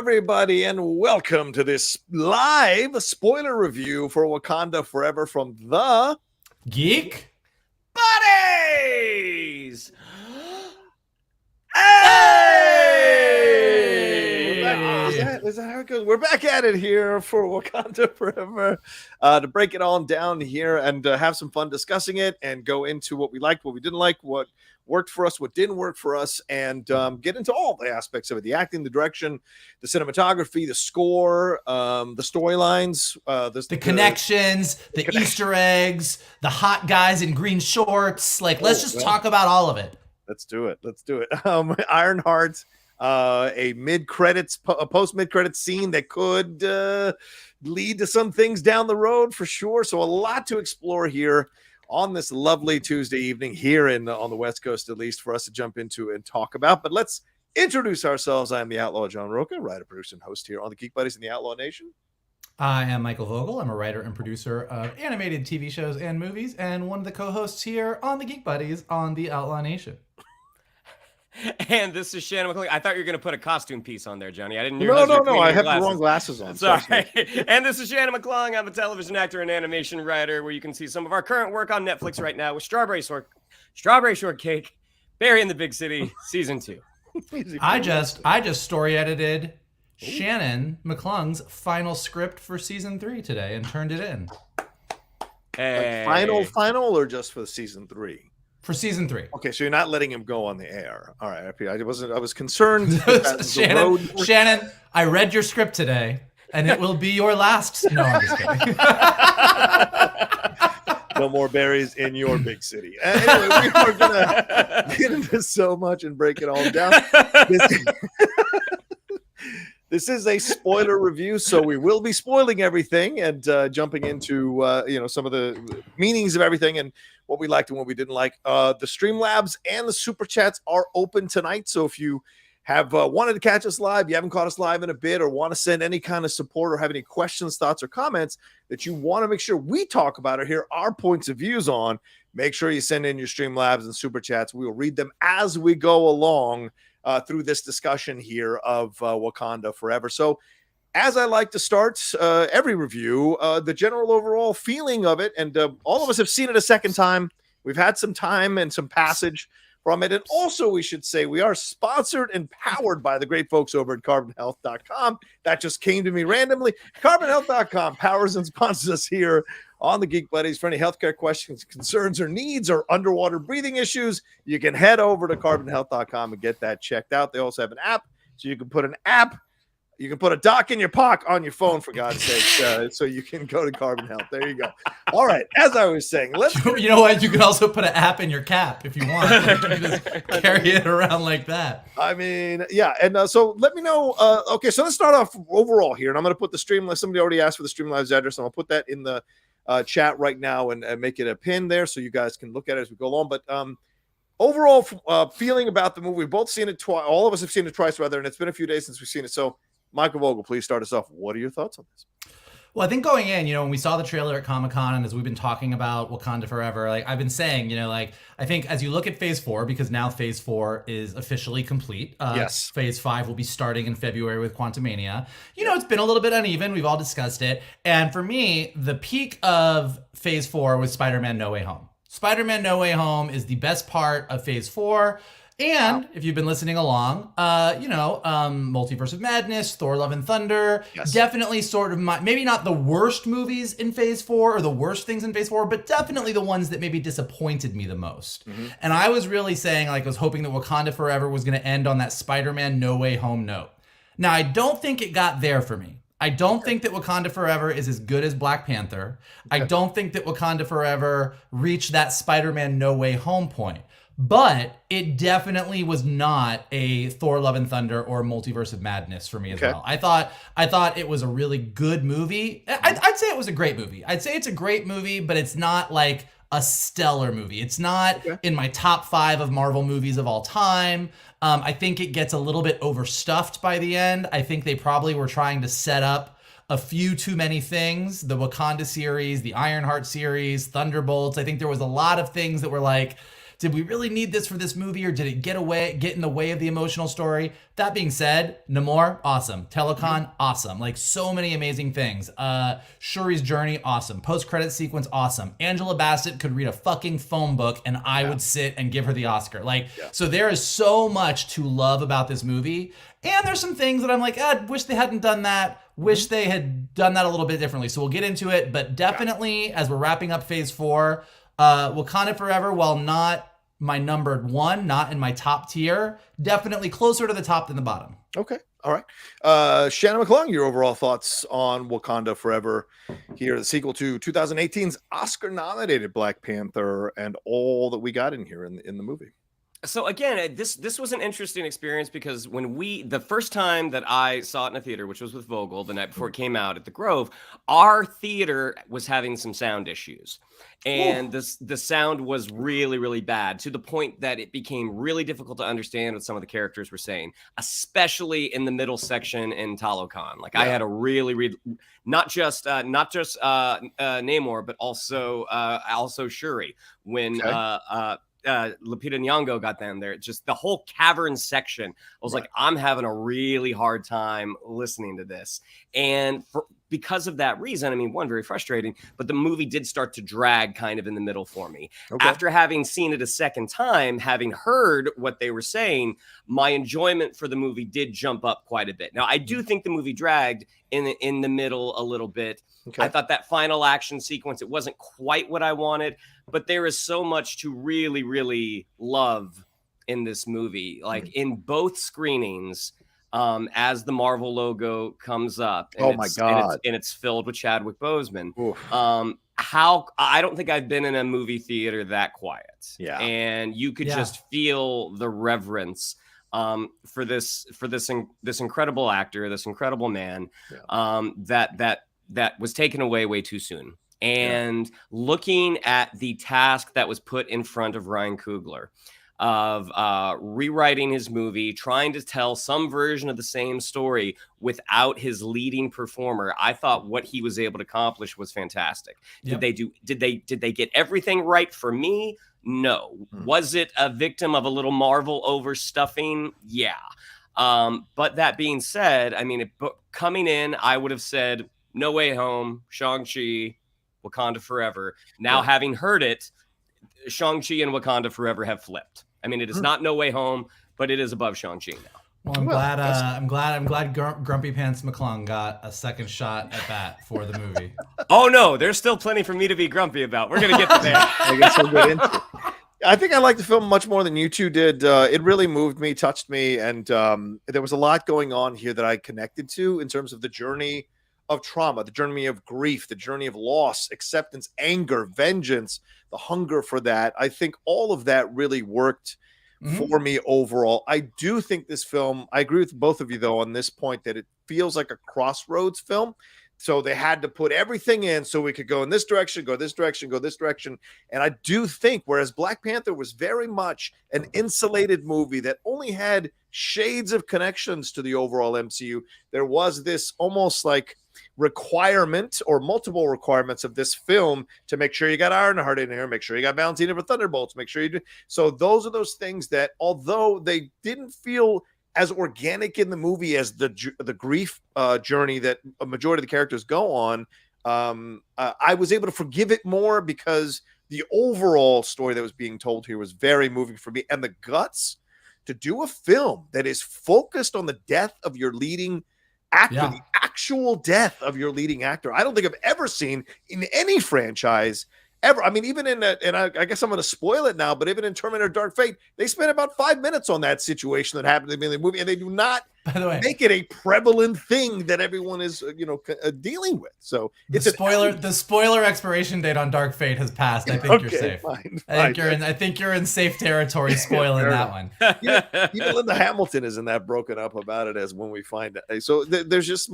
everybody, and welcome to this live spoiler review for Wakanda Forever from the Geek Buddies! Hey! Is that how it goes? We're back at it here for Wakanda Forever to break it all down here and have some fun discussing it and go into what we liked, what we didn't like, what worked for us, what didn't work for us, and get into all the aspects of it: the acting, the direction, the cinematography, the score, the storylines, the connections, the Easter eggs, the hot guys in green shorts. Let's just talk about all of it. Let's do it. Ironheart, a post mid-credits scene that could lead to some things down the road for sure. So a lot to explore here on this lovely Tuesday evening here on the West Coast, at least, for us to jump into and talk about. But let's introduce ourselves. I am the Outlaw John Roca, writer, producer, and host here on the Geek Buddies in the Outlaw Nation. I am Michael Vogel. I'm a writer and producer of animated TV shows and movies, and one of the co-hosts here on the Geek Buddies on the Outlaw Nation. And this is Shannon McClung. I thought you were going to put a costume piece on there, Johnny. I didn't. No. I have the wrong glasses on. Sorry. And this is Shannon McClung. I'm a television actor and animation writer, where you can see some of our current work on Netflix right now with Strawberry Shortcake, Barry in the Big City, Season 2. I just story edited Shannon McClung's final script for Season 3 today and turned it in. Hey. Like final, or just for Season 3? For Season 3. Okay, so you're not letting him go on the air. All right, I was concerned. Shannon, I read your script today, and it will be your last. No, I'm just kidding. No more berries in your big city. Anyway, we are gonna get into so much and break it all down. This is a spoiler review, so we will be spoiling everything and jumping into some of the meanings of everything and what we liked and what we didn't like. The Streamlabs and the SuperChats are open tonight, so if you have wanted to catch us live, you haven't caught us live in a bit, or want to send any kind of support or have any questions, thoughts, or comments that you want to make sure we talk about or hear our points of views on, make sure you send in your Streamlabs and SuperChats. We will read them as we go along through this discussion here of Wakanda Forever. So as I like to start every review, the general overall feeling of it, and all of us have seen it a second time. We've had some time and some passage from it. And also, we should say, we are sponsored and powered by the great folks over at carbonhealth.com. That just came to me randomly. Carbonhealth.com powers and sponsors us here on the Geek Buddies. For any healthcare questions, concerns, or needs, or underwater breathing issues, you can head over to carbonhealth.com and get that checked out. They also have an app, so you can put a dock in your pocket on your phone, for God's sake, so you can go to Carbon Health. There you go. All right, as I was saying, you know what? You can also put an app in your cap if you want. You can just carry it around like that. I mean, yeah. And so let me know. Okay, so let's start off overall here, and I'm going to put the Streamlabs. Somebody already asked for the Streamlabs address, and I'll put that in the chat right now and make it a pin there so you guys can look at it as we go along. But overall feeling about the movie, we've both seen it twice. All of us have seen it twice, rather, and it's been a few days since we've seen it. So Michael Vogel, please start us off. What are your thoughts on this? Well, I think going in, when we saw the trailer at Comic-Con, and as we've been talking about Wakanda Forever, I've been saying, I think as you look at Phase 4, because now Phase 4 is officially complete. Yes. Phase 5 will be starting in February with Quantumania. It's been a little bit uneven. We've all discussed it. And for me, the peak of Phase 4 was Spider-Man No Way Home. Spider-Man No Way Home is the best part of Phase 4. And if you've been listening along, Multiverse of Madness, Thor: Love and Thunder, definitely sort of maybe not the worst movies in Phase 4 or the worst things in Phase 4, but definitely the ones that maybe disappointed me the most. Mm-hmm. And I was really saying, I was hoping that Wakanda Forever was going to end on that Spider-Man No Way Home note. Now, I don't think it got there for me. I don't think that Wakanda Forever is as good as Black Panther. I don't think that Wakanda Forever reached that Spider-Man No Way Home point. But it definitely was not a Thor: Love and Thunder or Multiverse of Madness for me as well. I thought it was a really good movie. I'd say it was a great movie. I'd say it's a great movie, but it's not like a stellar movie. It's not in my top 5 of Marvel movies of all time. I think it gets a little bit overstuffed by the end. I think they probably were trying to set up a few too many things. The Wakanda series, the Ironheart series, Thunderbolts. I think there was a lot of things that were did we really need this for this movie, or did it get in the way of the emotional story? That being said, Namor, awesome. Telecon, awesome. Like, so many amazing things. Shuri's journey, awesome. Post-credit sequence, awesome. Angela Bassett could read a fucking phone book and I would sit and give her the Oscar. Like, so there is so much to love about this movie. And there's some things that I'm like, wish they hadn't done that. Wish they had done that a little bit differently. So we'll get into it. But definitely, as we're wrapping up Phase 4, Wakanda Forever, while not my number 1, not in my top tier, definitely closer to the top than the bottom. Okay. All right. Shannon McClung, your overall thoughts on Wakanda Forever here, the sequel to 2018's Oscar-nominated Black Panther, and all that we got in here in the movie. So again, this was an interesting experience because when the first time that I saw it in a theater, which was with Vogel the night before it came out at the Grove, our theater was having some sound issues. And the sound was really, really bad, to the point that it became really difficult to understand what some of the characters were saying, especially in the middle section in Talokan. Like, I had a really not just Namor, but also Shuri when Lupita Nyong'o got down there. Just the whole cavern section. I was like, I'm having a really hard time listening to this. And because of that reason, I mean, one, very frustrating, but the movie did start to drag kind of in the middle for me. After having seen it a second time, having heard what they were saying, my enjoyment for the movie did jump up quite a bit. Now, I do think the movie dragged in the middle a little bit. I thought that final action sequence, it wasn't quite what I wanted, but there is so much to really, really love in this movie. Like, in both screenings, as the Marvel logo comes up, and it's filled with Chadwick Boseman. How I don't think I've been in a movie theater that quiet. And you could just feel the reverence for this incredible actor, this incredible man, that was taken away way too soon. And looking at the task that was put in front of Ryan Coogler of rewriting his movie, trying to tell some version of the same story without his leading performer, I thought what he was able to accomplish was fantastic. Did they get everything right for me? No. Was it a victim of a little Marvel overstuffing? Yeah. But that being said, I mean, coming in, I would have said No Way Home, Shang-Chi, Wakanda Forever. Now, having heard it, Shang-Chi and Wakanda Forever have flipped. I mean, it is not No Way Home, but it is above Shang-Chi now. Well, I'm glad Grumpy Pants McClung got a second shot at bat for the movie. Oh no, there's still plenty for me to be grumpy about. We're gonna get to there. I guess we'll get into it. I think I liked the film much more than you two did. It really moved me, touched me, and there was a lot going on here that I connected to in terms of the journey of trauma, the journey of grief, the journey of loss, acceptance, anger, vengeance, the hunger for that. I think all of that really worked for me overall. I do think this film, I agree with both of you though on this point, that it feels like a crossroads film. So they had to put everything in so we could go in this direction, go this direction, go this direction. And I do think, whereas Black Panther was very much an insulated movie that only had shades of connections to the overall MCU, there was this almost like requirement or multiple requirements of this film to make sure you got Ironheart in here, make sure you got Valentina for Thunderbolts, make sure you do. So those are those things that, although they didn't feel as organic in the movie as the grief journey that a majority of the characters go on, I was able to forgive it more because the overall story that was being told here was very moving for me. And the guts to do a film that is focused on the death of your leading actor, the actual death of your leading actor. I don't think I've ever seen in any franchise ever. I mean, even in that, and I guess I'm going to spoil it now, but even in Terminator Dark Fate, they spent about 5 minutes on that situation that happened in the movie, and they do not make it a prevalent thing that everyone is, dealing with. So it's the spoiler expiration date on Dark Fate has passed. I think you're safe. Fine. I think you're in safe territory spoiling that one. Even Linda Hamilton isn't that broken up about it as when we find it. So there's just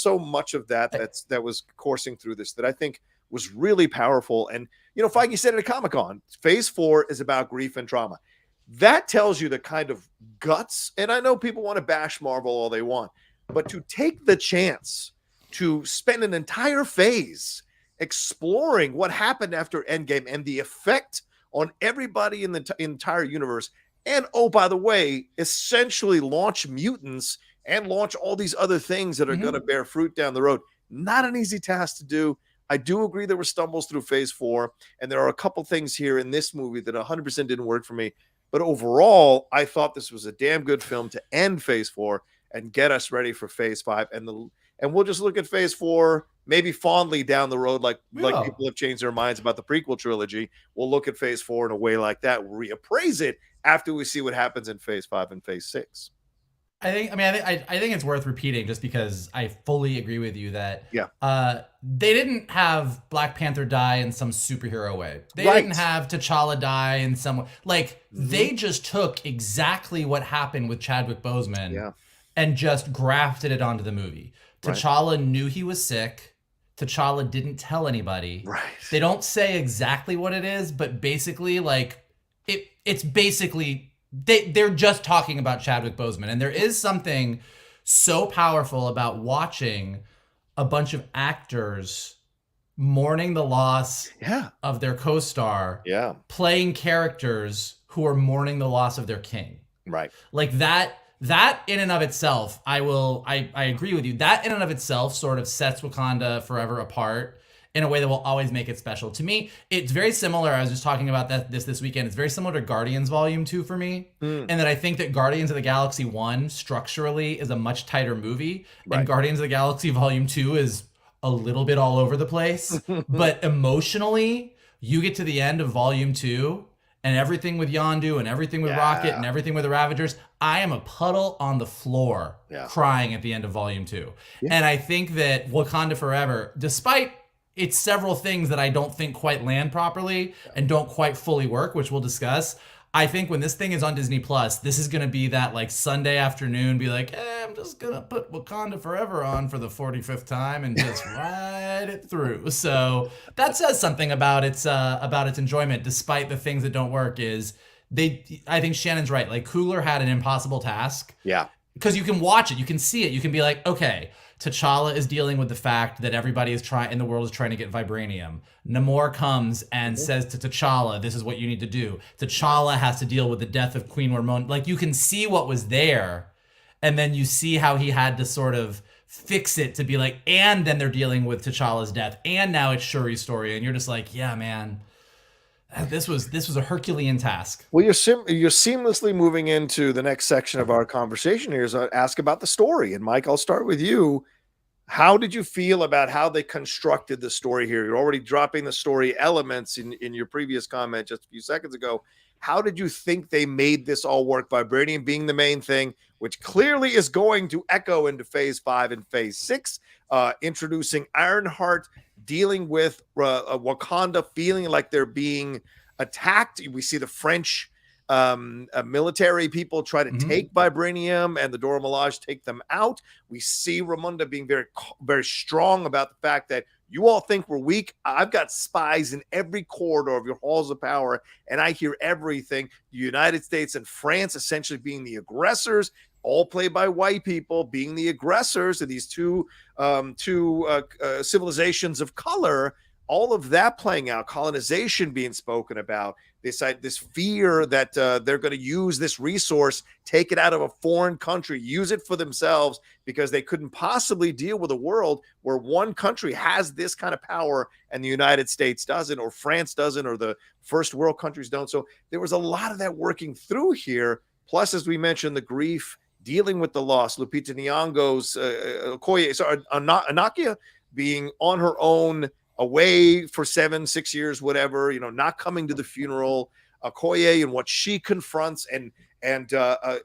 so much of that was coursing through this that I think was really powerful. And, Feige said it at Comic-Con, Phase 4 is about grief and trauma. That tells you the kind of guts, and I know people want to bash Marvel all they want, but to take the chance to spend an entire phase exploring what happened after Endgame and the effect on everybody in the entire universe. And oh, by the way, essentially launch mutants and launch all these other things that are going to bear fruit down the road. Not an easy task to do. I do agree there were stumbles through phase 4, and there are a couple things here in this movie that 100% didn't work for me. But overall, I thought this was a damn good film to end phase 4 and get us ready for phase 5. And we'll just look at phase 4 maybe fondly down the road, like people have changed their minds about the prequel trilogy. We'll look at phase 4 in a way like that. We'll reappraise it after we see what happens in phase 5 and phase 6. I think it's worth repeating just because I fully agree with you that they didn't have Black Panther die in some superhero way. They didn't have T'Challa die in some like they just took exactly what happened with Chadwick Boseman and just grafted it onto the movie. T'Challa knew he was sick. T'Challa didn't tell anybody. Right. They don't say exactly what it is, but basically like it's basically they're just talking about Chadwick Boseman. And there is something so powerful about watching a bunch of actors mourning the loss of their co-star, playing characters who are mourning the loss of their king. Right. Like that in and of itself, I agree with you. That in and of itself sort of sets Wakanda Forever apart in a way that will always make it special. To me, it's very similar. I was just talking about this weekend. It's very similar to Guardians Volume 2 for me. And that I think that Guardians of the Galaxy 1 structurally is a much tighter movie. And Guardians of the Galaxy Volume 2 is a little bit all over the place. But emotionally, you get to the end of Volume 2 and everything with Yondu and everything with Rocket and everything with the Ravagers, I am a puddle on the floor crying at the end of Volume 2. And I think that Wakanda Forever, despite it's several things that I don't think quite land properly and don't quite fully work, which we'll discuss. I think when this thing is on Disney Plus, this is going to be that like Sunday afternoon, be like, I'm just going to put Wakanda Forever on for the 45th time and just ride it through. So that says something about its enjoyment, despite the things that don't work. I think Shannon's right. Like Coogler had an impossible task. Yeah. Because you can watch it, you can see it, you can be like, okay, T'Challa is dealing with the fact that everybody in the world is trying to get vibranium. Namor comes and says to T'Challa, this is what you need to do. T'Challa has to deal with the death of Queen Ramonda. Like you can see what was there, and then you see how he had to sort of fix it to be like, and then they're dealing with T'Challa's death, and now it's Shuri's story, and you're just like, yeah, man. This was a Herculean task. Well, you're seamlessly moving into the next section of our conversation here. So ask about the story. And Mike, I'll start with you. How did you feel about how they constructed the story here? You're already dropping the story elements in your previous comment just a few seconds ago. How did you think they made this all work? Vibranium being the main thing, which clearly is going to echo into phase 5 and phase 6, introducing Ironheart, dealing with Wakanda feeling like they're being attacked. We see the French military people try to take vibranium and the Dora Milaje take them out. We see Ramonda being very, very strong about the fact that you all think we're weak. I've got spies in every corridor of your halls of power, and I hear everything. The United States and France essentially being the aggressors, all played by white people, being the aggressors of these two civilizations of color. All of that playing out, colonization being spoken about, this fear that they're going to use this resource, take it out of a foreign country, use it for themselves because they couldn't possibly deal with a world where one country has this kind of power and the United States doesn't, or France doesn't, or the first world countries don't. So there was a lot of that working through here. Plus, as we mentioned, the grief, dealing with the loss, Lupita Nyong'o's Nakia being on her own, away for 7-6 years, whatever, not coming to the funeral, Okoye and what she confronts and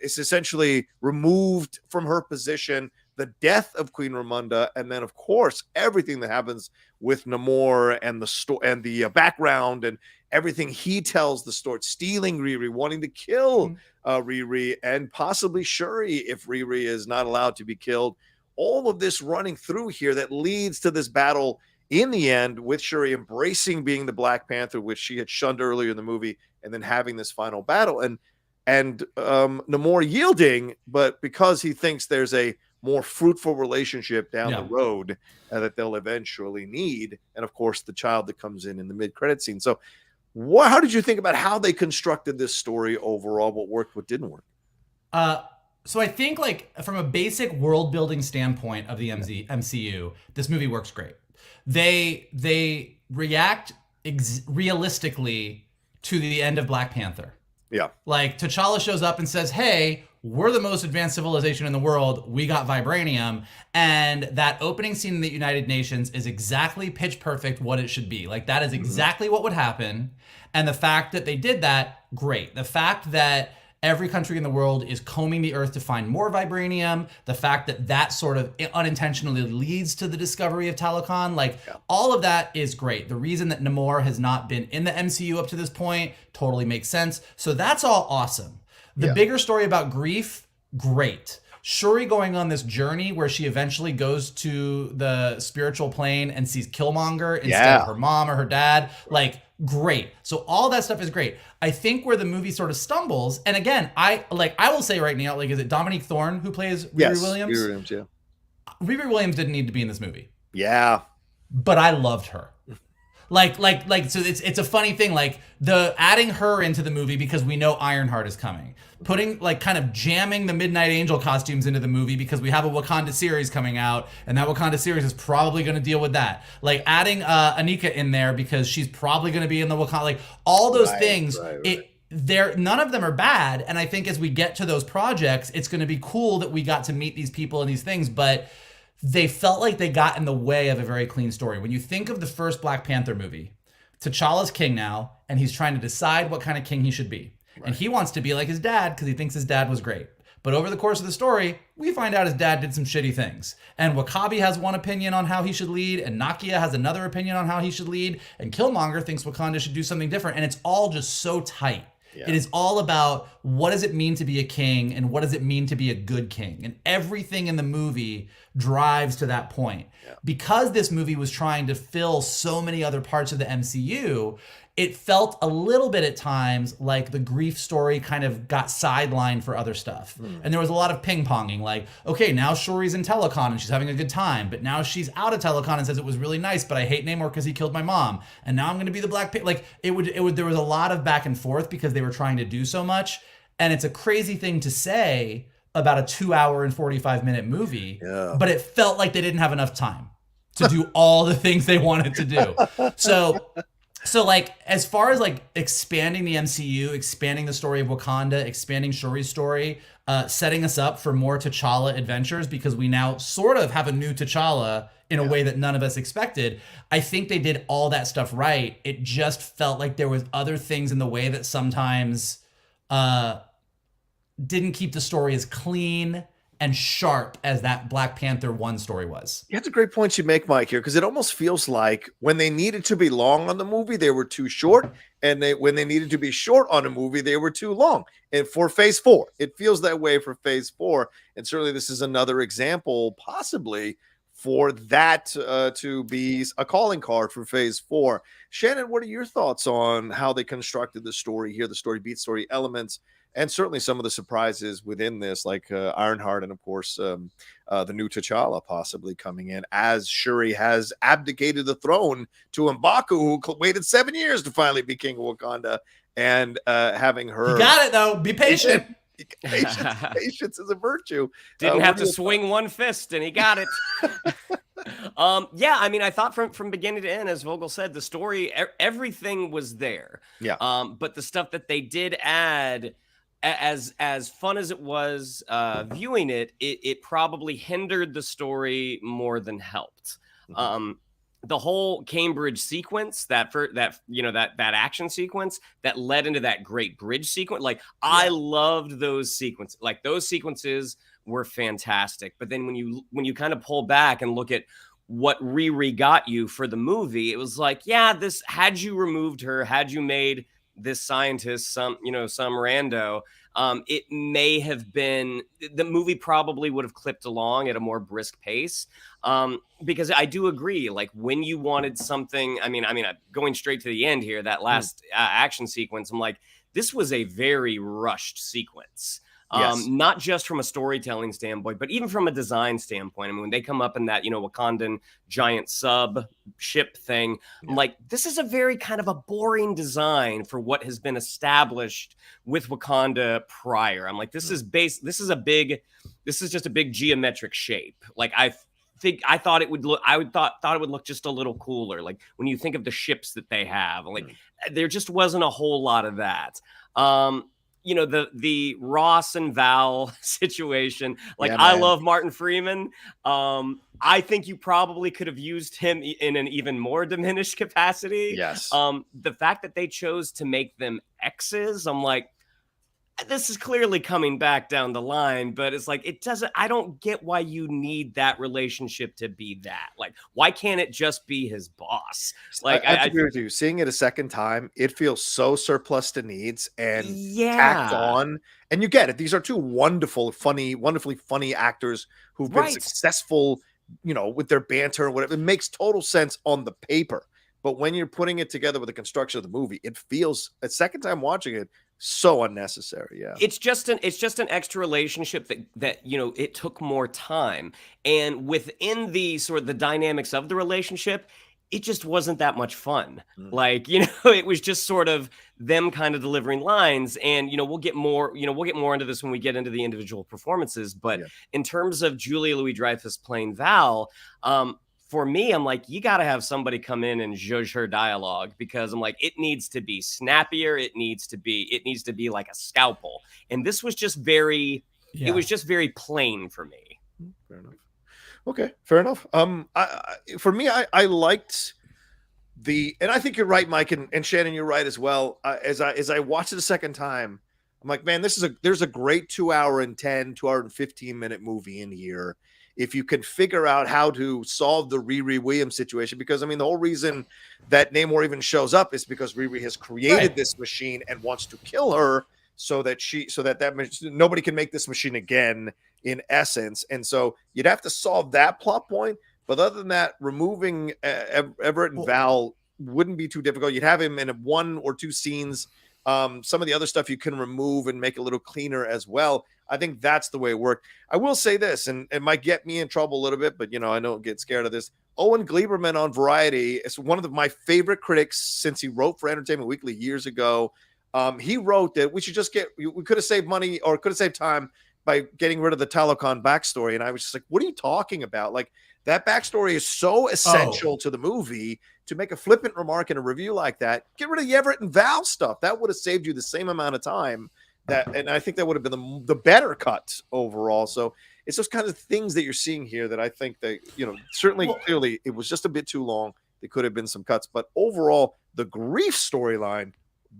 is essentially removed from her position, the death of Queen Ramonda, and then of course everything that happens with Namor and the background and everything he tells the story, stealing Riri, wanting to kill Riri, and possibly Shuri if Riri is not allowed to be killed. All of this running through here that leads to this battle in the end, with Shuri embracing being the Black Panther, which she had shunned earlier in the movie, and then having this final battle, and Namor yielding, but because he thinks there's a more fruitful relationship down the road that they'll eventually need, and of course the child that comes in the mid-credit scene. So How did you think about how they constructed this story overall? What worked, what didn't work? So I think like from a basic world building standpoint of the MCU, this movie works great. They react realistically to the end of Black Panther. Yeah. Like T'Challa shows up and says, "Hey, we're the most advanced civilization in the world. We got vibranium." And that opening scene in the United Nations is exactly pitch perfect what it should be. Like that is exactly what would happen. And the fact that they did that, great. The fact that every country in the world is combing the earth to find more vibranium, the fact that that sort of unintentionally leads to the discovery of Talokan, like all of that is great. The reason that Namor has not been in the MCU up to this point totally makes sense. So that's all awesome. The bigger story about grief, great. Shuri going on this journey where she eventually goes to the spiritual plane and sees Killmonger instead of her mom or her dad, like great. So all that stuff is great. I think where the movie sort of stumbles, and again, I will say right now, like, is it Dominique Thorne who plays Riri Williams? Riri Williams, yeah. Riri Williams didn't need to be in this movie. Yeah. But I loved her. Like, so it's a funny thing, like the adding her into the movie because we know Ironheart is coming, putting like kind of jamming the Midnight Angel costumes into the movie because we have a Wakanda series coming out and that Wakanda series is probably going to deal with that. Like adding Anika in there because she's probably going to be in the Wakanda, like all those things. None of them are bad. And I think as we get to those projects, it's going to be cool that we got to meet these people and these things, but they felt like they got in the way of a very clean story. When you think of the first Black Panther movie, T'Challa's king now, and he's trying to decide what kind of king he should be. Right. And he wants to be like his dad because he thinks his dad was great. But over the course of the story, we find out his dad did some shitty things. And W'Kabi has one opinion on how he should lead, and Nakia has another opinion on how he should lead, and Killmonger thinks Wakanda should do something different, and it's all just so tight. Yeah. It is all about what does it mean to be a king and what does it mean to be a good king. And everything in the movie drives to that point. Yeah. Because this movie was trying to fill so many other parts of the MCU, it felt a little bit at times like the grief story kind of got sidelined for other stuff. And there was a lot of ping-ponging, like, okay, now Shuri's in Telecon and she's having a good time, but now she's out of Telecon and says it was really nice, but I hate Namor because he killed my mom. And now I'm going to be the Black Panther. Like, there was a lot of back and forth because they were trying to do so much. And it's a crazy thing to say about a 2-hour and 45-minute movie, but it felt like they didn't have enough time to do all the things they wanted to do. So like, as far as like expanding the MCU, expanding the story of Wakanda, expanding Shuri's story, setting us up for more T'Challa adventures because we now sort of have a new T'Challa in a way that none of us expected. I think they did all that stuff right. It just felt like there was other things in the way that sometimes didn't keep the story as clean and sharp as that Black Panther 1 story was. Yeah, that's a great point you make, Mike, here, because it almost feels like when they needed to be long on the movie, they were too short, and when they needed to be short on a movie, they were too long. And for Phase 4, it feels that way for Phase 4, and certainly this is another example, possibly, for that to be a calling card for Phase 4. Shannon, what are your thoughts on how they constructed the story here, the story beat, story elements, and certainly some of the surprises within this, like Ironheart and, of course, the new T'Challa possibly coming in as Shuri has abdicated the throne to M'Baku, who waited 7 years to finally be king of Wakanda, and having her... You got it, though. Be patient. Patience is a virtue. Didn't have to swing one fist, and he got it. Yeah, I mean, I thought from beginning to end, as Vogel said, the story, everything was there. Yeah. But the stuff that they did add... As fun as it was viewing it probably hindered the story more than helped. The whole Cambridge sequence, that action sequence that led into that great bridge sequence, like I loved those sequences. Like those sequences were fantastic. But then when you kind of pull back and look at what Riri got you for the movie, it was like, yeah, this had you removed her, had you made this scientist some rando, it may have been, the movie probably would have clipped along at a more brisk pace, because I do agree, like when you wanted something, I mean going straight to the end here, that last action sequence, I'm like, this was a very rushed sequence. Yes. Not just from a storytelling standpoint, but even from a design standpoint. I mean, when they come up in that, Wakandan giant sub ship thing, I'm like, this is a very kind of a boring design for what has been established with Wakanda prior. I'm like, this is just a big geometric shape. Like, I thought it would look, thought it would look just a little cooler. Like when you think of the ships that they have, like there just wasn't a whole lot of that. The Ross and Val situation. Like, I love Martin Freeman. I think you probably could have used him in an even more diminished capacity. Yes. The fact that they chose to make them exes, I'm like, this is clearly coming back down the line, but it's like, I don't get why you need that relationship to be that. Like, why can't it just be his boss? Like, I agree with you. Seeing it a second time, it feels so surplus to needs and tacked on. And you get it. These are two wonderfully funny actors who've been successful, with their banter or whatever. It makes total sense on the paper. But when you're putting it together with the construction of the movie, it feels, a second time watching it, so unnecessary. Yeah, it's just an extra relationship that it took more time, and within the sort of the dynamics of the relationship, it just wasn't that much fun. Like, it was just sort of them kind of delivering lines, and we'll get more into this when we get into the individual performances. But in terms of Julia Louis-Dreyfus playing Val, for me, I'm like, you got to have somebody come in and judge her dialogue, because I'm like, it needs to be snappier. It needs to be like a scalpel. And this was just it was just very plain for me. Fair enough. Okay, fair enough. I liked and I think you're right, Mike, and Shannon, you're right as well. As I watched it a second time, I'm like, man, there's a great 2 hour and 15 minute movie in here. If you can figure out how to solve the RIRI Williams situation, because I mean, the whole reason that Namor even shows up is because RIRI has created this machine and wants to kill her so that nobody can make this machine again, in essence. And so you'd have to solve that plot point. But other than that, removing Everett and Val wouldn't be too difficult. You'd have him in 1 or 2 scenes. Some of the other stuff you can remove and make a little cleaner as well. I think that's the way it worked. I will say this, and it might get me in trouble a little bit, but I don't get scared of this. Owen Gleiberman on Variety is one of my favorite critics since he wrote for Entertainment Weekly years ago. He wrote that we could have saved money or could have saved time by getting rid of the Talokan backstory. And I was just like, what are you talking about? Like, that backstory is so essential to the movie. To make a flippant remark in a review like that, get rid of the Everett and Val stuff. That would have saved you the same amount of time. And I think that would have been the better cut overall. So it's those kinds of things that you're seeing here that I think that, clearly it was just a bit too long. There could have been some cuts, but overall, the grief storyline,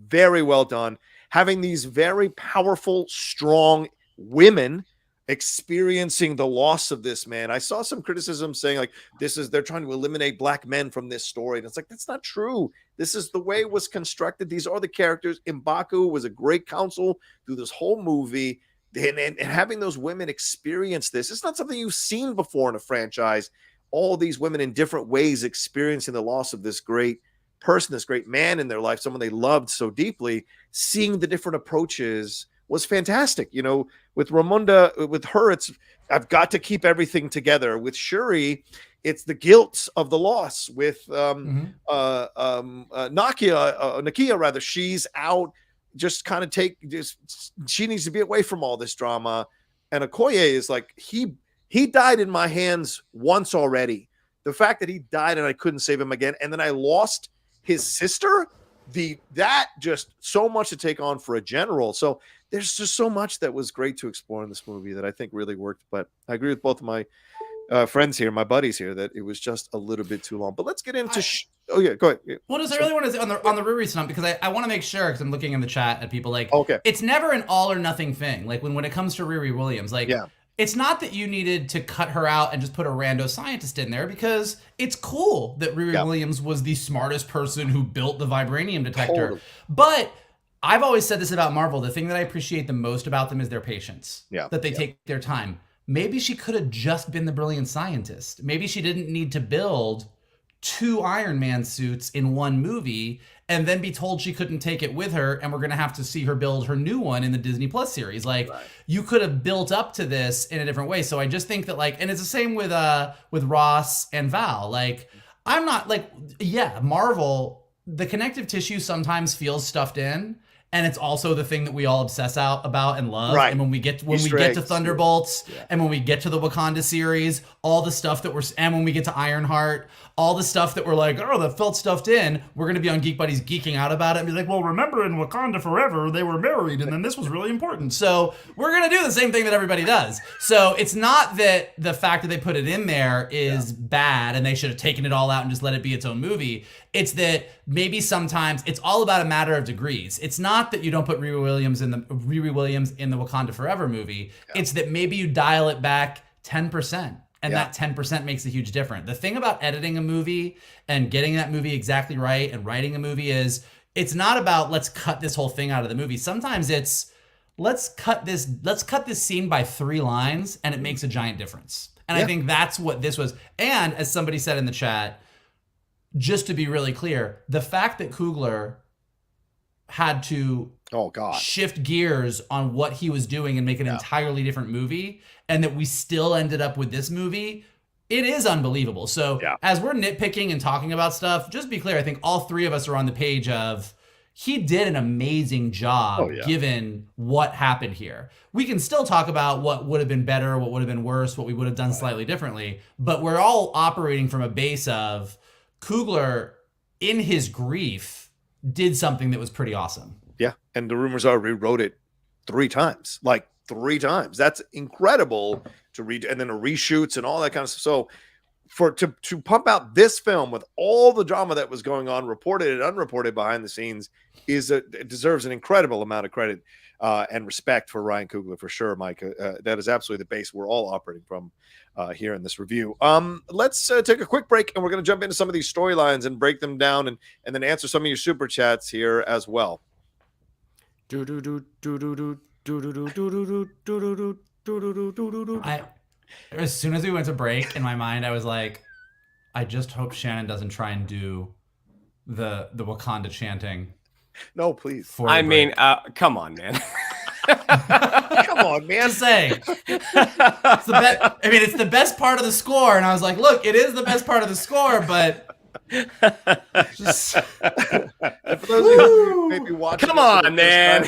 very well done. Having these very powerful, strong women experiencing the loss of this man. I saw some criticism saying like they're trying to eliminate black men from this story. And it's like, that's not true. This is the way it was constructed. These are the characters. M'Baku was a great counsel through this whole movie. And having those women experience this, it's not something you've seen before in a franchise. All these women in different ways experiencing the loss of this great person, this great man in their life, someone they loved so deeply. Seeing the different approaches was fantastic. With Ramonda, with her, I've got to keep everything together. With Shuri, it's the guilt of the loss. With Nakia, she's out, just kind of she needs to be away from all this drama. And Okoye is like, he died in my hands once already. The fact that he died and I couldn't save him again, and then I lost his sister, that just so much to take on for a general. So there's just so much that was great to explore in this movie that I think really worked. But I agree with both of my friends here, my buddies here, that it was just a little bit too long. But let's get into oh yeah, go ahead. Yeah. Well, I really want to say on the RIRI stuff, because I want to make sure, because I'm looking in the chat at people like, okay, it's never an all or nothing thing. Like when it comes to RIRI Williams, like, yeah, it's not that you needed to cut her out and just put a rando scientist in there, because it's cool that RIRI Williams was the smartest person who built the vibranium detector. Totally. But I've always said this about Marvel. The thing that I appreciate the most about them is their patience. Yeah. That they take their time. Maybe she could have just been the brilliant scientist. Maybe she didn't need to build 2 Iron Man suits in one movie and then be told she couldn't take it with her and we're going to have to see her build her new one in the Disney Plus series. Like, you could have built up to this in a different way. So I just think that, like, and it's the same with Ross and Val. Like, I'm not like, yeah, Marvel, the connective tissue sometimes feels stuffed in. And it's also the thing that we all obsess about and love. Right. And when we get to Thunderbolts, and when we get to the Wakanda series, all the stuff that and when we get to Ironheart, all the stuff that we're like, oh, that felt stuffed in, we're going to be on Geek Buddies geeking out about it and be like, well, remember in Wakanda Forever, they were married and then this was really important. So we're going to do the same thing that everybody does. So it's not that the fact that they put it in there is bad and they should have taken it all out and just let it be its own movie. It's that maybe sometimes it's all about a matter of degrees. It's not that you don't put Riri Williams in the Wakanda Forever movie. Yeah. It's that maybe you dial it back 10%. And that 10% makes a huge difference. The thing about editing a movie and getting that movie exactly right and writing a movie is it's not about let's cut this whole thing out of the movie. Sometimes it's let's cut this scene by 3 lines and it makes a giant difference. And I think that's what this was. And as somebody said in the chat, just to be really clear, the fact that Coogler had to shift gears on what he was doing and make an entirely different movie, and that we still ended up with this movie, it is unbelievable. So as we're nitpicking and talking about stuff, just be clear, I think all 3 of us are on the page of he did an amazing job given what happened here. We can still talk about what would have been better, what would have been worse, what we would have done slightly differently, but we're all operating from a base of Coogler, in his grief, did something that was pretty awesome. Yeah, and the rumors are rewrote it 3 times. Like 3 times. That's incredible to read, and then the reshoots and all that kind of stuff. So to pump out this film with all the drama that was going on, reported and unreported behind the scenes, it deserves an incredible amount of credit and respect for Ryan Coogler, for sure, Mike. That is absolutely the base we're all operating from here in this review. Let's take a quick break, and we're going to jump into some of these storylines and break them down, and then answer some of your super chats here as well. As soon as we went to break, in my mind, I was like, I just hope Shannon doesn't try and do the Wakanda chanting. No, please. I mean, come on, man. Come on, man. Just saying. It's the best part of the score, and I was like, look, it is the best part of the score, but just and for those of you who may be watching, come on, man.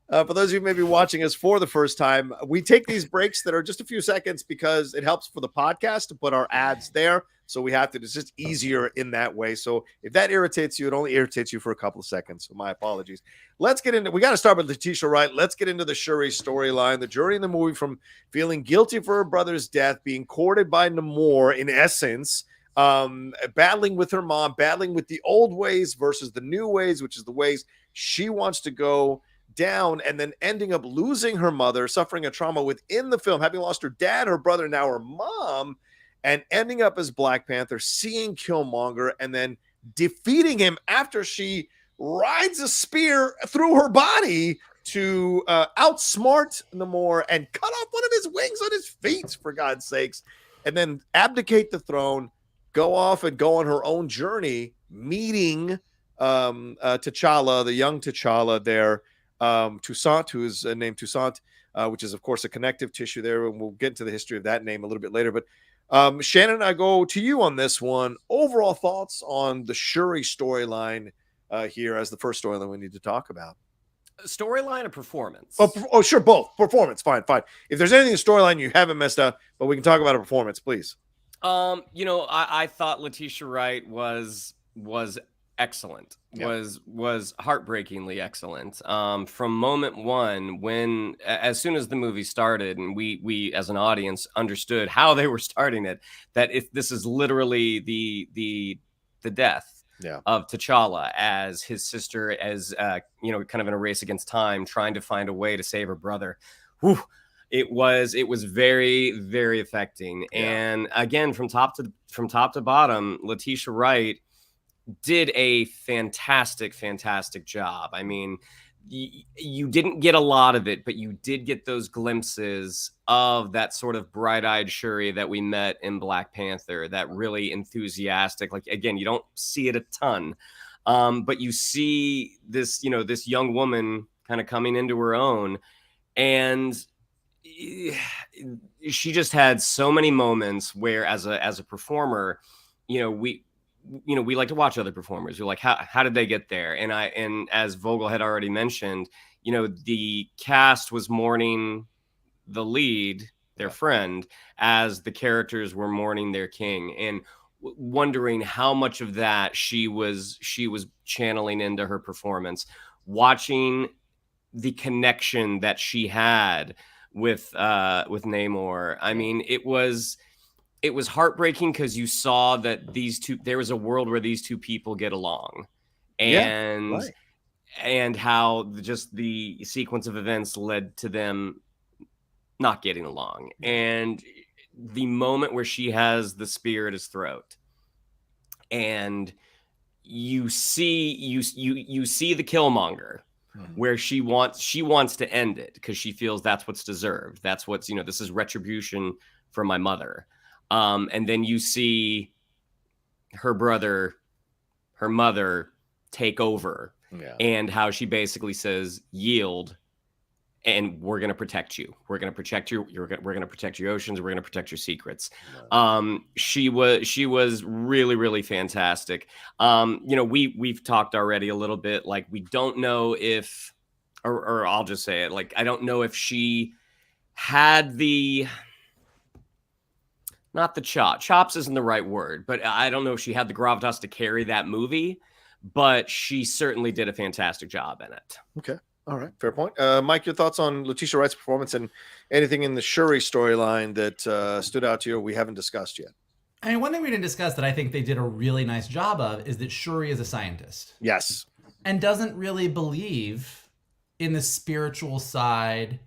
For those of you who may be watching us for the first time, we take these breaks that are just a few seconds because it helps for the podcast to put our ads there. So we have to, it's just easier in that way. So if that irritates you, it only irritates you for a couple of seconds. So my apologies. Let's get into, we got to start with Letitia Wright. Let's get into the Shuri storyline. The journey in the movie from feeling guilty for her brother's death, being courted by Namor, in essence, battling with her mom, battling with the old ways versus the new ways, which is the ways she wants to go down, and then ending up losing her mother, suffering a trauma within the film, having lost her dad, her brother, now her mom, and ending up as Black Panther, seeing Killmonger, and then defeating him after she rides a spear through her body to outsmart Namor and cut off one of his wings on his feet, for God's sakes, and then abdicate the throne, go off and go on her own journey, meeting T'Challa, the young T'Challa there, Toussaint, who is named Toussaint, which is, of course, a connective tissue there, and we'll get into the history of that name a little bit later. But Shannon, I go to you on this one. Overall thoughts on the Shuri storyline here as the first storyline we need to talk about. Storyline or performance? Oh, sure, both. Performance, fine. If there's anything in the storyline you haven't messed up, but we can talk about a performance, please. I thought Letitia Wright was excellent. Was heartbreakingly excellent. From moment one, when as soon as the movie started, and we as an audience understood how they were starting it, that if this is literally the death of T'Challa as his sister, as kind of in a race against time, trying to find a way to save her brother. Whew. It was very, very affecting. And again, from top to bottom, Letitia Wright did a fantastic job. I mean, you didn't get a lot of it, but you did get those glimpses of that sort of bright-eyed Shuri that we met in Black Panther, that really enthusiastic, like, again, you don't see it a ton, but you see this, you know, this young woman kind of coming into her own, and she just had so many moments where as a performer, you know, we like to watch other performers. We're like, how did they get there? And as Vogel had already mentioned, you know, the cast was mourning the lead, their friend, as the characters were mourning their king, and wondering how much of that she was channeling into her performance, watching the connection that she had with Namor. I mean, it was heartbreaking because you saw that there was a world where these two people get along, and and how just the sequence of events led to them not getting along. And the moment where she has the spear at his throat, and you see the Killmonger, where she wants to end it because she feels that's what's deserved. That's what's, you know, this is retribution for my mother. And then you see her mother take over, and how she basically says, yield, and we're going to protect you. We're going to protect you. We're going to protect your oceans. We're going to protect your secrets. She was really, really fantastic. You know, we've talked already a little bit, like, we don't know if, or I'll just say it, like, I don't know if she had not the chops isn't the right word, but I don't know if she had the gravitas to carry that movie, but she certainly did a fantastic job in it. Okay. All right. Fair point. Mike, your thoughts on Letitia Wright's performance and anything in the Shuri storyline that stood out to you we haven't discussed yet? I mean, one thing we didn't discuss that I think they did a really nice job of is that Shuri is a scientist. Yes. And doesn't really believe in the spiritual side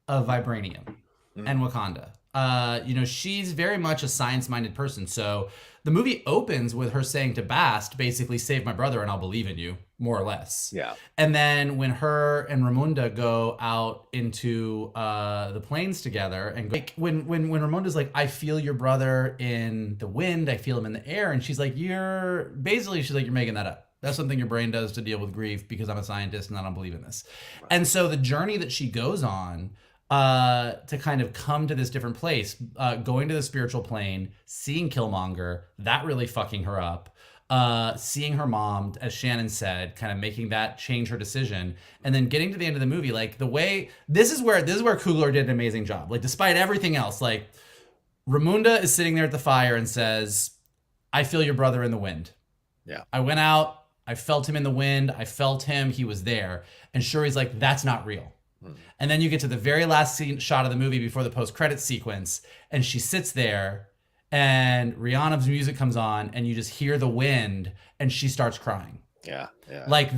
of vibranium and Wakanda. You know, she's very much a science-minded person. So the movie opens with her saying to Bast, basically, save my brother and I'll believe in you, more or less. Yeah. And then when her and Ramonda go out into the plains together, and like when Ramonda's like, I feel your brother in the wind, I feel him in the air, and she's like, you're making that up. That's something your brain does to deal with grief because I'm a scientist and I don't believe in this. Right. And so the journey that she goes on to kind of come to this different place, going to the spiritual plane, seeing Killmonger, that really fucking her up, seeing her mom, as Shannon said, kind of making that change her decision, and then getting to the end of the movie, like the way, this is where Coogler did an amazing job. Like, despite everything else, like, Ramonda is sitting there at the fire and says, I feel your brother in the wind. Yeah. I went out, I felt him in the wind, I felt him, he was there. And Shuri's like, that's not real. And then you get to the very last shot of the movie before the post-credits sequence, and she sits there, and Rihanna's music comes on, and you just hear the wind, and she starts crying. Yeah. Like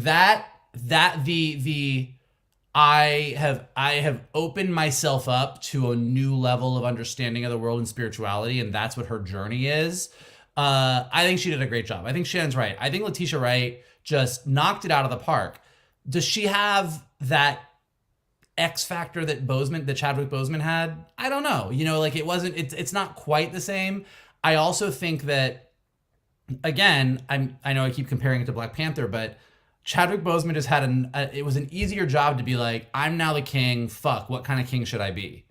I have opened myself up to a new level of understanding of the world and spirituality, and that's what her journey is. I think she did a great job. I think Shannon's right. I think Letitia Wright just knocked it out of the park. Does she have that X factor that Chadwick Boseman had? I don't know. You know, like, it's not quite the same. I also think that, again, I know I keep comparing it to Black Panther, but Chadwick Boseman just had it was an easier job to be like, I'm now the king. Fuck, what kind of king should I be?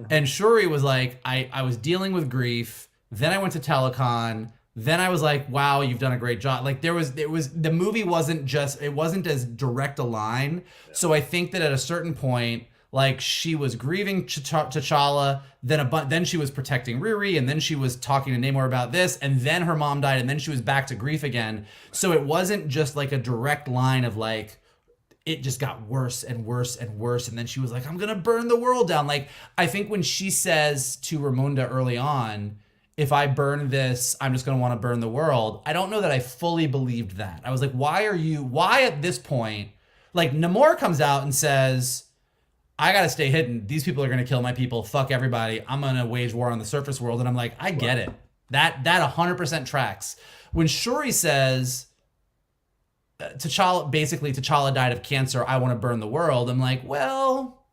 And Shuri was like, I was dealing with grief. Then I went to Telecon. Then I was like, wow, you've done a great job. Like, the movie wasn't as direct a line. Yeah. So I think that at a certain point, like, she was grieving T'Challa, then she was protecting Riri, and then she was talking to Namor about this, and then her mom died, and then she was back to grief again. So it wasn't just like a direct line of like, it just got worse and worse and worse. And then she was like, I'm going to burn the world down. Like, I think when she says to Ramonda early on, if I burn this, I'm just going to want to burn the world, I don't know that I fully believed that. I was like, why at this point, like, Namor comes out and says, I got to stay hidden. These people are going to kill my people. Fuck everybody. I'm going to wage war on the surface world. And I'm like, I get it. That 100% tracks. When Shuri says, T'Challa died of cancer. I want to burn the world. I'm like, well,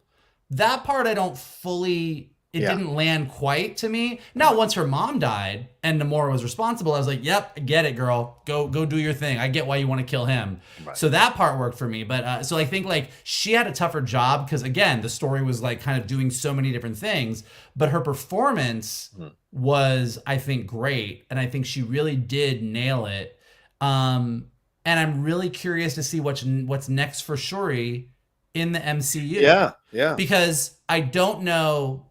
that part I don't fully. It didn't land quite to me. Now, once her mom died and Namor was responsible, I was like, yep, I get it, girl. Go do your thing. I get why you want to kill him. Right. So that part worked for me. But so I think like she had a tougher job because, again, the story was like kind of doing so many different things. But her performance was, I think, great. And I think she really did nail it. And I'm really curious to see what's next for Shuri in the MCU. Yeah. Because I don't know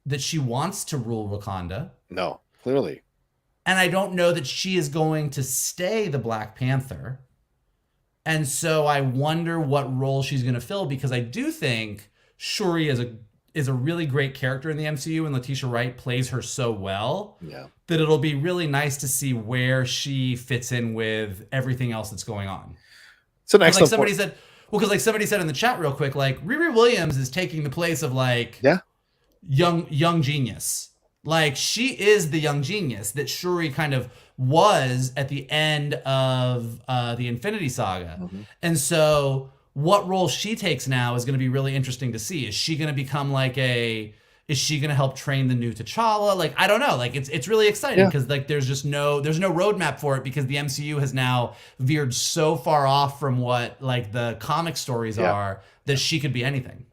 that she wants to rule Wakanda. No, clearly. And I don't know that she is going to stay the Black Panther. And so I wonder what role she's going to fill, because I do think Shuri is a really great character in the MCU, and Letitia Wright plays her so well that it'll be really nice to see where she fits in with everything else that's going on. It's an excellent somebody said, because like somebody said in the chat real quick, like RIRI Williams is taking the place of like young genius. Like she is the young genius that Shuri kind of was at the end of the Infinity Saga. And so what role she takes now is going to be really interesting to see. Is she going to become like is she going to help train the new T'Challa? Like, I don't know. Like it's really exciting because like there's no roadmap for it, because the MCU has now veered so far off from what like the comic stories are that she could be anything.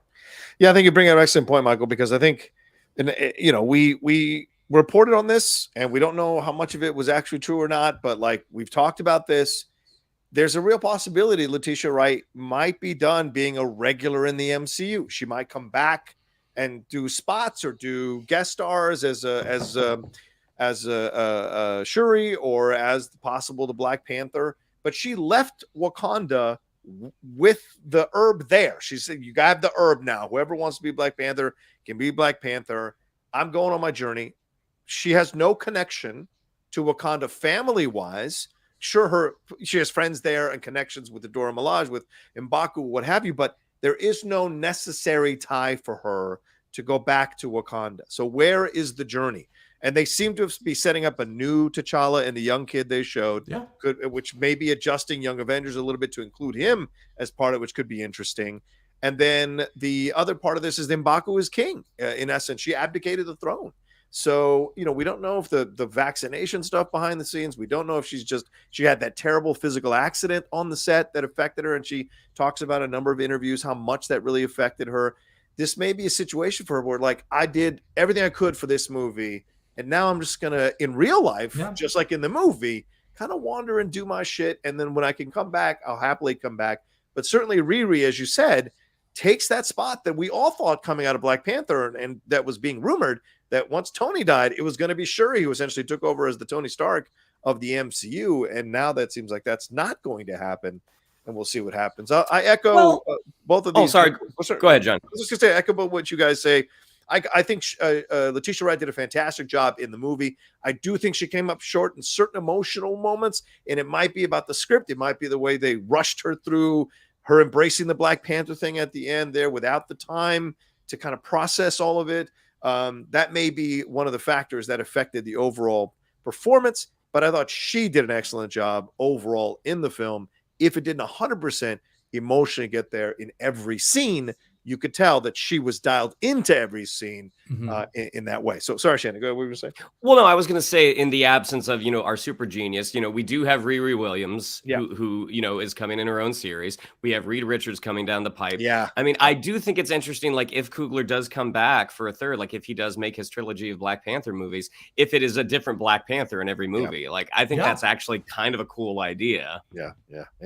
Yeah, I think you bring up an excellent point, Michael, because I think, we reported on this and we don't know how much of it was actually true or not, but like we've talked about this. There's a real possibility Letitia Wright might be done being a regular in the MCU. She might come back and do spots or do guest stars as Shuri or as possible the Black Panther. But she left Wakanda with the herb there. She said, you got the herb now. Whoever wants to be Black Panther can be Black Panther. I'm going on my journey. She has no connection to Wakanda family-wise. Sure, she has friends there and connections with the Dora Milaje, with M'Baku, what have you, but there is no necessary tie for her to go back to Wakanda. So where is the journey? And they seem to be setting up a new T'Challa and the young kid they showed, which may be adjusting Young Avengers a little bit to include him as part of it, which could be interesting. And then the other part of this is M'Baku is king. In essence, she abdicated the throne. So, we don't know if the vaccination stuff behind the scenes, we don't know if she had that terrible physical accident on the set that affected her. And she talks about a number of interviews, how much that really affected her. This may be a situation for her where like, I did everything I could for this movie. And now I'm just going to, in real life, just like in the movie, kind of wander and do my shit. And then when I can come back, I'll happily come back. But certainly RIRI, as you said, takes that spot that we all thought coming out of Black Panther and that was being rumored that once Tony died, it was going to be Shuri who essentially took over as the Tony Stark of the MCU. And now that seems like that's not going to happen. And we'll see what happens. I echo both of these. Oh, sorry. Go ahead, John. I was just going to say, echo what you guys say. I think Letitia Wright did a fantastic job in the movie. I do think she came up short in certain emotional moments, and it might be about the script. It might be the way they rushed her through her embracing the Black Panther thing at the end there without the time to kind of process all of it. That may be one of the factors that affected the overall performance, but I thought she did an excellent job overall in the film. If it didn't 100% emotionally get there in every scene, you could tell that she was dialed into every scene in that way. So sorry, Shannon, go ahead. What were you going to say? Well, no, I was going to say in the absence of, our super genius, we do have RIRI Williams, who is coming in her own series. We have Reed Richards coming down the pipe. Yeah. I mean, I do think it's interesting, like if Coogler does come back for a third, like if he does make his trilogy of Black Panther movies, if it is a different Black Panther in every movie, like I think that's actually kind of a cool idea. Yeah,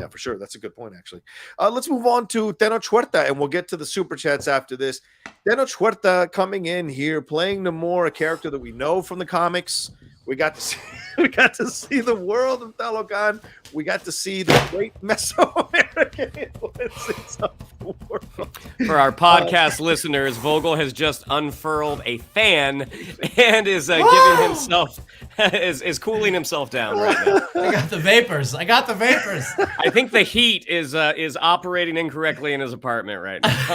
for sure. That's a good point, actually. Let's move on to Tenoch Huerta, and we'll get to the super chats after this. Tenoch Huerta coming in here, playing Namor, a character that we know from the comics. We got to see the world of Talocan. We got to see the great Mesoamerican influences of the world. For our podcast listeners, Vogel has just unfurled a fan and is giving himself is cooling himself down right now. I got the vapors. I think the heat is operating incorrectly in his apartment right now.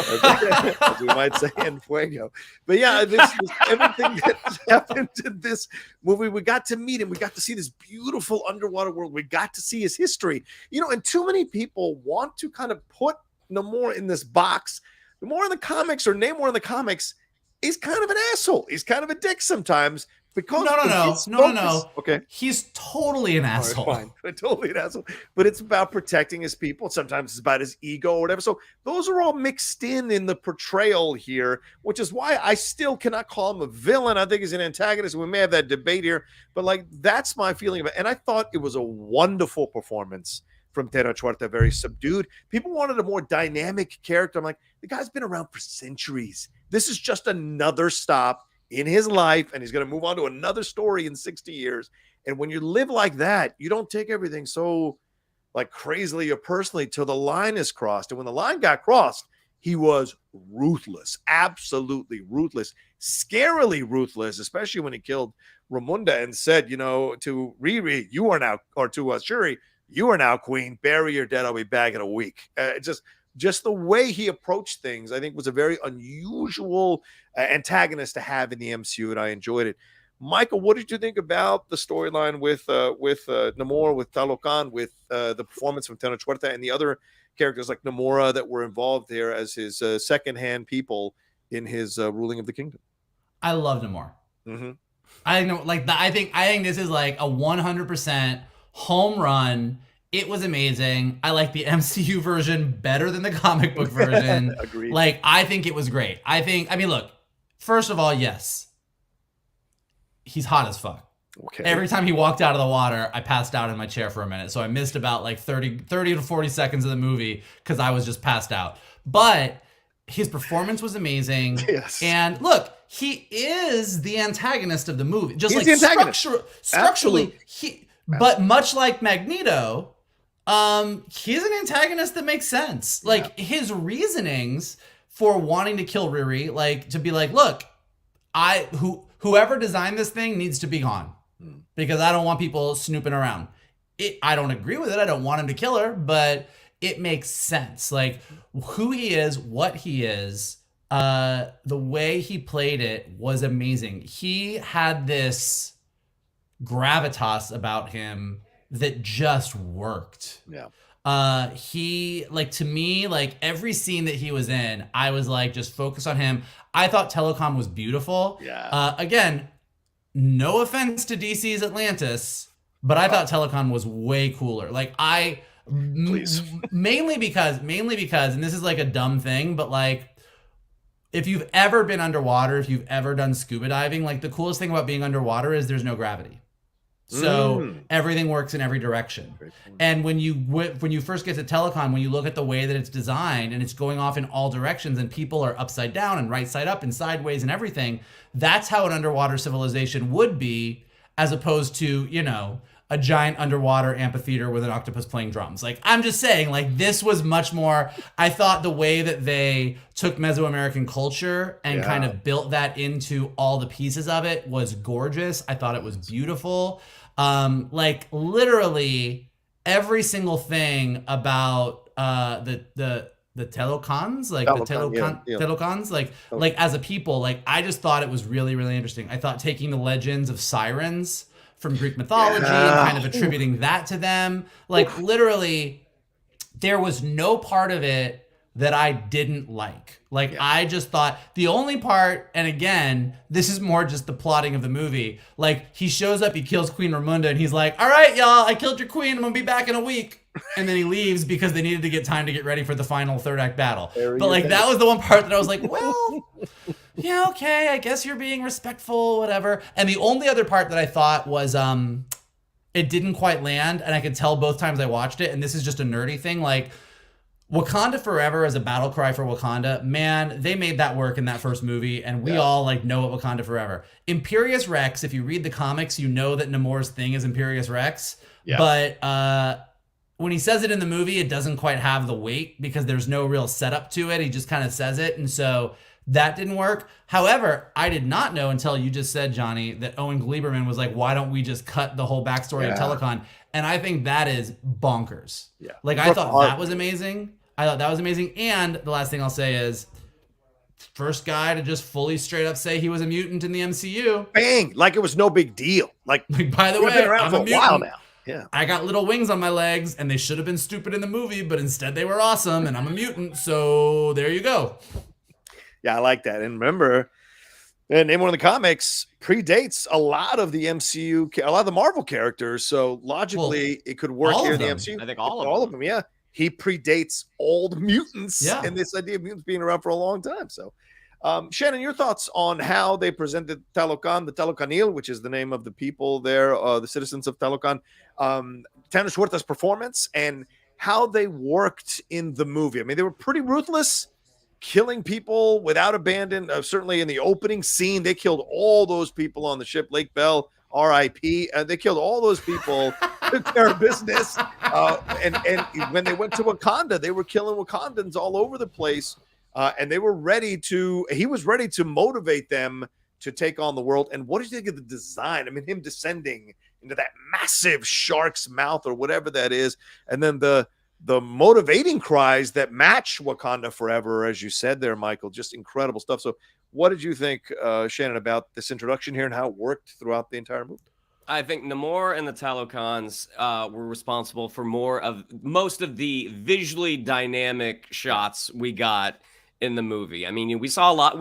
As we might say in Fuego. But yeah, this everything that happened in this movie, we got to meet him. We got to see this beautiful underwater world. We got to see his history. And too many people want to kind of put Namor in this box. Namor in the comics, or Namor in the comics, is kind of an asshole. He's kind of a dick sometimes. Because no. Okay. He's totally an asshole. Right, fine. Totally an asshole. But it's about protecting his people. Sometimes it's about his ego or whatever. So those are all mixed in the portrayal here, which is why I still cannot call him a villain. I think he's an antagonist. We may have that debate here, but that's my feeling of it. And I thought it was a wonderful performance from Tenoch Huerta, very subdued. People wanted a more dynamic character. I'm like, the guy's been around for centuries. This is just another stop in his life, and he's going to move on to another story in 60 years. And when you live like that, you don't take everything so crazily or personally till the line is crossed. And when the line got crossed, he was ruthless, absolutely ruthless, scarily ruthless, especially when he killed Ramonda and said, to RIRI, you are now, or to Shuri, you are now queen, bury your dead, I'll be back in a week. Just the way he approached things, I think, was a very unusual antagonist to have in the MCU, and I enjoyed it. Michael, what did you think about the storyline with Namor, with Talocan, with the performance from Tenoch Huerta, and the other characters like Namora that were involved there as his second-hand people in his ruling of the kingdom? I love Namor. Mm-hmm. I know, I think this is a 100% home run. It was amazing. I like the MCU version better than the comic book version. Agreed. I think it was great. Look, first of all, yes, he's hot as fuck. Okay. Every time he walked out of the water, I passed out in my chair for a minute. So I missed about 30 to 40 seconds of the movie because I was just passed out. But his performance was amazing. Yes. And look, he is the antagonist of the movie. Just He's the antagonist. structurally, but much like Magneto, he's an antagonist that makes sense. His reasonings for wanting to kill Riri, to be look, whoever designed this thing needs to be gone because I don't want people snooping around. I don't agree with it. I don't want him to kill her, but it makes sense. Who he is, what he is, the way he played it was amazing. He had this gravitas about him that just worked. Yeah. He to me, every scene that he was in, I was just focus on him. I thought Telecom was beautiful. Yeah. Again, no offense to DC's Atlantis, but I thought Telecom was way cooler. Please. Mainly because, and this is a dumb thing, but if you've ever been underwater, if you've ever done scuba diving, the coolest thing about being underwater is there's no gravity. So everything works in every direction. And when you first get to Telecom, when you look at the way that it's designed and it's going off in all directions and people are upside down and right side up and sideways and everything, that's how an underwater civilization would be, as opposed to, a giant underwater amphitheater with an octopus playing drums. I'm just saying, this was much more, I thought the way that they took Mesoamerican culture and kind of built that into all the pieces of it was gorgeous. I thought it was beautiful. Literally every single thing about the Telocans, Telocans, as a people, I just thought it was really, really interesting. I thought taking the legends of sirens from Greek mythology and kind of attributing that to them, literally there was no part of it that I didn't like. I just thought the only part, and again, this is more just the plotting of the movie, he shows up, he kills Queen Ramonda, and he's like, all right, y'all, I killed your queen, I'm gonna be back in a week. And then he leaves because they needed to get time to get ready for the final third act battle. But that was the one part that I was like, well, yeah, okay, I guess you're being respectful, whatever. And the only other part that I thought was it didn't quite land, and I could tell both times I watched it, and this is just a nerdy thing, Wakanda Forever as a battle cry for Wakanda, man, they made that work in that first movie, and we all know it, Wakanda Forever. Imperious Rex, if you read the comics, you know that Namor's thing is Imperious Rex, but when he says it in the movie, it doesn't quite have the weight because there's no real setup to it. He just kind of says it, and so That didn't work. However, I did not know until you just said, Johnny, that Owen Gleiberman was like, why don't we just cut the whole backstory of Telecon? And I think that is bonkers. Yeah. Like, I thought that was amazing. And the last thing I'll say is, first guy to just fully straight up say he was a mutant in the MCU. Bang! Like it was no big deal. Like by the way, been around I'm for a a mutant. while now. Yeah. I got little wings on my legs, and they should have been stupid in the movie, but instead they were awesome, and I'm a mutant, so there you go. Yeah, I like that. And remember, Namor in the comics predates a lot of the MCU, a lot of the Marvel characters. So logically, it could work here in the MCU. I think all of them. Yeah, he predates all the mutants, and this idea of mutants being around for a long time. So, Shannon, your thoughts on how they presented Talocan, the Talocanil, which is the name of the people there, the citizens of Talocan, Tenoch Huerta's performance, and how they worked in the movie. I mean, they were pretty ruthless, killing people without abandon. Certainly in the opening scene, they killed all those people on the ship. Lake Bell, R.I.P. They killed all those people, took care of business. And when they went to Wakanda, they were killing Wakandans all over the place. And they were he was ready to motivate them to take on the world. And what did you think of the design? I mean, him descending into that massive shark's mouth or whatever that is. And then the motivating cries that match Wakanda Forever, as you said there, Michael, just incredible stuff. So what did you think, Shannon, about this introduction here and how it worked throughout the entire movie? I think Namor and the Talocans were responsible for most of the visually dynamic shots we got in the movie. I mean, we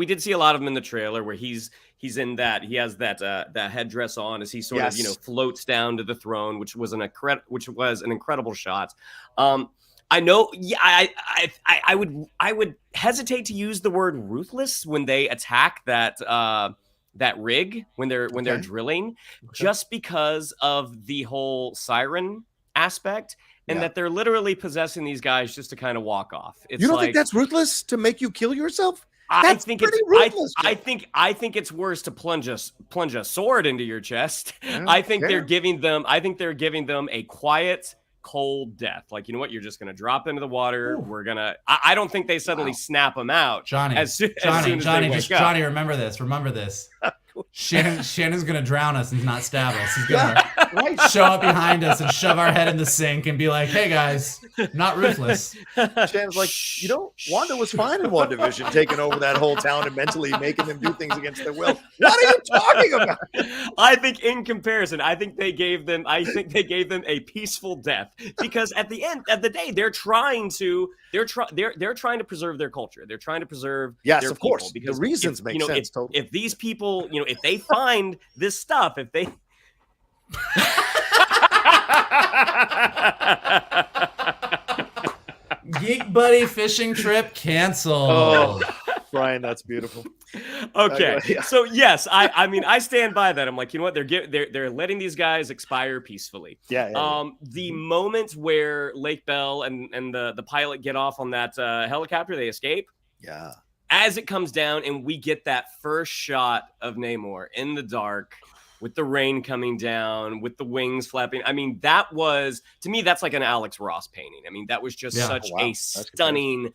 did see a lot of them in the trailer where he's in that, he has that headdress on as he sort of, floats down to the throne, which was an incredible shot. I know, I would hesitate to use the word ruthless when they attack that rig when they're drilling, just because of the whole siren aspect. And that they're literally possessing these guys just to kind of walk off. You don't think that's ruthless to make you kill yourself? I think it's worse to plunge a sword into your chest. I think they're giving them a quiet, cold death. Like, you know what? You're just gonna drop into the water. Ooh. We're gonna. I don't think they suddenly snap them out. Johnny, remember this. Shannon's gonna drown us and not stab us. He's gonna show up behind us and shove our head in the sink and be like, "Hey guys, not ruthless." Shannon's like, Wanda was fine in WandaVision, taking over that whole town and mentally making them do things against their will. What are you talking about? I think in comparison, they gave them a peaceful death, because at the end of the day, they're trying to preserve their culture. They're trying to preserve their of course, people, because the reasons make sense. Totally. If these people, if they find this stuff, if they Geek Buddy fishing trip canceled. Oh, Brian, that's beautiful. Okay, so yes, I stand by that. I'm like, you know what? They're letting these guys expire peacefully. The moment where Lake Bell and the pilot get off on that helicopter, they escape. Yeah. As it comes down and we get that first shot of Namor in the dark with the rain coming down, with the wings flapping. I mean, that was, to me, that's like an Alex Ross painting. I mean, that was just such a stunning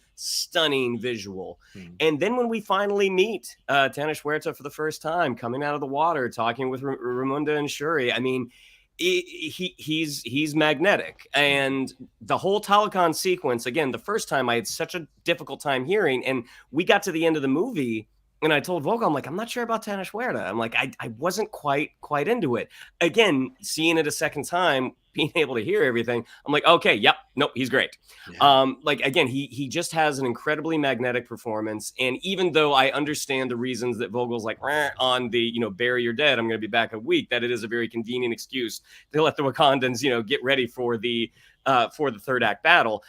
visual. And then when we finally meet Tenoch Huerta for the first time, coming out of the water, talking with Ramonda and Shuri, I mean, he's magnetic. And the whole Talocan sequence, again, the first time I had such a difficult time hearing, and we got to the end of the movie and I told Vogel, I'm like, I'm not sure about Tenoch Huerta. I'm like, I wasn't quite into it. Again, seeing it a second time, being able to hear everything, I'm like, okay, yep, nope, he's great. Like, again, he just has an incredibly magnetic performance. And even though I understand the reasons that Vogel's like, on the, bury your dead, I'm going to be back in a week, that it is a very convenient excuse to let the Wakandans, get ready for the third act battle.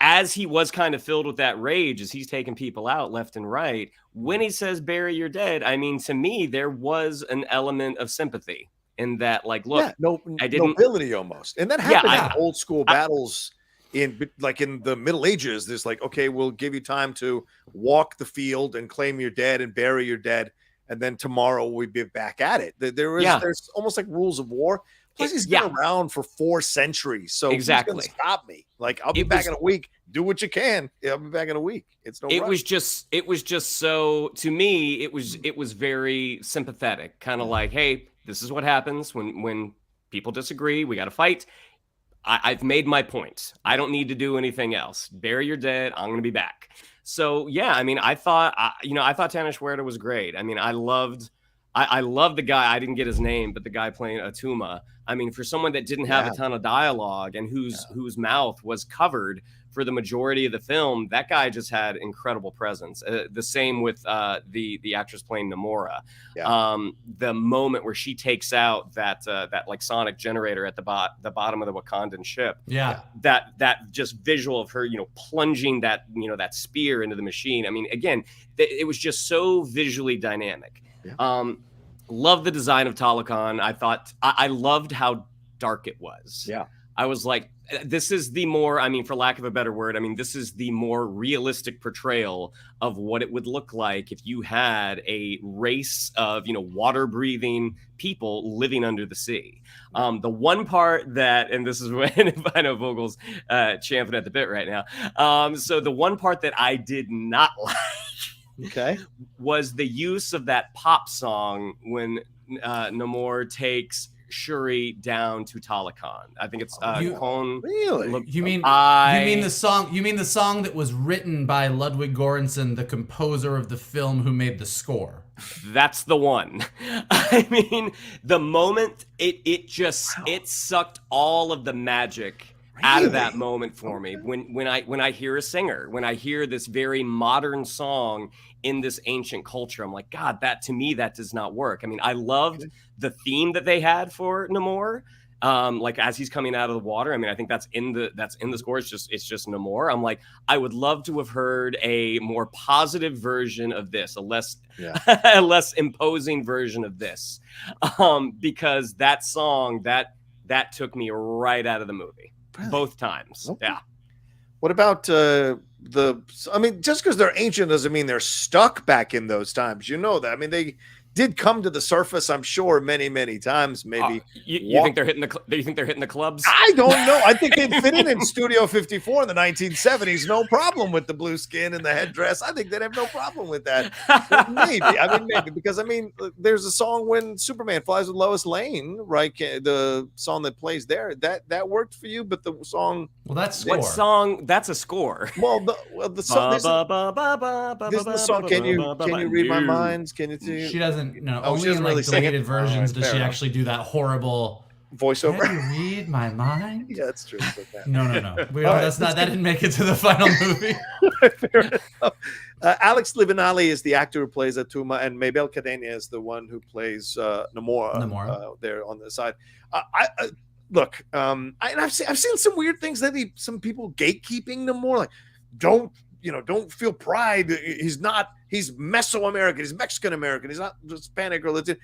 As he was kind of filled with that rage, as he's taking people out left and right, when he says bury your dead, I mean, to me, there was an element of sympathy in that, like, look, nobility almost. And that happened in old school battles in the Middle Ages. There's like, okay, we'll give you time to walk the field and claim your dead and bury your dead. And then tomorrow we'll be back at it. There's almost like rules of war. Plus, he's been around for 4 centuries, so exactly. who's gonna stop me? Like, I'll be back in a week. Do what you can. Yeah, I'll be back in a week. It's no. It rush. was just so, to me, it was very sympathetic, kind of like, hey, this is what happens when people disagree. We got to fight. I've made my point. I don't need to do anything else. Bury your dead. I'm going to be back. So yeah, I mean, I thought Tenoch Huerta was great. I mean, I loved the guy. I didn't get his name, but the guy playing Atuma. I mean, for someone that didn't have a ton of dialogue and whose mouth was covered for the majority of the film, that guy just had incredible presence. The same with the actress playing Namora. The moment where she takes out that like sonic generator at the bottom of the Wakandan ship. That just visual of her, plunging that spear into the machine. I mean, again, it was just so visually dynamic. Love the design of Talokan. I loved how dark it was. I was like, this is the more, I mean, for lack of a better word, I mean, this is the more realistic portrayal of what it would look like if you had a race of, water-breathing people living under the sea. The one part that, and this is when I know Vogel's champing at the bit right now. So the one part that I did not like was the use of that pop song when Namor takes Shuri down to Talokan. I think it's really. You mean the song? You mean the song that was written by Ludwig Göransson, the composer of the film, who made the score? That's the one. I mean, the moment it sucked all of the magic out of that moment for me. When I hear a singer, when I hear this very modern song in this ancient culture, I'm like, God, that to me, that does not work. I mean, I loved the theme that they had for Namor, like as he's coming out of the water. I mean, I think that's in the score. It's just Namor. I'm like, I would love to have heard a more positive version of this, a less imposing version of this, because that song that took me right out of the movie. Really? Both times. Yeah. What about I mean, just because they're ancient doesn't mean they're stuck back in those times. You know that. I mean, they did come to the surface, I'm sure, many, many times. Maybe you think they're hitting the clubs? I don't know. I think they'd fit in Studio 54 in the 1970s. No problem with the blue skin and the headdress. I think they'd have no problem with that. Maybe because there's a song when Superman flies with Lois Lane, right? The song that plays there that worked for you, but the song. Well, that's score. What song? That's a score. Well, the song. This is the song. Can you read my minds? Can you see? She doesn't. No, only in like deleted versions does she actually do that horrible voiceover. Can you read my mind? Yeah, that's true. No. That didn't make it to the final movie. Fair enough. Alex Livinali is the actor who plays Atuma, and Mabel Cadena is the one who plays Namor. There on the side. Look, I've seen some weird things lately. Some people gatekeeping Namor, like don't feel pride. He's Mesoamerican. He's Mexican American. He's not Hispanic or Latin.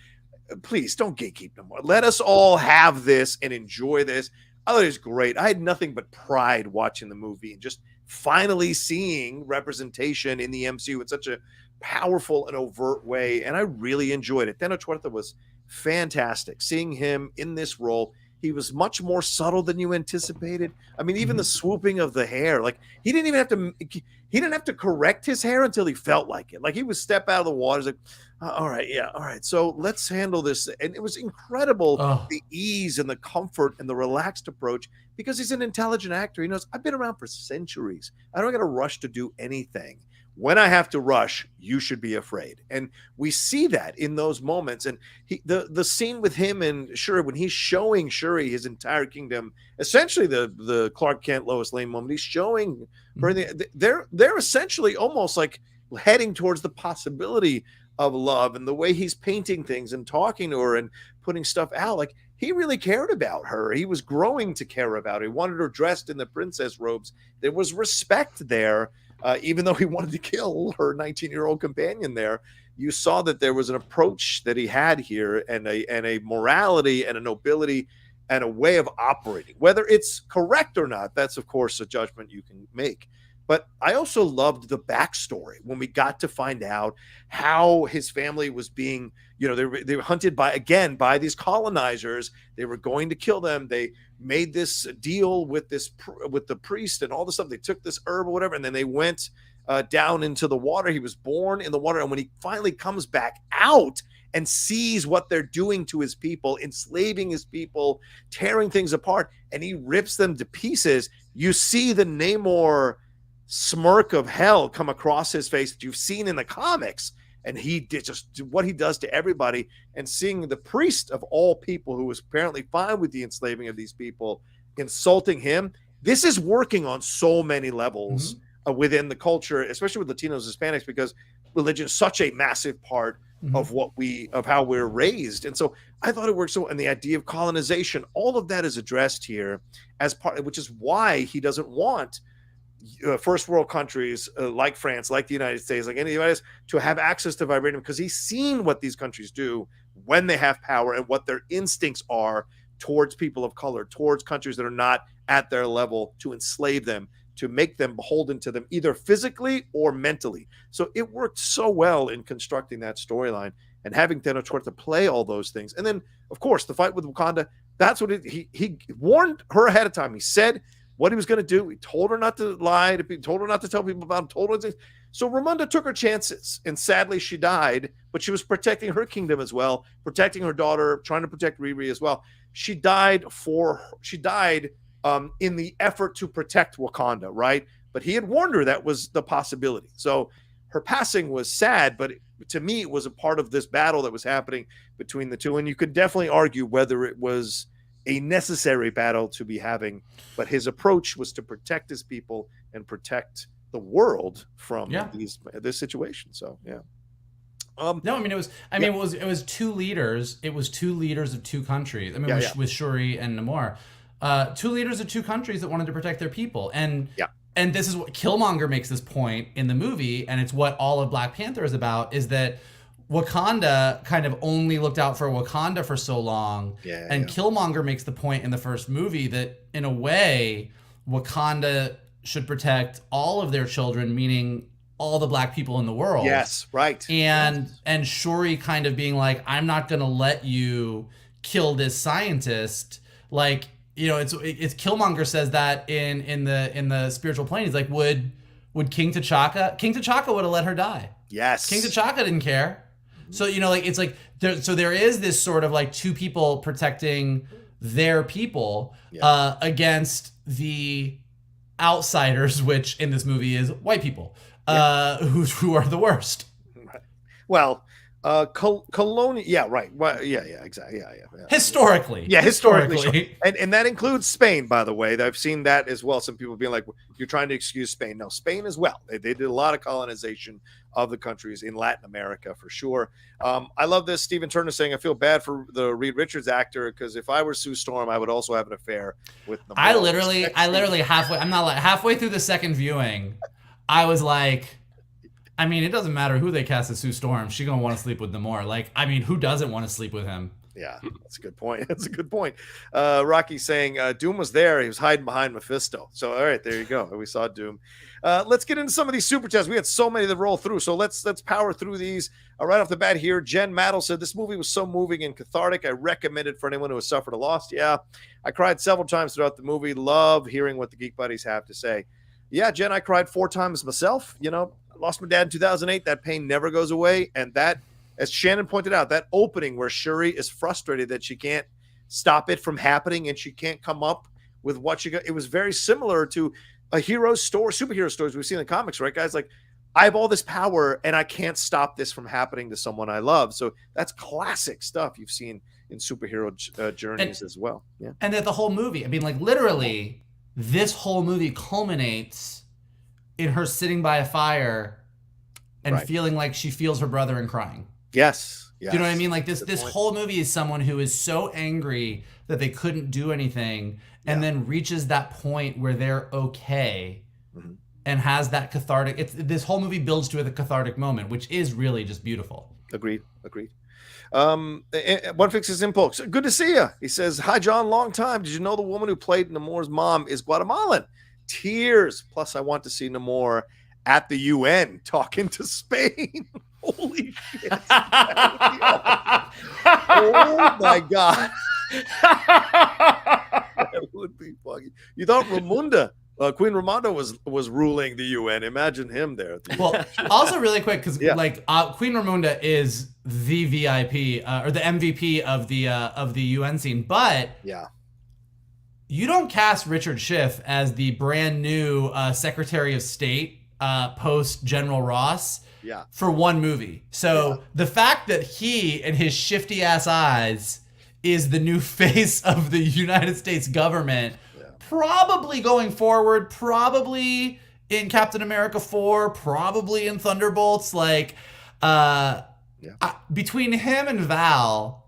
Please don't gatekeep no more. Let us all have this and enjoy this. I thought it was great. I had nothing but pride watching the movie and just finally seeing representation in the MCU in such a powerful and overt way. And I really enjoyed it. Tenoch Huerta was fantastic. Seeing him in this role, he was much more subtle than you anticipated. I mean, even the swooping of the hair, like he didn't have to correct his hair until he felt like it. Like he would step out of the water, like, all right. So let's handle this. And it was incredible, the ease and the comfort and the relaxed approach, because he's an intelligent actor. He knows I've been around for centuries. I don't got to rush to do anything. When I have to rush, you should be afraid. And we see that in those moments. And the scene with him and Shuri, when he's showing Shuri his entire kingdom, essentially the Clark Kent Lois Lane moment, he's showing her, they're essentially almost like heading towards the possibility of love, and the way he's painting things and talking to her and putting stuff out, like he really cared about her. He was growing to care about her. He wanted her dressed in the princess robes. There was respect there. Even though he wanted to kill her 19-year-old companion there, you saw that there was an approach that he had here, and a morality and a nobility and a way of operating. Whether it's correct or not, that's, of course, a judgment you can make. But I also loved the backstory when we got to find out how his family was being, they were hunted by these colonizers. They were going to kill them. They made this deal with the priest and all this stuff. They took this herb or whatever, and then they went down into the water. He was born in the water. And when he finally comes back out and sees what they're doing to his people, enslaving his people, tearing things apart, and he rips them to pieces, you see the Namor smirk of hell come across his face that you've seen in the comics. And he did just what he does to everybody. And seeing the priest of all people, who was apparently fine with the enslaving of these people, insulting him, this is working on so many levels within the culture, especially with Latinos, Hispanics, because religion is such a massive part of how we're raised. And so I thought it worked so, and the idea of colonization, all of that is addressed here as part, which is why he doesn't want first world countries like France, like the United States, like any of us, to have access to vibranium, because he's seen what these countries do when they have power and what their instincts are towards people of color, towards countries that are not at their level, to enslave them, to make them beholden to them, either physically or mentally. So it worked so well in constructing that storyline and having Tenoch Huerta play all those things. And then, of course, the fight with Wakanda, that's what he warned her ahead of time. He said what he was going to do. He told her not to lie, told her not to tell people about him, told her. So Ramonda took her chances, and sadly she died, but she was protecting her kingdom as well, protecting her daughter, trying to protect Riri as well. She died in the effort to protect Wakanda, right? But he had warned her that was the possibility. So her passing was sad, but to me, it was a part of this battle that was happening between the two. And you could definitely argue whether it was a necessary battle to be having, but his approach was to protect his people and protect the world from this situation. So no, I mean it was two leaders. It was two leaders of two countries. I mean, with Shuri and Namor, two leaders of two countries that wanted to protect their people. And this is what Killmonger makes this point in the movie, and it's what all of Black Panther is about, is that Wakanda kind of only looked out for Wakanda for so long. Killmonger makes the point in the first movie that, in a way, Wakanda should protect all of their children, meaning all the Black people in the world. Yes, right. And Shuri kind of being like, I'm not going to let you kill this scientist. Like, it's Killmonger says that in the spiritual plane. He's like, would King T'Chaka would have let her die. Yes. King T'Chaka didn't care. So, it's like, there is this sort of like two people protecting their people against the outsiders, which in this movie is white people, who are the worst. Right. Well, colonial, right. Well, exactly. Historically. And that includes Spain, by the way. I've seen that as well. Some people being like, you're trying to excuse Spain. No, Spain as well. They did a lot of colonization of the countries in Latin America, for sure. I love this. Stephen Turner saying, I feel bad for the Reed Richards actor, because if I were Sue Storm, I would also have an affair with them. I literally halfway through the second viewing, I was like, I mean, it doesn't matter who they cast as Sue Storm. She's going to want to sleep with Namor. Like, I mean, who doesn't want to sleep with him? Yeah, that's a good point. Rocky saying Doom was there. He was hiding behind Mephisto. So, all right, there you go. We saw Doom. Let's get into some of these super chats. We had so many that roll through. So let's power through these. Right off the bat here, Jen Maddle said, this movie was so moving and cathartic. I recommend it for anyone who has suffered a loss. Yeah, I cried several times throughout the movie. Love hearing what the Geek Buddies have to say. Yeah, Jen, I cried 4 times myself. I lost my dad in 2008. That pain never goes away. And that, as Shannon pointed out, that opening where Shuri is frustrated that she can't stop it from happening and she can't come up with what she got. It was very similar to a hero story, superhero stories we've seen in comics, right, guys? Like, I have all this power and I can't stop this from happening to someone I love. So that's classic stuff you've seen in superhero journeys as well. Yeah. And that the whole movie, I mean, like, literally, this whole movie culminates in her sitting by a fire and feeling like she feels her brother and crying. Yes. Do you know what I mean? Like, this whole movie is someone who is so angry that they couldn't do anything, and then reaches that point where they're okay and has that cathartic. This whole movie builds to a cathartic moment, which is really just beautiful. Agreed. One Fixes Impulse. Good to see you. He says, hi, John. Long time. Did you know the woman who played Namor's mom is Guatemalan? Tears. Plus, I want to see Namor at the UN talking to Spain. Holy shit. Oh my God. That would be fucking. You thought Ramonda, Queen Ramonda was ruling the UN. Imagine him there. Well, also really quick, because Queen Ramonda is the VIP or the MVP of the UN scene, but you don't cast Richard Schiff as the brand new Secretary of State post General Ross for one movie. So the fact that he and his shifty ass eyes is the new face of the United States government, probably going forward, probably in Captain America 4, probably in Thunderbolts. Like, between him and Val,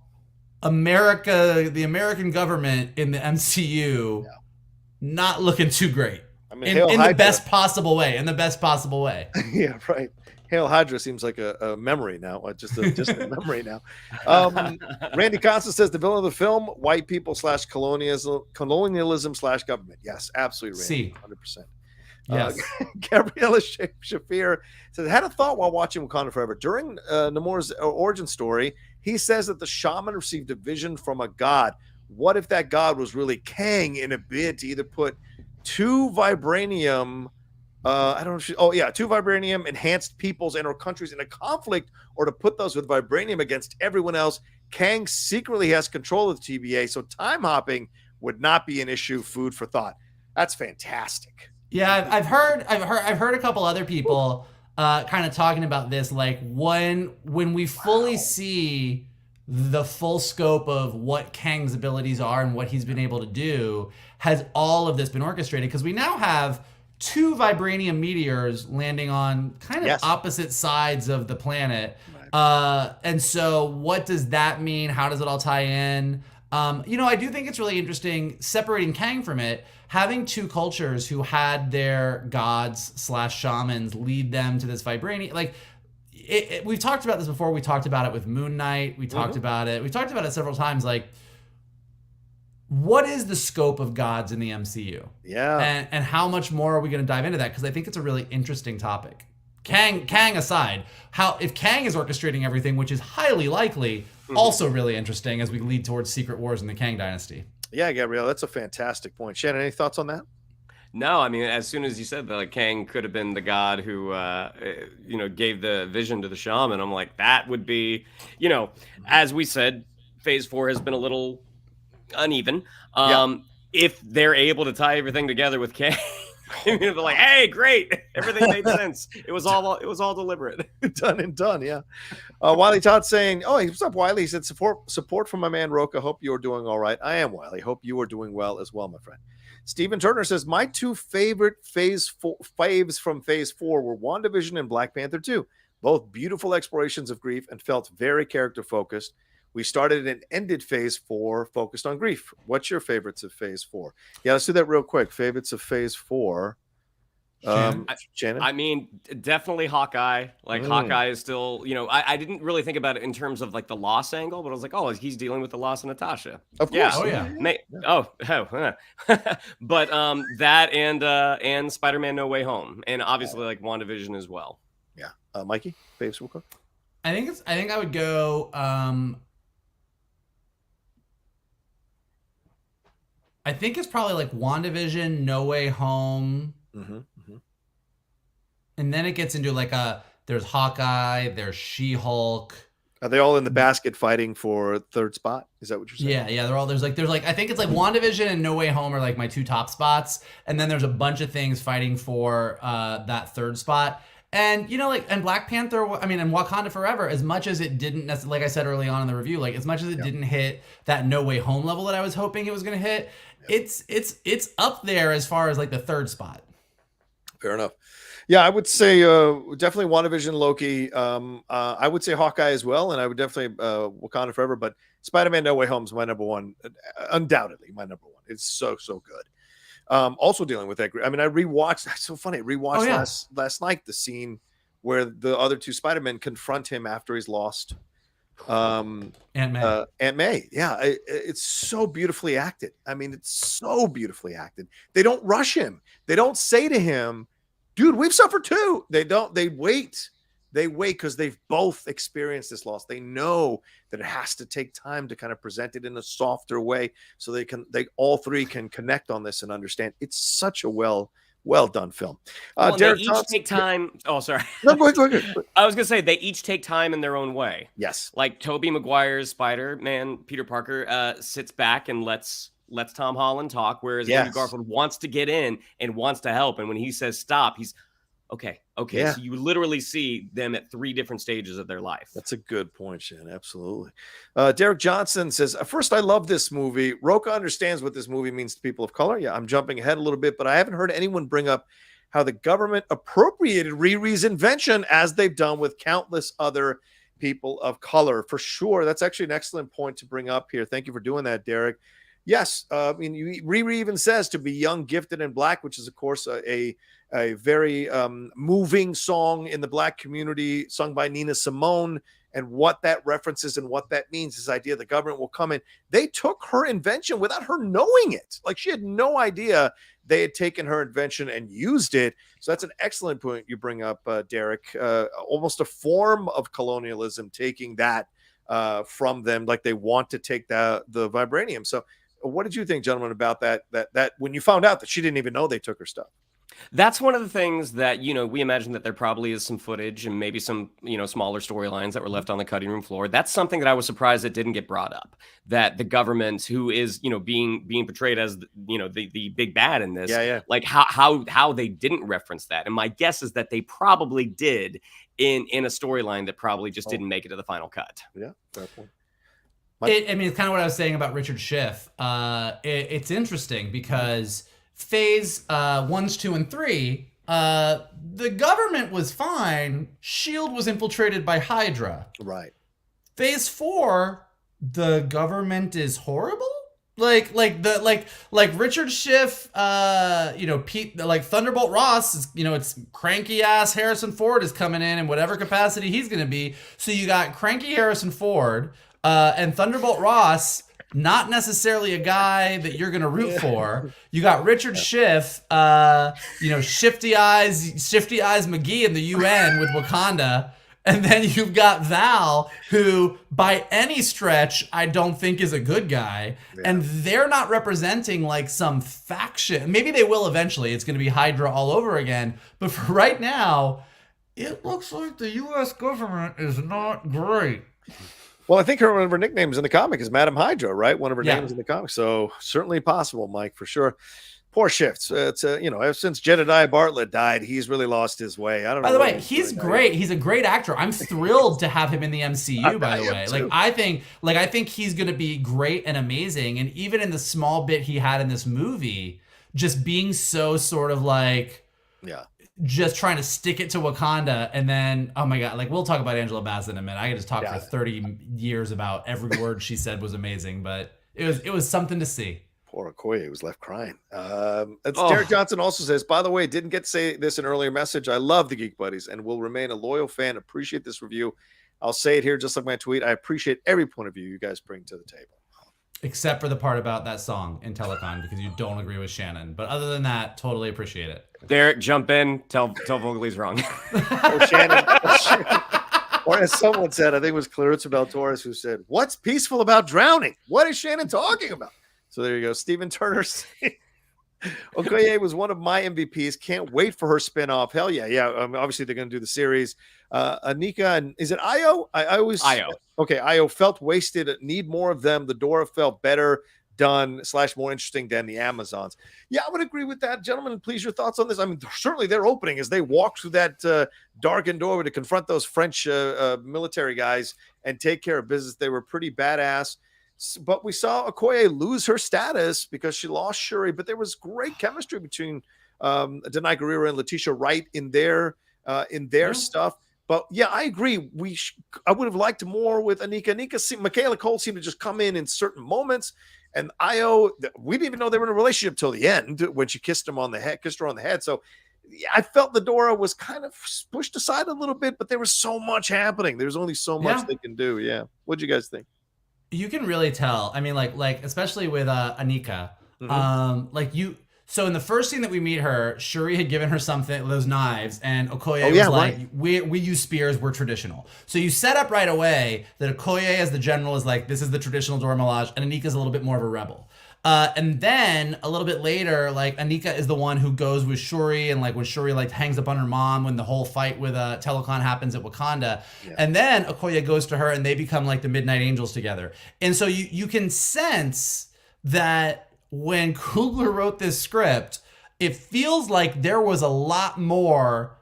the American government in the MCU, not looking too great. I mean, in the best possible way. Yeah, right. Hail Hydra seems like a memory now, just a memory now. Randy Constance says the villain of the film, white people / colonialism / government. Yes, absolutely, Randy, 100%. Yes. Gabriella Shafir says, I had a thought while watching Wakanda Forever. During Namor's origin story, he says that the shaman received a vision from a god. What if that god was really Kang in a bid to either put two vibranium two vibranium enhanced peoples and or countries in a conflict, or to put those with vibranium against everyone else? Kang secretly has control of the TVA, so time hopping would not be an issue. Food for thought. That's fantastic. Yeah, I've heard a couple other people kind of talking about this, like when we fully see the full scope of what Kang's abilities are and what he's been able to do, has all of this been orchestrated? Because we now have two vibranium meteors landing on kind of opposite sides of the planet. And so what does that mean? How does it all tie in? I do think it's really interesting separating Kang from it, having two cultures who had their gods / shamans lead them to this vibranium. Like, we've talked about this before. We talked about it with Moon Knight. We talked about it several times. Like, what is the scope of gods in the MCU? Yeah. And how much more are we going to dive into that? Because I think it's a really interesting topic. Kang aside, if Kang is orchestrating everything, which is highly likely, also really interesting as we lead towards Secret Wars in the Kang Dynasty. Yeah, Gabrielle, that's a fantastic point. Shannon, any thoughts on that? No, I mean, as soon as you said that, like, Kang could have been the god who, gave the vision to the shaman, I'm like, that would be, as we said, Phase 4 has been a little uneven. If they're able to tie everything together with Kang, they're like, hey, great, everything made sense. It was all deliberate. Done and done. Yeah. Wiley Todd saying, what's up, Wiley? He said, support from my man Roka. Hope you are doing all right. I am, Wiley. Hope you are doing well as well, my friend. Stephen Turner says, my two favorite faves from Phase 4 were WandaVision and Black Panther 2. Both beautiful explorations of grief and felt very character focused. We started and ended Phase 4 focused on grief. What's your favorites of Phase 4? Yeah, let's do that real quick. Favorites of Phase 4. Shannon? I mean, definitely Hawkeye. Like, Hawkeye is still, I didn't really think about it in terms of like the loss angle, but I was like, he's dealing with the loss of Natasha. Of course. But that and Spider-Man No Way Home, and obviously like WandaVision as well. Yeah. Mikey, faves real quick? I think I would go I think it's probably like WandaVision, No Way Home. And then it gets into like there's Hawkeye, there's She-Hulk. Are they all in the basket fighting for third spot? Is that what you're saying? Yeah, they're all I think it's like WandaVision and No Way Home are like my two top spots, and then there's a bunch of things fighting for that third spot. And and Black Panther, and Wakanda Forever, as much as it didn't necessarily, like I said early on in the review, like as much as it didn't hit that No Way Home level that I was hoping it was going to hit, it's up there as far as like the third spot. Fair enough. Yeah, I would say definitely WandaVision, Loki. I would say Hawkeye as well, and I would definitely Wakanda Forever. But Spider-Man No Way Home is my number one, undoubtedly my number one. It's so good. Also dealing with that. I mean, I rewatched. It's so funny. I rewatched last night the scene where the other two Spider-Men confront him after he's lost Aunt May. Aunt May. Yeah, it's so beautifully acted. I mean, it's so beautifully acted. They don't rush him. They don't say to him, dude, we've suffered too. They don't. They wait. They wait because they've both experienced this loss. They know that it has to take time to kind of present it in a softer way so they all three can connect on this and understand. It's such a well done film. Derek, they each take time. Oh, sorry. No, go ahead. I was gonna say they each take time in their own way. Yes. Like Tobey Maguire's Spider-Man, Peter Parker sits back and lets Tom Holland talk, whereas Andrew Garfield wants to get in and wants to help. And when he says stop, he's okay. Yeah. So you literally see them at 3 different stages of their life. That's a good point, Shan. Absolutely. Derek Johnson says, first, I love this movie. Roka understands what this movie means to people of color. Yeah, I'm jumping ahead a little bit, but I haven't heard anyone bring up how the government appropriated Riri's invention as they've done with countless other people of color. For sure. That's actually an excellent point to bring up here. Thank you for doing that, Derek. Yes, Riri even says to be young, gifted, and black, which is, of course, a very moving song in the black community, sung by Nina Simone, and what that references and what that means. This idea the government will come in. They took her invention without her knowing it. Like, she had no idea they had taken her invention and used it. So that's an excellent point you bring up, Derek. Almost a form of colonialism, taking that from them, like they want to take the vibranium. So what did you think, gentlemen, about that when you found out that she didn't even know they took her stuff? That's one of the things that, we imagine that there probably is some footage and maybe some, smaller storylines that were left on the cutting room floor. That's something that I was surprised it didn't get brought up, that the government, who is, being portrayed as, the big bad in this, like how they didn't reference that. And my guess is that they probably did in a storyline that probably just didn't make it to the final cut. Yeah, fair point. It's kind of what I was saying about Richard Schiff. It's interesting because phase 1, 2, and 3, the government was fine. S.H.I.E.L.D. was infiltrated by Hydra. Right. Phase 4, the government is horrible. Like Richard Schiff, Pete, like Thunderbolt Ross is, it's cranky ass Harrison Ford is coming in whatever capacity he's going to be. So you got cranky Harrison Ford, and Thunderbolt Ross, not necessarily a guy that you're going to root for. You got Richard Schiff, Shifty Eyes McGee in the UN with Wakanda. And then you've got Val, who by any stretch, I don't think is a good guy. Yeah. And they're not representing like some faction. Maybe they will eventually. It's going to be Hydra all over again. But for right now, it looks like the U.S. government is not great. Well, I think one of her nicknames in the comic is Madam Hydra, right? One of her names in the comic. So certainly possible, Mike, for sure. Poor Shifts. It's ever since Jedediah Bartlett died, he's really lost his way. I don't know. By the way, he's great. He's a great actor. I'm thrilled to have him in the MCU. By the way, I think he's going to be great and amazing. And even in the small bit he had in this movie, just being so sort of like, just trying to stick it to Wakanda, and then oh my god, like we'll talk about Angela Bassett in a minute. I could just talk for 30 years about every word she said was amazing, but it was something to see. Poor Okoye was left crying. Derek Johnson also says, by the way, didn't get to say this in an earlier message. I love the Geek Buddies and will remain a loyal fan. Appreciate this review. I'll say it here just like my tweet. I appreciate every point of view you guys bring to the table. Except for the part about that song in Telecon, because you don't agree with Shannon. But other than that, totally appreciate it. Derek, jump in. Tell Vogel he's wrong. Shannon. Or as someone said, I think it was Clarissa Beltorres who said, what's peaceful about drowning? What is Shannon talking about? So there you go. Stephen Turner. Okoye was one of my MVPs. Can't wait for her spinoff. Hell yeah. Yeah. Obviously, they're going to do the series. Anika, and is it Io? I always. Io. Okay. Io felt wasted. Need more of them. The Dora felt better done / more interesting than the Amazons. Yeah, I would agree with that. Gentlemen, please, your thoughts on this. I mean, certainly their opening as they walk through that darkened doorway to confront those French military guys and take care of business. They were pretty badass. But we saw Okoye lose her status because she lost Shuri. But there was great chemistry between Danai Gurira and Letitia Wright in their stuff. But yeah, I agree. I would have liked more with Anika. Michaela Cole seemed to just come in certain moments, and Io, we didn't even know they were in a relationship till the end when she kissed her on the head. So I felt the Dora was kind of pushed aside a little bit, but there was so much happening. There's only so much they can do. Yeah. What'd you guys think? You can really tell. I mean, like especially with Anika, So in the first scene that we meet her, Shuri had given her something, those knives, and Okoye was like, we use spears, we're traditional. So you set up right away that Okoye as the general is like, this is the traditional Dora Milaje, and Anika's a little bit more of a rebel. And then a little bit later, like Anika is the one who goes with Shuri, and like when Shuri like hangs up on her mom when the whole fight with Tenoch happens at Wakanda, and then Okoye goes to her and they become like the Midnight Angels together. And so you can sense that when Coogler wrote this script, it feels like there was a lot more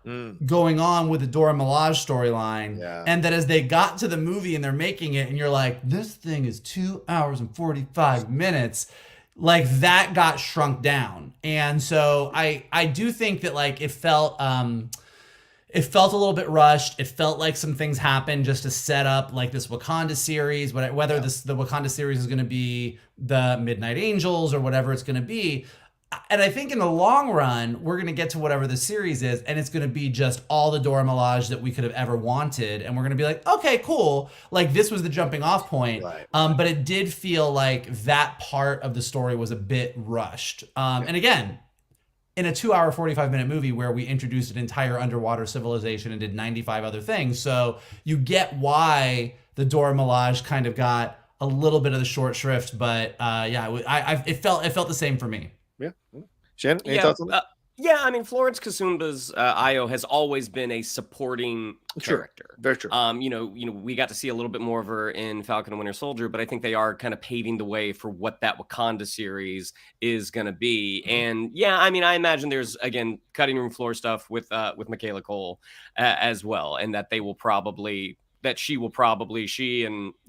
going on with the Dora Milaje storyline. Yeah. And that as they got to the movie and they're making it, and you're like, this thing is 2 hours and 45 minutes, like that got shrunk down. And so I do think that like it felt a little bit rushed. It felt like some things happened just to set up like this Wakanda series, whether the Wakanda series is going to be the Midnight Angels or whatever it's going to be. And I think in the long run, we're going to get to whatever the series is, and it's going to be just all the Dora Milaje that we could have ever wanted. And we're going to be like, okay, cool. Like this was the jumping off point. Right. But it did feel like that part of the story was a bit rushed. And again, in a 2 hour, 45 minute movie where we introduced an entire underwater civilization and did 95 other things. So you get why the Dora Milaje kind of got a little bit of the short shrift, but it felt the same for me. Yeah. Shannon, any thoughts on that? Yeah, I mean, Florence Kasumba's Io has always been a supporting character. Very true. We got to see a little bit more of her in Falcon and Winter Soldier, but I think they are kind of paving the way for what that Wakanda series is going to be. Mm-hmm. And yeah, I mean, I imagine there's again cutting room floor stuff with Michaela Cole as well, and that she and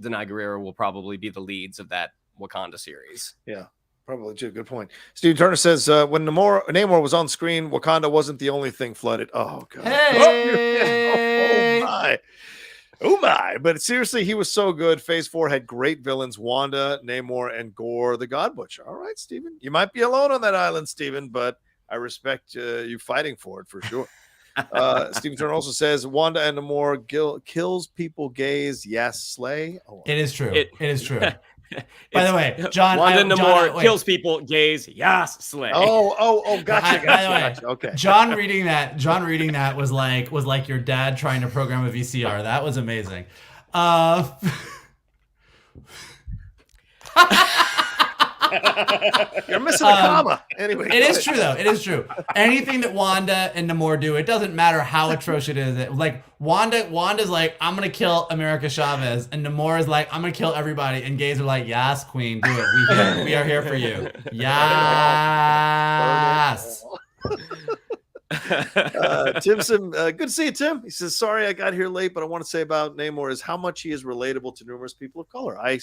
Danai Gurira will probably be the leads of that Wakanda series. Yeah. Probably a good point. Steve Turner says when Namor was on screen, Wakanda wasn't the only thing flooded. Oh god! Hey! Oh my! But seriously, he was so good. Phase 4 had great villains: Wanda, Namor, and Gore, the God Butcher. All right, Steven, you might be alone on that island, Steven, but I respect you fighting for it for sure. Stephen Turner also says Wanda and Namor kills people gays. Yes, slay. Oh, it is true. It is true. By the way, John, Wanda Namor kills people, gays, yes, slay. Oh, gotcha. Okay. John reading that was like your dad trying to program a VCR. That was amazing. You're missing a comma. Anyway, it is true though. It is true. Anything that Wanda and Namor do, it doesn't matter how atrocious it is. Like Wanda's like, I'm gonna kill America Chavez, and Namor is like, I'm gonna kill everybody. And gays are like, yes, Queen, do it. We are here for you. Yes. Timson, good to see you, Tim. He says, sorry I got here late, but I want to say about Namor is how much he is relatable to numerous people of color. I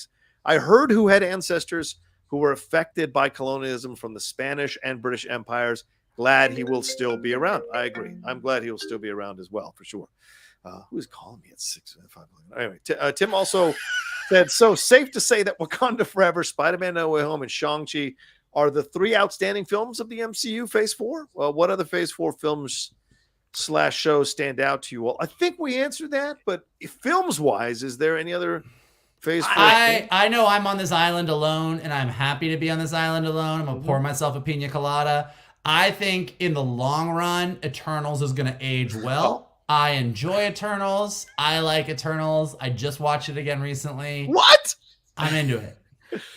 heard who had ancestors who were affected by colonialism from the Spanish and British empires. Glad he will still be around. I agree. I'm glad he will still be around as well, for sure. Who is calling me at 6:05? Anyway, Tim also said, so safe to say that Wakanda Forever, Spider-Man No Way Home, and Shang-Chi are the 3 outstanding films of the MCU Phase 4? Well, what other Phase 4 films / shows stand out to you all? I think we answered that, but films-wise, is there any other Phase 4? I know I'm on this island alone, and I'm happy to be on this island alone. I'm going to pour myself a pina colada. I think in the long run, Eternals is going to age well. I enjoy Eternals. I like Eternals. I just watched it again recently. What? I'm into it.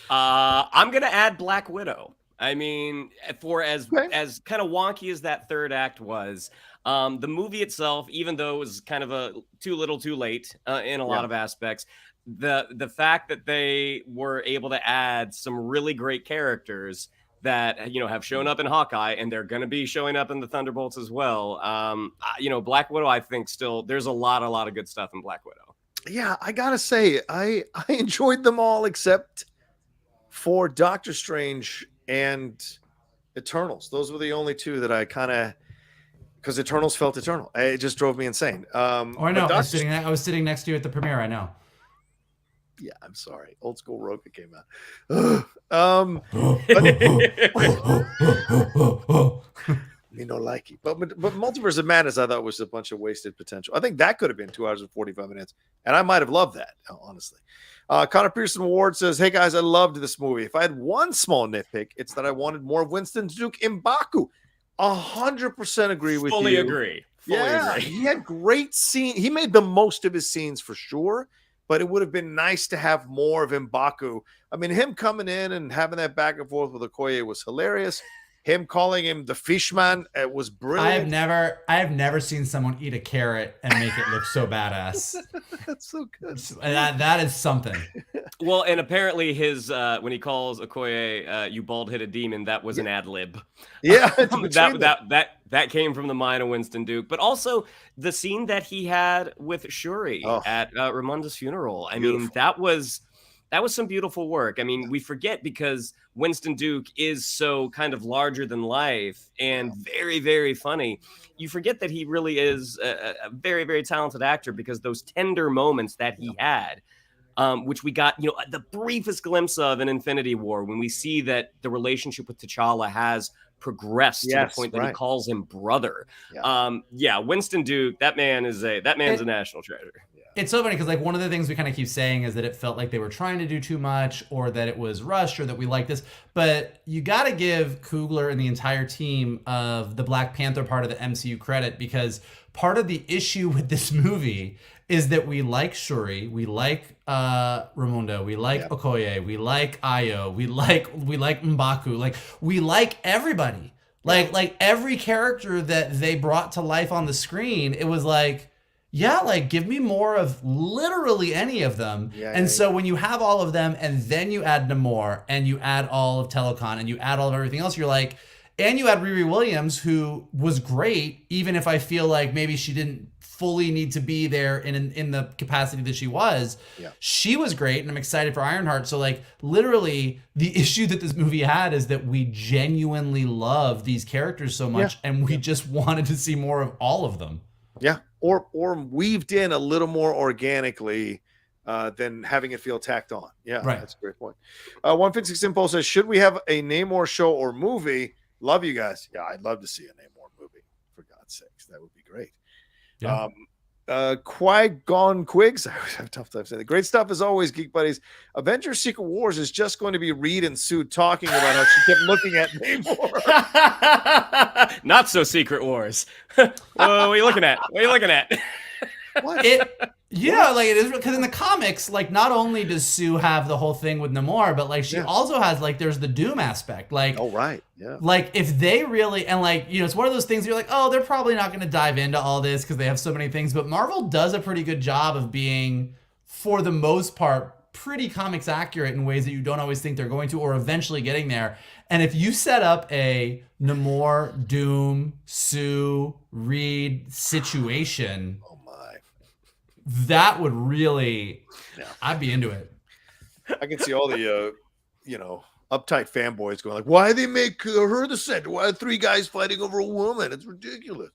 I'm going to add Black Widow. I mean, for as kind of wonky as that third act was, the movie itself, even though it was kind of a too little too late in a lot of aspects, the fact that they were able to add some really great characters that have shown up in Hawkeye, and they're going to be showing up in the Thunderbolts as well. Black Widow, I think still there's a lot of good stuff in Black Widow. Yeah, I gotta say, I enjoyed them all except for Doctor Strange and Eternals. Those were the only two that I kind of, because Eternals felt eternal. It just drove me insane. I know. I was sitting next to you at the premiere. I know. Yeah, I'm sorry. Old school Roka came out. Me no like it. But Multiverse of Madness, I thought was a bunch of wasted potential. I think that could have been 2 hours and 45 minutes, and I might have loved that, honestly. Connor Pearson Ward says, "Hey guys, I loved this movie. If I had one small nitpick, it's that I wanted more of Winston Duke in Baku." 100% agree with you. Fully agree. He had great scenes. He made the most of his scenes for sure, but it would have been nice to have more of M'Baku. I mean, him coming in and having that back and forth with Okoye was hilarious. Him calling him the Fishman, it was brilliant. I have never seen someone eat a carrot and make it look so badass. That's so good. That is something. Well, and apparently his when he calls Okoye "you bald-headed demon," that was an ad lib. Yeah, that came from the mind of Winston Duke. But also the scene that he had with Shuri at Ramonda's funeral. I mean, that was some beautiful work. I mean, we forget because Winston Duke is so kind of larger than life and very, very funny. You forget that he really is a very, very talented actor because those tender moments that he had, which we got, the briefest glimpse of in Infinity War, when we see that the relationship with T'Challa has progressed to the point that he calls him brother. Winston Duke, that man's a national treasure. It's so funny because like one of the things we kind of keep saying is that it felt like they were trying to do too much or that it was rushed or that we like this. But you got to give Coogler and the entire team of the Black Panther part of the MCU credit, because part of the issue with this movie is that we like Shuri, we like Ramonda, we like Okoye, we like Ayo, we like M'Baku, like we like everybody. Like every character that they brought to life on the screen, it was like, yeah, like give me more of literally any of them. So when you have all of them and then you add Namor and you add all of Telecon and you add all of everything else, you're like, and you add RIRI Williams, who was great, even if I feel like maybe she didn't fully need to be there in the capacity that she was. She was great, and I'm excited for Ironheart. So like literally the issue that this movie had is that we genuinely love these characters so much and we just wanted to see more of all of them. Yeah. Or weaved in a little more organically than having it feel tacked on. Yeah, right. That's a great point. 156 Impulse says, "Should we have a Namor show or movie? Love you guys." Yeah, I'd love to see a Namor movie, for God's sakes. That would be great. Yeah. Qui-Gon Quigs, I always have a tough time saying that. Great stuff as always, Geek Buddies. Avengers Secret Wars is just going to be Reed and Sue talking about how she kept looking at Namor. Not so Secret Wars. What are you looking at? What? Like it is, because in the comics, like not only does Sue have the whole thing with Namor, but like she also has like there's the Doom aspect. Like, like if they really, and like, it's one of those things you're like, oh, they're probably not going to dive into all this because they have so many things. But Marvel does a pretty good job of being, for the most part, pretty comics accurate in ways that you don't always think they're going to, or eventually getting there. And if you set up a Namor, Doom, Sue, Reed situation, that would really, I'd be into it. I can see all the, uptight fanboys going like, why they make her the center? Why are 3 guys fighting over a woman? It's ridiculous.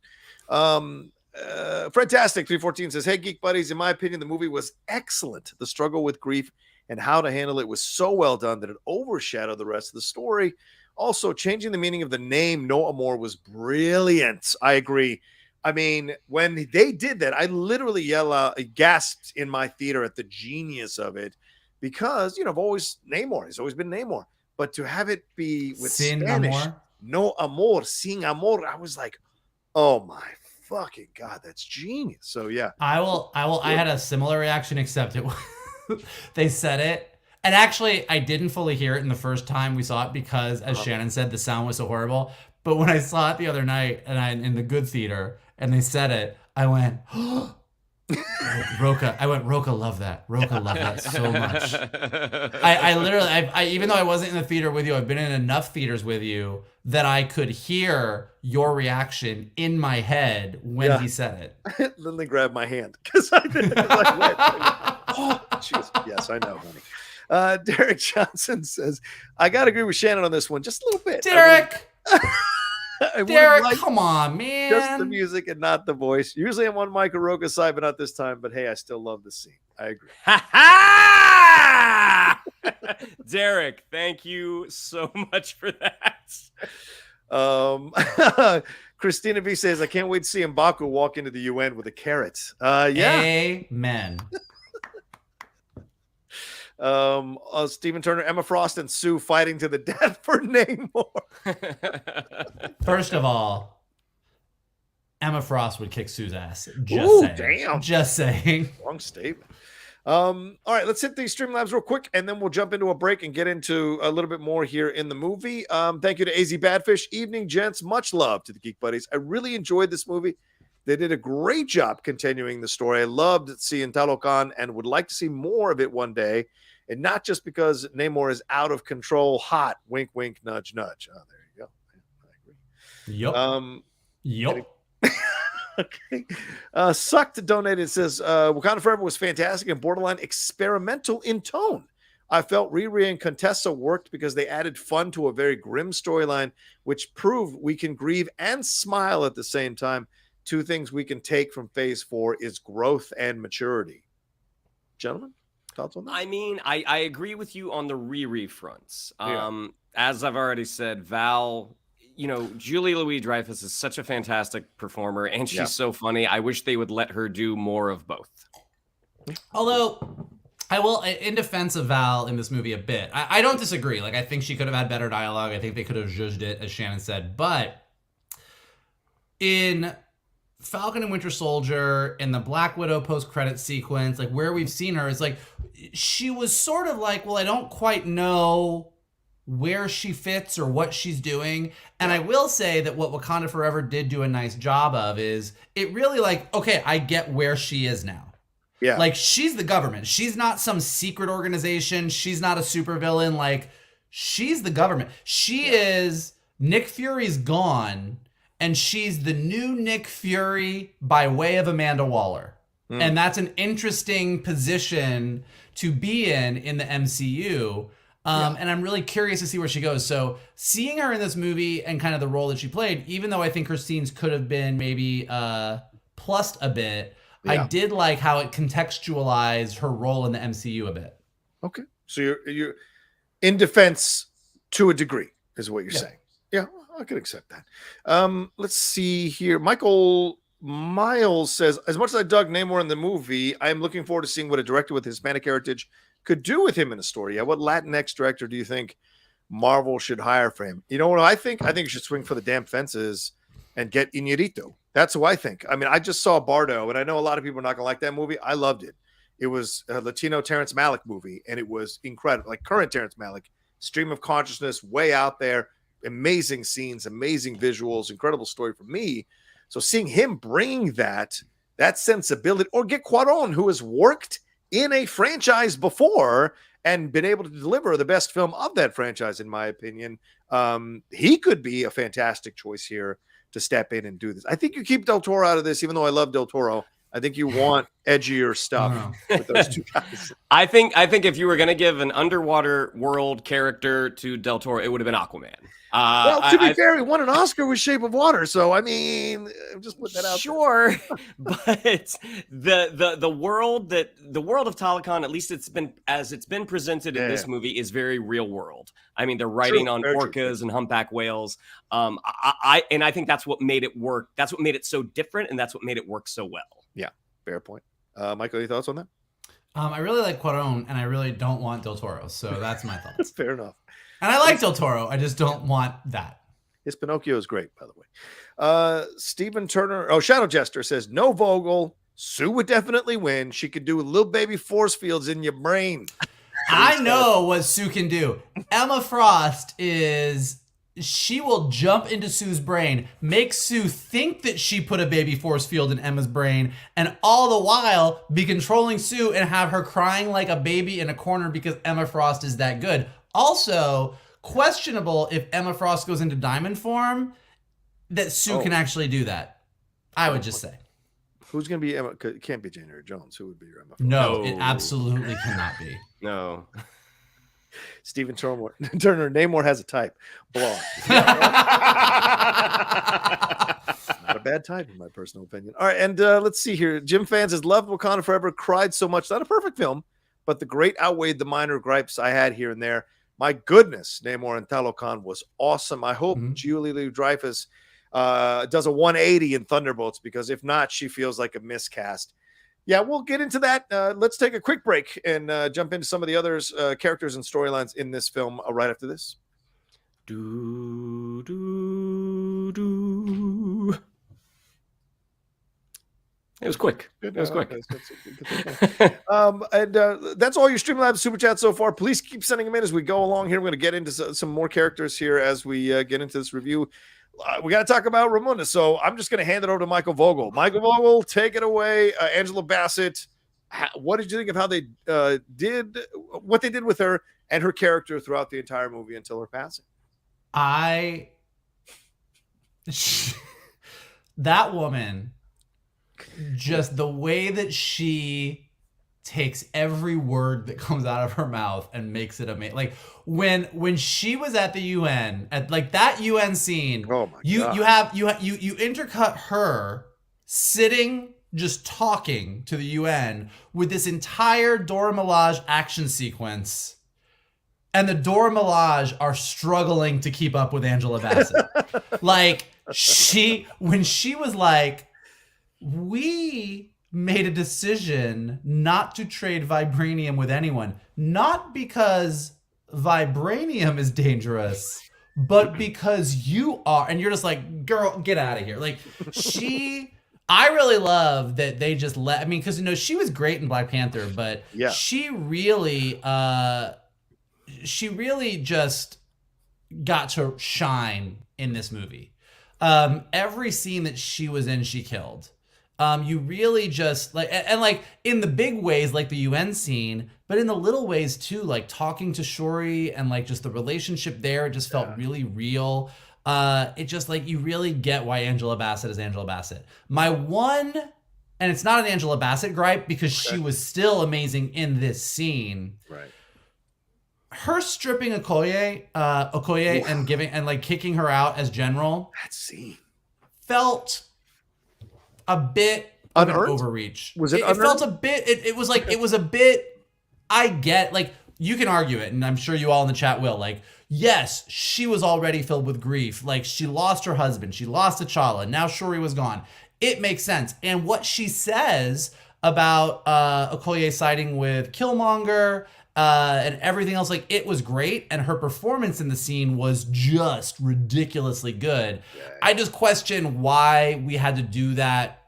Fantastic 314 says, "Hey, Geek Buddies, in my opinion, the movie was excellent. The struggle with grief and how to handle it was so well done that it overshadowed the rest of the story. Also, changing the meaning of the name No Amor was brilliant." I agree. I mean, when they did that, I literally gasped in my theater at the genius of it, because, I've always Namor. It's always been Namor. But to have it be with Sin Spanish, amor. No Amor, Sin Amor, I was like, oh my fucking God, that's genius. So, yeah. I had a similar reaction, except it they said it. And actually, I didn't fully hear it in the first time we saw it because, as Shannon said, the sound was so horrible. But when I saw it the other night and in the good theater and they said it, I went, oh, Roka love that. Roka love that so much. I literally, even though I wasn't in the theater with you, I've been in enough theaters with you that I could hear your reaction in my head when he said it. Lily grabbed my hand because I did. Oh, jeez. Yes, I know, honey. Derek Johnson says, "I got to agree with Shannon on this one, just a little bit." Derek! Derek, come on, man. Just the music and not the voice. Usually I'm on Mike Oroka's side, but not this time. But hey, I still love the scene. I agree. Derek, thank you so much for that. Christina B says, I can't wait to see M'Baku walk into the UN with a carrot. Yeah. Amen. Stephen Turner, Emma Frost, and Sue fighting to the death for Namor. First of all, Emma Frost would kick Sue's ass. Damn. Just saying. Wrong statement. All right, let's hit these Streamlabs real quick, and then we'll jump into a break and get into a little bit more here in the movie. Thank you to AZ Badfish. Evening, gents. Much love to the Geek Buddies. I really enjoyed this movie. They did a great job continuing the story. I loved seeing Talokan and would like to see more of it one day, and not just because Namor is out of control, hot. Wink, wink, nudge, nudge. Oh, there you go. I agree. Yup. Okay. Sucked donated says Wakanda Forever was fantastic and borderline experimental in tone. I felt Riri and Contessa worked because they added fun to a very grim storyline, which proved we can grieve and smile at the same time. Two things we can take from Phase 4 is growth and maturity. Gentlemen, thoughts on that? I mean, I agree with you on the Riri fronts. As I've already said, Val, you know, Julie Louis-Dreyfus is such a fantastic performer, and she's so funny. I wish they would let her do more of both. Although, I will, in defense of Val in this movie a bit, I don't disagree. Like, I think she could have had better dialogue. I think they could have judged it, as Shannon said. But in Falcon and Winter Soldier, in the Black Widow post-credit sequence, like, where we've seen her, is like, she was sort of like, well, I don't quite know where she fits or what she's doing. And I will say that what Wakanda Forever did do a nice job of is it really like, okay, I get where she is now. Yeah. Like, she's the government. She's not some secret organization. She's not a supervillain. Like, she's the government. She is, Nick Fury's gone, and she's the new Nick Fury by way of Amanda Waller. And that's an interesting position to be in the MCU. And I'm really curious to see where she goes. So seeing her in this movie and kind of the role that she played, even though I think her scenes could have been maybe plussed a bit, I did like how it contextualized her role in the MCU a bit. Okay. So you're in defense to a degree is what you're saying. Yeah, I could accept that. Let's see here. Michael Miles says, as much as I dug Namor in the movie, I am looking forward to seeing what a director with Hispanic heritage could do with him in a story. Yeah, what Latinx director do you think Marvel should hire for him? You know what I think? I think you should swing for the damn fences and get Iñárritu. That's who I think. I mean, I just saw Bardo, and I know a lot of people are not going to like that movie. I loved it. It was a Latino Terrence Malick movie, and it was incredible. Like current Terrence Malick, stream of consciousness, way out there, amazing scenes, amazing visuals, incredible story for me. So seeing him bring that sensibility, or get Cuarón, who has worked in a franchise before and been able to deliver the best film of that franchise, in my opinion, he could be a fantastic choice here to step in and do this. I think you keep Del Toro out of this, even though I love Del Toro. I think you want edgier stuff with those two guys. I think if you were going to give an underwater world character to Del Toro, it would have been Aquaman. Well, to be fair, he won an Oscar with Shape of Water, so I mean, I'm just putting that out. Sure, but the world of Talokan, at least it's been presented in this movie, is very real world. I mean, they're writing on orcas and humpback whales. I think that's what made it work. That's what made it so different, and that's what made it work so well. Yeah, fair point. Michael, any thoughts on that? I really like Cuarón, and I really don't want Del Toro, so that's my thoughts. Fair enough. And I like Del Toro. I just don't want that. His Pinocchio is great, by the way. Stephen Turner. Shadow Jester says, no Vogel. Sue would definitely win. She could do little baby force fields in your brain. I know what Sue can do. Emma Frost she will jump into Sue's brain, make Sue think that she put a baby force field in Emma's brain, and all the while be controlling Sue and have her crying like a baby in a corner because Emma Frost is that good. Also, questionable if Emma Frost goes into diamond form, that Sue can actually do that. I would just say. Who's going to be Emma? It can't be January Jones. Who would be your Emma Frost? No, it absolutely cannot be. No. Stephen Turner, Namor has a type. Blonde. Not a bad type, in my personal opinion. All right, and let's see here. Jim Fans has loved Wakanda Forever, cried so much. Not a perfect film, but the great outweighed the minor gripes I had here and there. My goodness, Namor and Talokan was awesome. I hope Mhm. Julie Louis-Dreyfus does a 180 in Thunderbolts, because if not, she feels like a miscast. Yeah, we'll get into that. Let's take a quick break and jump into some of the others characters and storylines in this film right after this. Do, do, do. It was quick. Good, It was quick. And that's all your Streamlabs super chat so far. Please keep sending them in as we go along here. We're going to get into some more characters here as we get into this review. We got to talk about Ramonda, so I'm just going to hand it over to Michael Vogel. Michael Vogel, take it away. Angela Bassett, what did you think of how they did what they did with her and her character throughout the entire movie until her passing? That woman, just the way that she takes every word that comes out of her mouth and makes it amazing. Like when she was at the UN, at like that UN scene, Oh my you God. you intercut her sitting just talking to the UN with this entire Dora Milaje action sequence. And the Dora Milaje are struggling to keep up with Angela Bassett. Like when she was like, we made a decision not to trade vibranium with anyone, not because vibranium is dangerous, but because you are. And you're just like, girl, get out of here. Like I really love that they just let, I mean, because, you know, she was great in Black Panther, but Yeah. she really just got to shine in this movie. Every scene that she was in, she killed. You really just like, and like in the big ways, like the UN scene, but in the little ways too, like talking to Shuri and like just the relationship there, it just felt really real. It just like, you really get why Angela Bassett is Angela Bassett. My one, and it's not an Angela Bassett gripe because she was still amazing in this scene. Right. Her stripping Okoye and giving and like kicking her out as general, That scene felt a bit of an unearned. overreach. Was it It felt a bit. It was like, it was a bit. I get, like, you can argue it, and I'm sure you all in the chat will. Like, yes, she was already filled with grief. Like, she lost her husband, she lost T'Challa, now Shuri was gone. It makes sense. And what she says about Okoye siding with Killmonger and everything else, like, it was great, and her performance in the scene was just ridiculously good. I just question why we had to do that,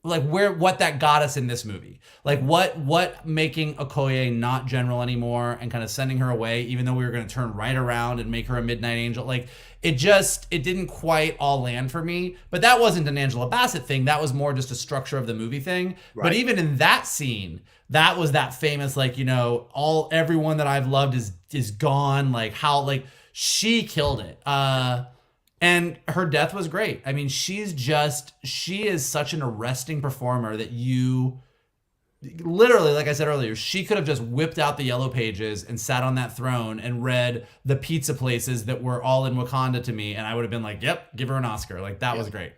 like what that got us in this movie. Like what making Okoye not general anymore and kind of sending her away, even though we were going to turn right around and make her a Midnight Angel. Like it didn't quite all land for me. But that wasn't an Angela Bassett thing. That was more just a structure of the movie thing. Right. But even in that scene, that was that famous, like, you know, everyone that I've loved is gone. Like how, like, she killed it. And her death was great. I mean, she is such an arresting performer that you literally, like I said earlier, she could have just whipped out the yellow pages and sat on that throne and read the pizza places that were all in Wakanda to me. And I would have been like, yep, give her an Oscar. Like that was great.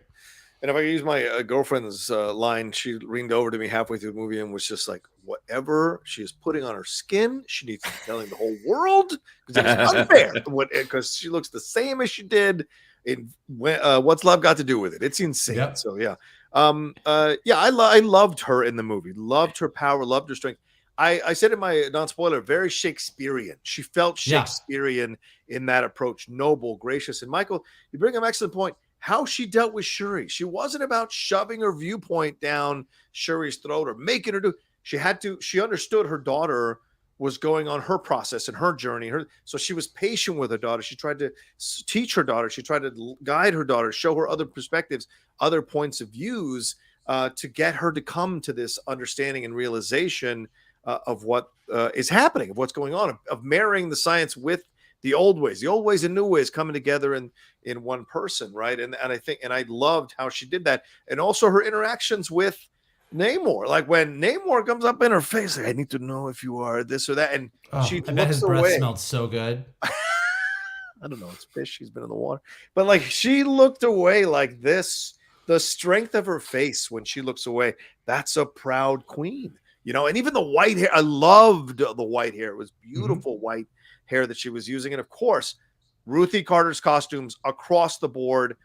And if I use my girlfriend's line, she leaned over to me halfway through the movie and was just like, whatever she is putting on her skin, she needs to be telling the whole world, because it's unfair. Because she looks the same as she did in What's Love Got to Do with It. It's insane. Yep. So yeah. I loved her in the movie. Loved her power, loved her strength. I said in my non-spoiler, very Shakespearean. She felt Shakespearean in that approach, noble, gracious. And Michael, you bring up an excellent point. How she dealt with Shuri. She wasn't about shoving her viewpoint down Shuri's throat or making her do. She understood her daughter was going on her process and her journey. So she was patient with her daughter. She tried to teach her daughter. She tried to guide her daughter, show her other perspectives, other points of views, to get her to come to this understanding and realization of what is happening, of what's going on, of marrying the science with the old ways and new ways coming together in one person, right? And I loved how she did that, and also her interactions with Namor. Like when Namor comes up in her face, like, I need to know if you are this or that, and she I bet his away. Breath smelled so good. I don't know, it's fish. She's been in the water, but like she looked away like this. The strength of her face when she looks away, that's a proud queen. you know, and even the white hair. I loved the white hair. It was beautiful white hair that she was using. And of course, Ruthie Carter's costumes across the board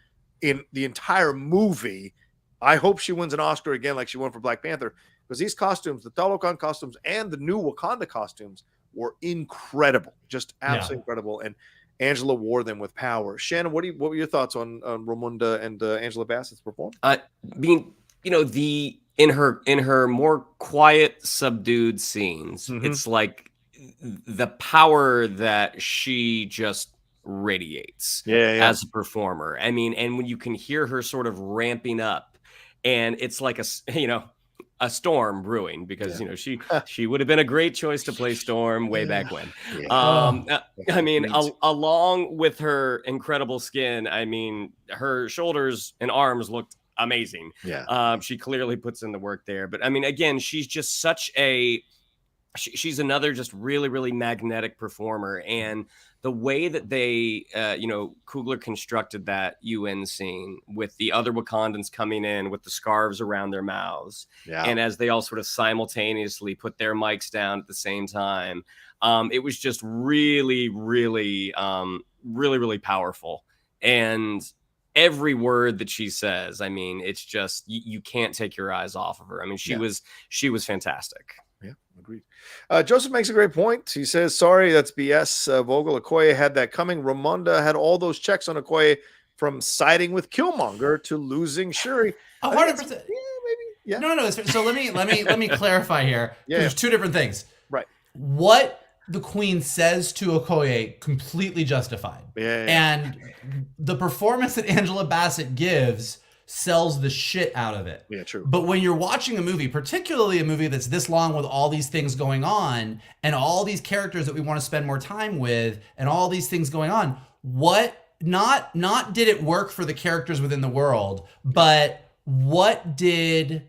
in the entire movie. I hope she wins an Oscar again, like she won for Black Panther, because these costumes, the Talokan costumes and the new Wakanda costumes, were incredible, just absolutely incredible. And Angela wore them with power. Shannon, what were your thoughts on Ramonda and Angela Bassett's performance? Being, you know, in her more quiet, subdued scenes, it's like the power that she just radiates as a performer. I mean, and when you can hear her sort of ramping up, and it's like a Storm brewing, because you know she would have been a great choice to play Storm way back when. I mean, along with her incredible skin, I mean, her shoulders and arms looked amazing. She clearly puts in the work there. But I mean, again, she's just such a she's another just really, really magnetic performer. And the way that they, Coogler constructed that UN scene with the other Wakandans coming in with the scarves around their mouths. And as they all sort of simultaneously put their mics down at the same time, it was just really, really, really, really powerful. And every word that she says, I mean, it's just, you can't take your eyes off of her. I mean, she was fantastic. Yeah, agreed. Joseph makes a great point. He says, sorry, that's BS. Vogel, Okoye had that coming. Ramonda had all those checks on Okoye, from siding with Killmonger to losing Shuri. 100%. Yeah, maybe. Yeah. No. So let me clarify here. There's two different things. Right. What the Queen says to Okoye, completely justified. And the performance that Angela Bassett gives sells the shit out of it. Yeah, true. But when you're watching a movie, particularly a movie that's this long with all these things going on and all these characters that we want to spend more time with and all these things going on, not did it work for the characters within the world, but what did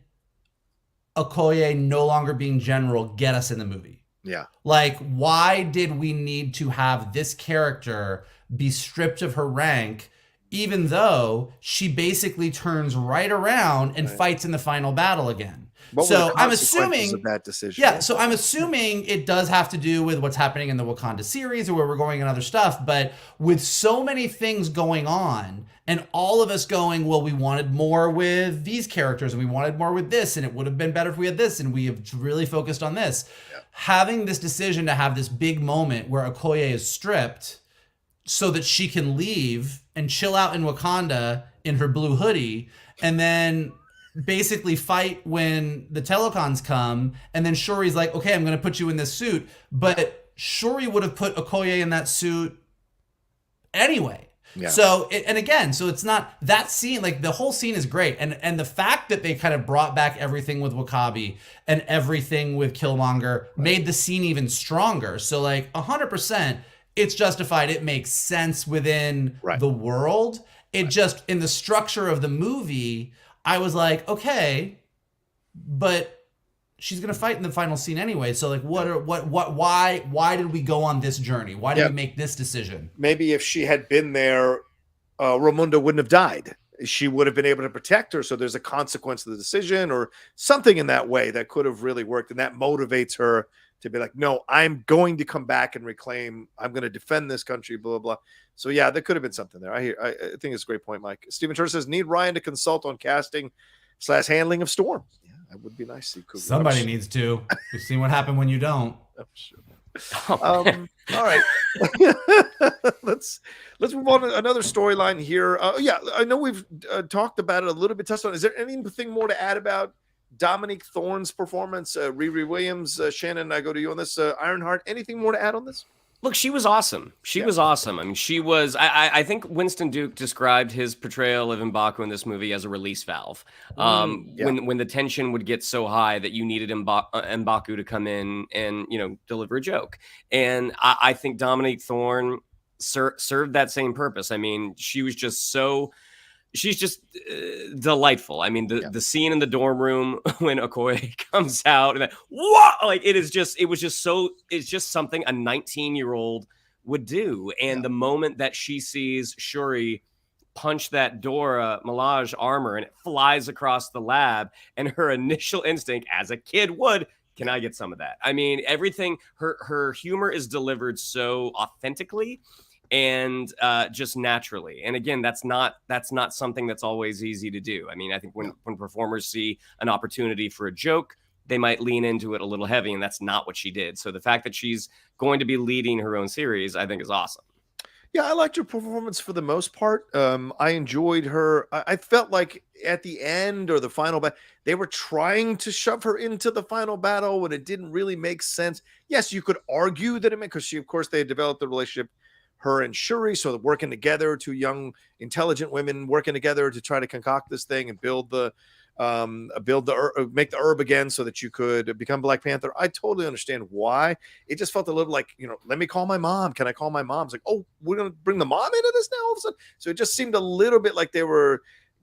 Okoye no longer being general get us in the movie? Yeah. Like, why did we need to have this character be stripped of her rank, even though she basically turns right around and fights in the final battle again? So I'm assuming of that decision. Yeah, so I'm assuming it does have to do with what's happening in the Wakanda series or where we're going and other stuff. But with so many things going on and all of us going, well, we wanted more with these characters and we wanted more with this, and it would have been better if we had this, and we have really focused on this. Yeah. Having this decision to have this big moment where Okoye is stripped so that she can leave and chill out in Wakanda in her blue hoodie, and then basically fight when the Telokans come, and then Shuri's like, okay, I'm going to put you in this suit. But Shuri would have put Okoye in that suit anyway. Yeah. So, so it's not that scene, like the whole scene is great. And the fact that they kind of brought back everything with W'Kabi and everything with Killmonger made the scene even stronger. So like 100%, it's justified. It makes sense within the world. It just, in the structure of the movie, I was like, okay, but she's gonna fight in the final scene anyway. So like, why did we go on this journey? Why did we make this decision? Maybe if she had been there, Ramonda wouldn't have died. She would have been able to protect her. So there's a consequence to the decision or something in that way that could have really worked. And that motivates her to be like, no, I'm going to come back and reclaim, I'm going to defend this country, blah, blah, blah. So yeah, there could have been something there. I think it's a great point, Mike. Stephen Turner says, need Ryan to consult on casting / handling of Storm. Yeah, that would be nice to see. Coogler. Somebody needs to. We've seen what happened when you don't. I'm sure. All right. Let's move on to another storyline here. I know we've talked about it a little bit, touched on. Is there anything more to add about Dominique Thorne's performance? RIRI Williams, Shannon, I go to you on this. Ironheart, anything more to add on this? Look, she was awesome. She was awesome. I mean, she was. I think Winston Duke described his portrayal of M'Baku in this movie as a release valve. When the tension would get so high that you needed M'Baku to come in and deliver a joke. And I think Dominique Thorne served that same purpose. I mean, she was just so. She's just delightful. I mean, the scene in the dorm room when Okoye comes out and what, like, it's just something a 19-year-old would do. And the moment that she sees Shuri punch that Dora Milaje armor and it flies across the lab, and her initial instinct as a kid would Can I get some of that? I mean, everything, her humor is delivered so authentically and just naturally. And again, that's not something that's always easy to do. I mean, I think when performers see an opportunity for a joke, they might lean into it a little heavy, and that's not what she did. So the fact that she's going to be leading her own series, I think, is awesome. Yeah, I liked her performance for the most part. I enjoyed her. I felt like at the end or the final battle, they were trying to shove her into the final battle when it didn't really make sense. Yes, you could argue that it meant, because of course, they had developed the relationship, her and Shuri, so they're working together, two young, intelligent women working together to try to concoct this thing and make the herb again so that you could become Black Panther. I totally understand why. It just felt a little like, let me call my mom. Can I call my mom? It's like, oh, we're going to bring the mom into this now all of a sudden. So it just seemed a little bit like they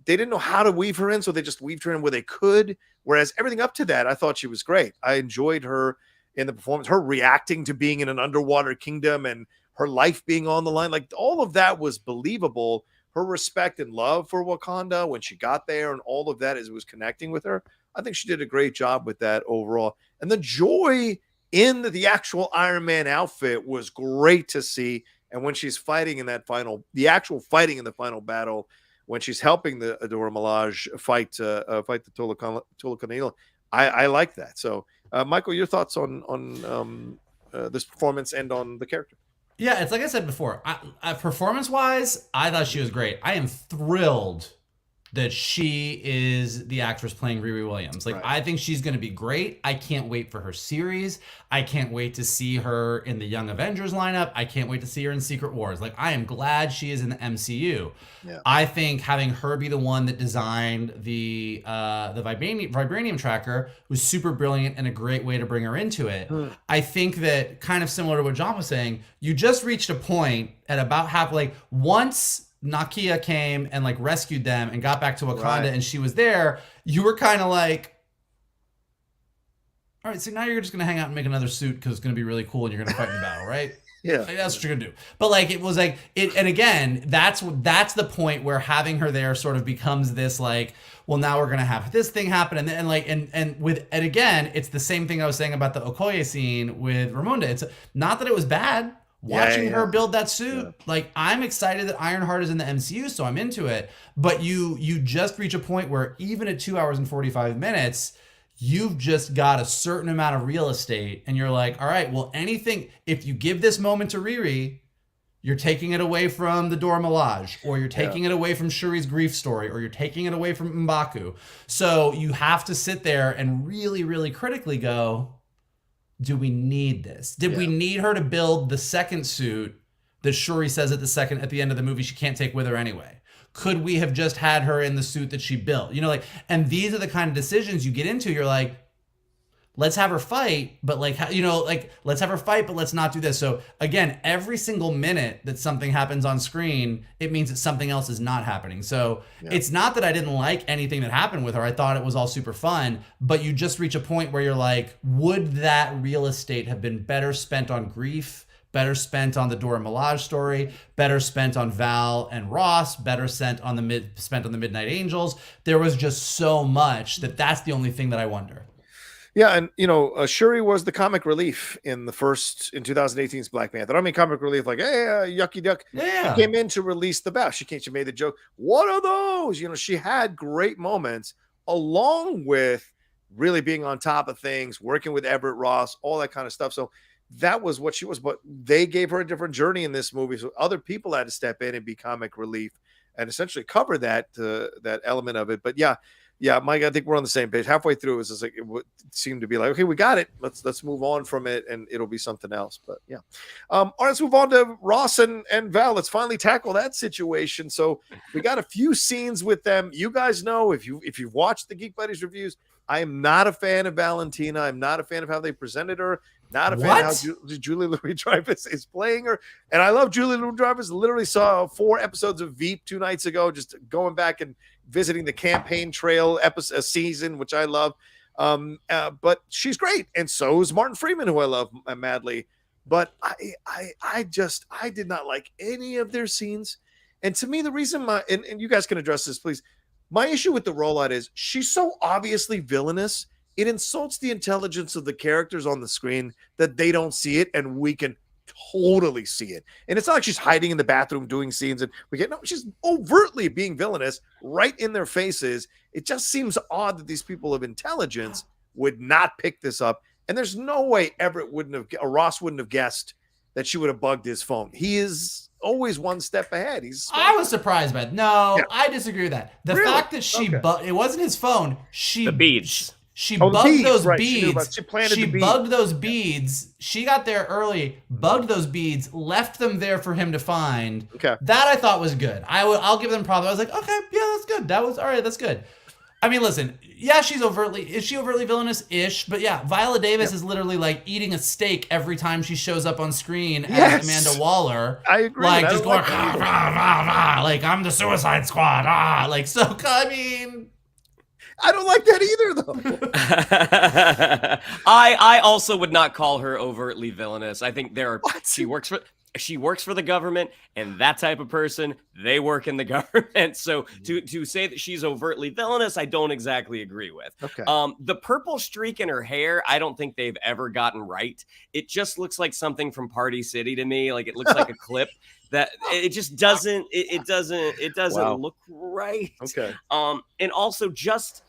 didn't know how to weave her in. So they just weaved her in where they could. Whereas everything up to that, I thought she was great. I enjoyed her in the performance, her reacting to being in an underwater kingdom and her life being on the line. Like all of that was believable. Her respect and love for Wakanda when she got there and all of that was connecting with her. I think she did a great job with that overall. And the joy in the actual Iron Man outfit was great to see. And when she's fighting in the actual fighting in the final battle, when she's helping the Dora Milaje fight the Tulakanila, I like that. So, Michael, your thoughts on this performance and on the character? Yeah, it's like I said before. Performance-wise, I thought she was great. I am thrilled that she is the actress playing Riri Williams. Like, right. I think she's going to be great. I can't wait for her series. I can't wait to see her in the Young Avengers lineup. I can't wait to see her in Secret Wars. Like, I am glad she is in the MCU. Yeah. I think having her be the one that designed the vibranium tracker was super brilliant and a great way to bring her into it. I think that, kind of similar to what John was saying, you just reached a point at about half, like, once Nakia came and like rescued them and got back to Wakanda, right, and she was there, you were kind of like, all right, so now you're just going to hang out and make another suit because it's going to be really cool and you're going to fight in the battle, right? Yeah. Like, that's what you're going to do. But like, it was like, and again, that's the point where having her there sort of becomes this like, well, now we're going to have this thing happen. And again, it's the same thing I was saying about the Okoye scene with Ramonda. It's not that it was bad. Watching her build that suit, like, I'm excited that Ironheart is in the MCU, so I'm into it. But you just reach a point where even at 2 hours and 45 minutes, you've just got a certain amount of real estate, and you're like, all right, well, if you give this moment to Riri, you're taking it away from the Dora Milaje, or you're taking it away from Shuri's grief story, or you're taking it away from M'Baku. So you have to sit there and really, really critically go, do we need this? Did we need her to build the second suit that Shuri says at the end of the movie she can't take with her anyway? Could we have just had her in the suit that she built? And these are the kind of decisions you get into. You're like, let's have her fight, but let's have her fight, but let's not do this. So again, every single minute that something happens on screen, it means that something else is not happening. So it's not that I didn't like anything that happened with her. I thought it was all super fun, but you just reach a point where you're like, would that real estate have been better spent on grief, better spent on the Dora Milaje story, better spent on Val and Ross, better spent on the Midnight Angels? There was just so much that's the only thing that I wonder. Yeah, and Shuri was the comic relief in 2018's Black Panther. I mean, comic relief, like, hey, yucky duck. Yeah. She came in to release the bow. She made the joke. What are those? She had great moments, along with really being on top of things, working with Everett, Ross, all that kind of stuff. So that was what she was. But they gave her a different journey in this movie, so other people had to step in and be comic relief and essentially cover that element of it. But yeah, Mike, I think we're on the same page. Halfway through, it seemed to be like, okay, we got it. Let's move on from it, and it'll be something else. But yeah, all right, let's move on to Ross and Val. Let's finally tackle that situation. So we got a few scenes with them. You guys know, if you've watched the Geek Buddies reviews, I am not a fan of Valentina. I'm not a fan of how they presented her. Not a fan of how Julie Louis-Dreyfus is playing her. And I love Julie Louis-Dreyfus. Literally saw 4 episodes of Veep 2 nights ago, just going back and visiting the campaign trail season, which I love. But she's great. And so is Martin Freeman, who I love madly. But I did not like any of their scenes. And to me, the reason and you guys can address this, please. My issue with the rollout is she's so obviously villainous it insults the intelligence of the characters on the screen that they don't see it, and we can totally see it. And it's not like she's hiding in the bathroom doing scenes, and she's overtly being villainous right in their faces. It just seems odd that these people of intelligence would not pick this up. And there's no way Everett Ross wouldn't have guessed that she would have bugged his phone. He is always one step ahead. I was surprised by it. No, I disagree with that. The fact that she it wasn't his phone. The beads. She bugged those beads. She planted she the beads. bugged those beads. She got there early, bugged those beads, left them there for him to find. Okay. That I thought was good. I'll give them props. I was like, okay, yeah, that's good. That was all right. That's good. I mean, listen, yeah, is she overtly villainous-ish? But yeah, Viola Davis is literally like eating a steak every time she shows up on screen as Amanda Waller. I agree. Like, just going, rah, rah, rah, rah, like, I'm the Suicide Squad. Like, so, I mean... I don't like that either, though. I also would not call her overtly villainous. I think she works for the government, and that type of person, they work in the government. So to say that she's overtly villainous, I don't exactly agree with. Okay. The purple streak in her hair, I don't think they've ever gotten right. It just looks like something from Party City to me. Like, it looks like a clip that it just doesn't. It doesn't look right. Okay. And also just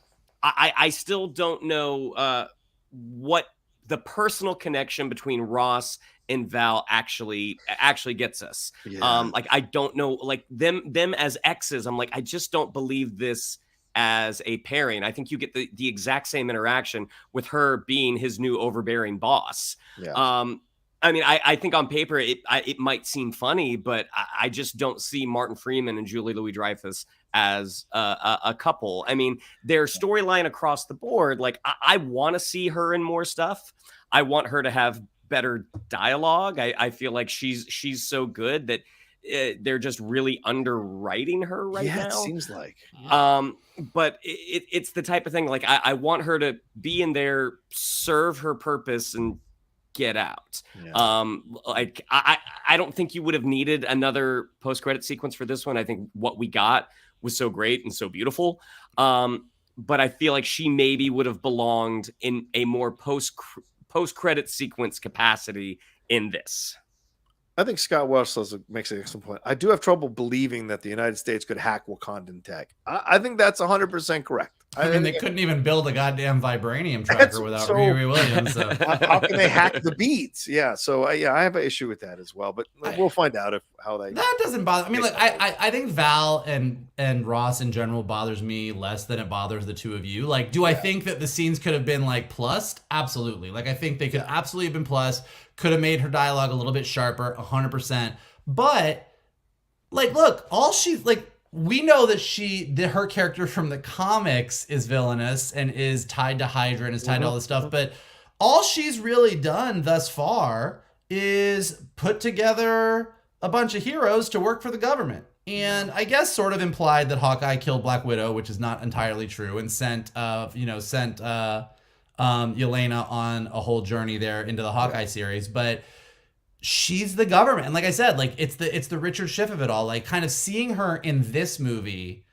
I still don't know what the personal connection between Ross and Val actually gets us. Yeah. Like, I don't know, like them as exes. I'm like, I just don't believe this as a pairing. I think you get the exact same interaction with her being his new overbearing boss. Yeah. I mean, I think on paper it might seem funny, but I just don't see Martin Freeman and Julie Louis-Dreyfus as a couple. I mean, their storyline across the board, like, I want to see her in more stuff. I want her to have better dialogue. I feel like she's so good that they're just really underwriting her right now. It seems like. But it's the type of thing, like, I want her to be in there, serve her purpose, and get out. Like, I don't think you would have needed another post-credit sequence for this one. I think what we got was so great and so beautiful. But I feel like she maybe would have belonged in a more post-credit sequence capacity in this. I think Scott Welsh makes an excellent point. I do have trouble believing that the United States could hack Wakandan tech. I think that's 100% correct. I mean, they couldn't even build a goddamn vibranium tracker without RIRI Williams. So. How can they hack the beads? Yeah, so I have an issue with that as well. But we'll find out how they. That doesn't bother. I mean, like, I think Val and Ross in general bothers me less than it bothers the two of you. Like, do I think that the scenes could have been like plussed? Absolutely. Like, I think they could absolutely have been plussed. Could have made her dialogue a little bit sharper, 100%. But, like, look, we know that her character from the comics is villainous and is tied to Hydra and is tied to all this stuff. But all she's really done thus far is put together a bunch of heroes to work for the government. And I guess sort of implied that Hawkeye killed Black Widow, which is not entirely true, and sent Yelena on a whole journey there into the Hawkeye series. But she's the government. And like I said, like, it's the Richard Schiff of it all. Like, kind of seeing her in this movie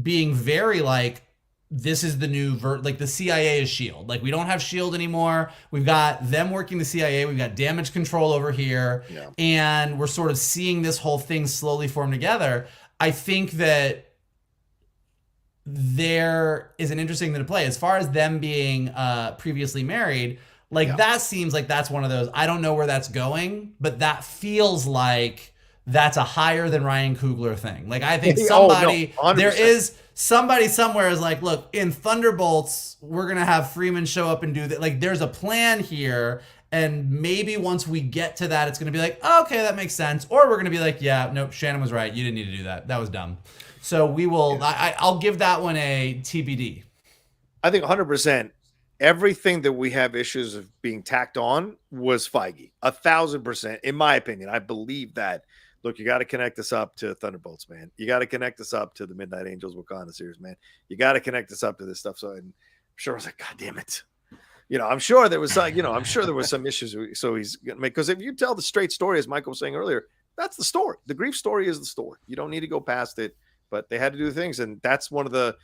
being very like, this is the new like, the CIA is S.H.I.E.L.D. Like, we don't have S.H.I.E.L.D. anymore. We've got them working the CIA. We've got damage control over here. Yeah. And we're sort of seeing this whole thing slowly form together. I think that there is an interesting thing to play. As far as them being previously married, like, that seems like that's one of those, I don't know where that's going, but that feels like that's a higher than Ryan Coogler thing. Like, I think there is somebody somewhere is like, look, in Thunderbolts, we're going to have Freeman show up and do that. Like, there's a plan here. And maybe once we get to that, it's going to be like, oh, okay, that makes sense. Or we're going to be like, yeah, nope, Shannon was right. You didn't need to do that. That was dumb. So we will, I'll give that one a TBD. I think 100%. Everything that we have issues of being tacked on was Feige. 1,000%, in my opinion. I believe that. Look, you got to connect this up to Thunderbolts, man. You got to connect this up to the Midnight Angels Wakanda series, man. You got to connect this up to this stuff. So I'm sure I was like, God damn it. I'm sure there was some issues. So he's going to make, because if you tell the straight story, as Michael was saying earlier, that's the story. The grief story is the story. You don't need to go past it, but they had to do things. And that's one of the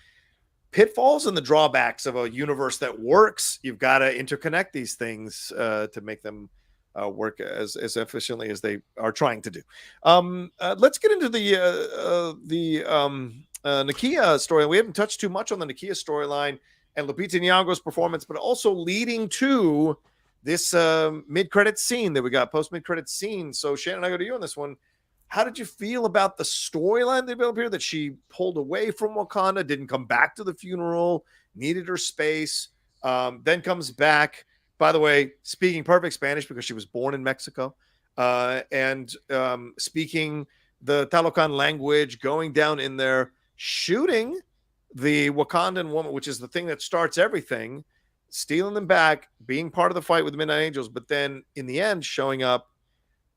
pitfalls and the drawbacks of a universe that works. You've got to interconnect these things to make them work as efficiently as they are trying to do. Let's get into the Nakia story. We haven't touched too much on the Nakia storyline and Lupita Nyong'o's performance, but also leading to this mid-credit scene that we got, post-mid-credit scene. So Shannon, I go to you on this one. How did you feel about the storyline they built here, that she pulled away from Wakanda, didn't come back to the funeral, needed her space, then comes back, by the way, speaking perfect Spanish because she was born in Mexico, and speaking the Talocan language, going down in there, shooting the Wakandan woman, which is the thing that starts everything, stealing them back, being part of the fight with the Midnight Angels, but then in the end showing up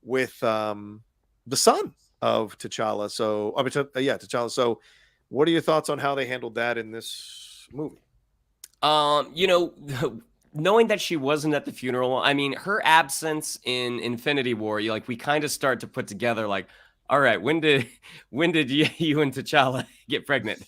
with the son of T'Challa. So, T'Challa. So, what are your thoughts on how they handled that in this movie? Knowing that she wasn't at the funeral, I mean, her absence in Infinity War, we kind of start to put together, like, all right, when did you and T'Challa get pregnant?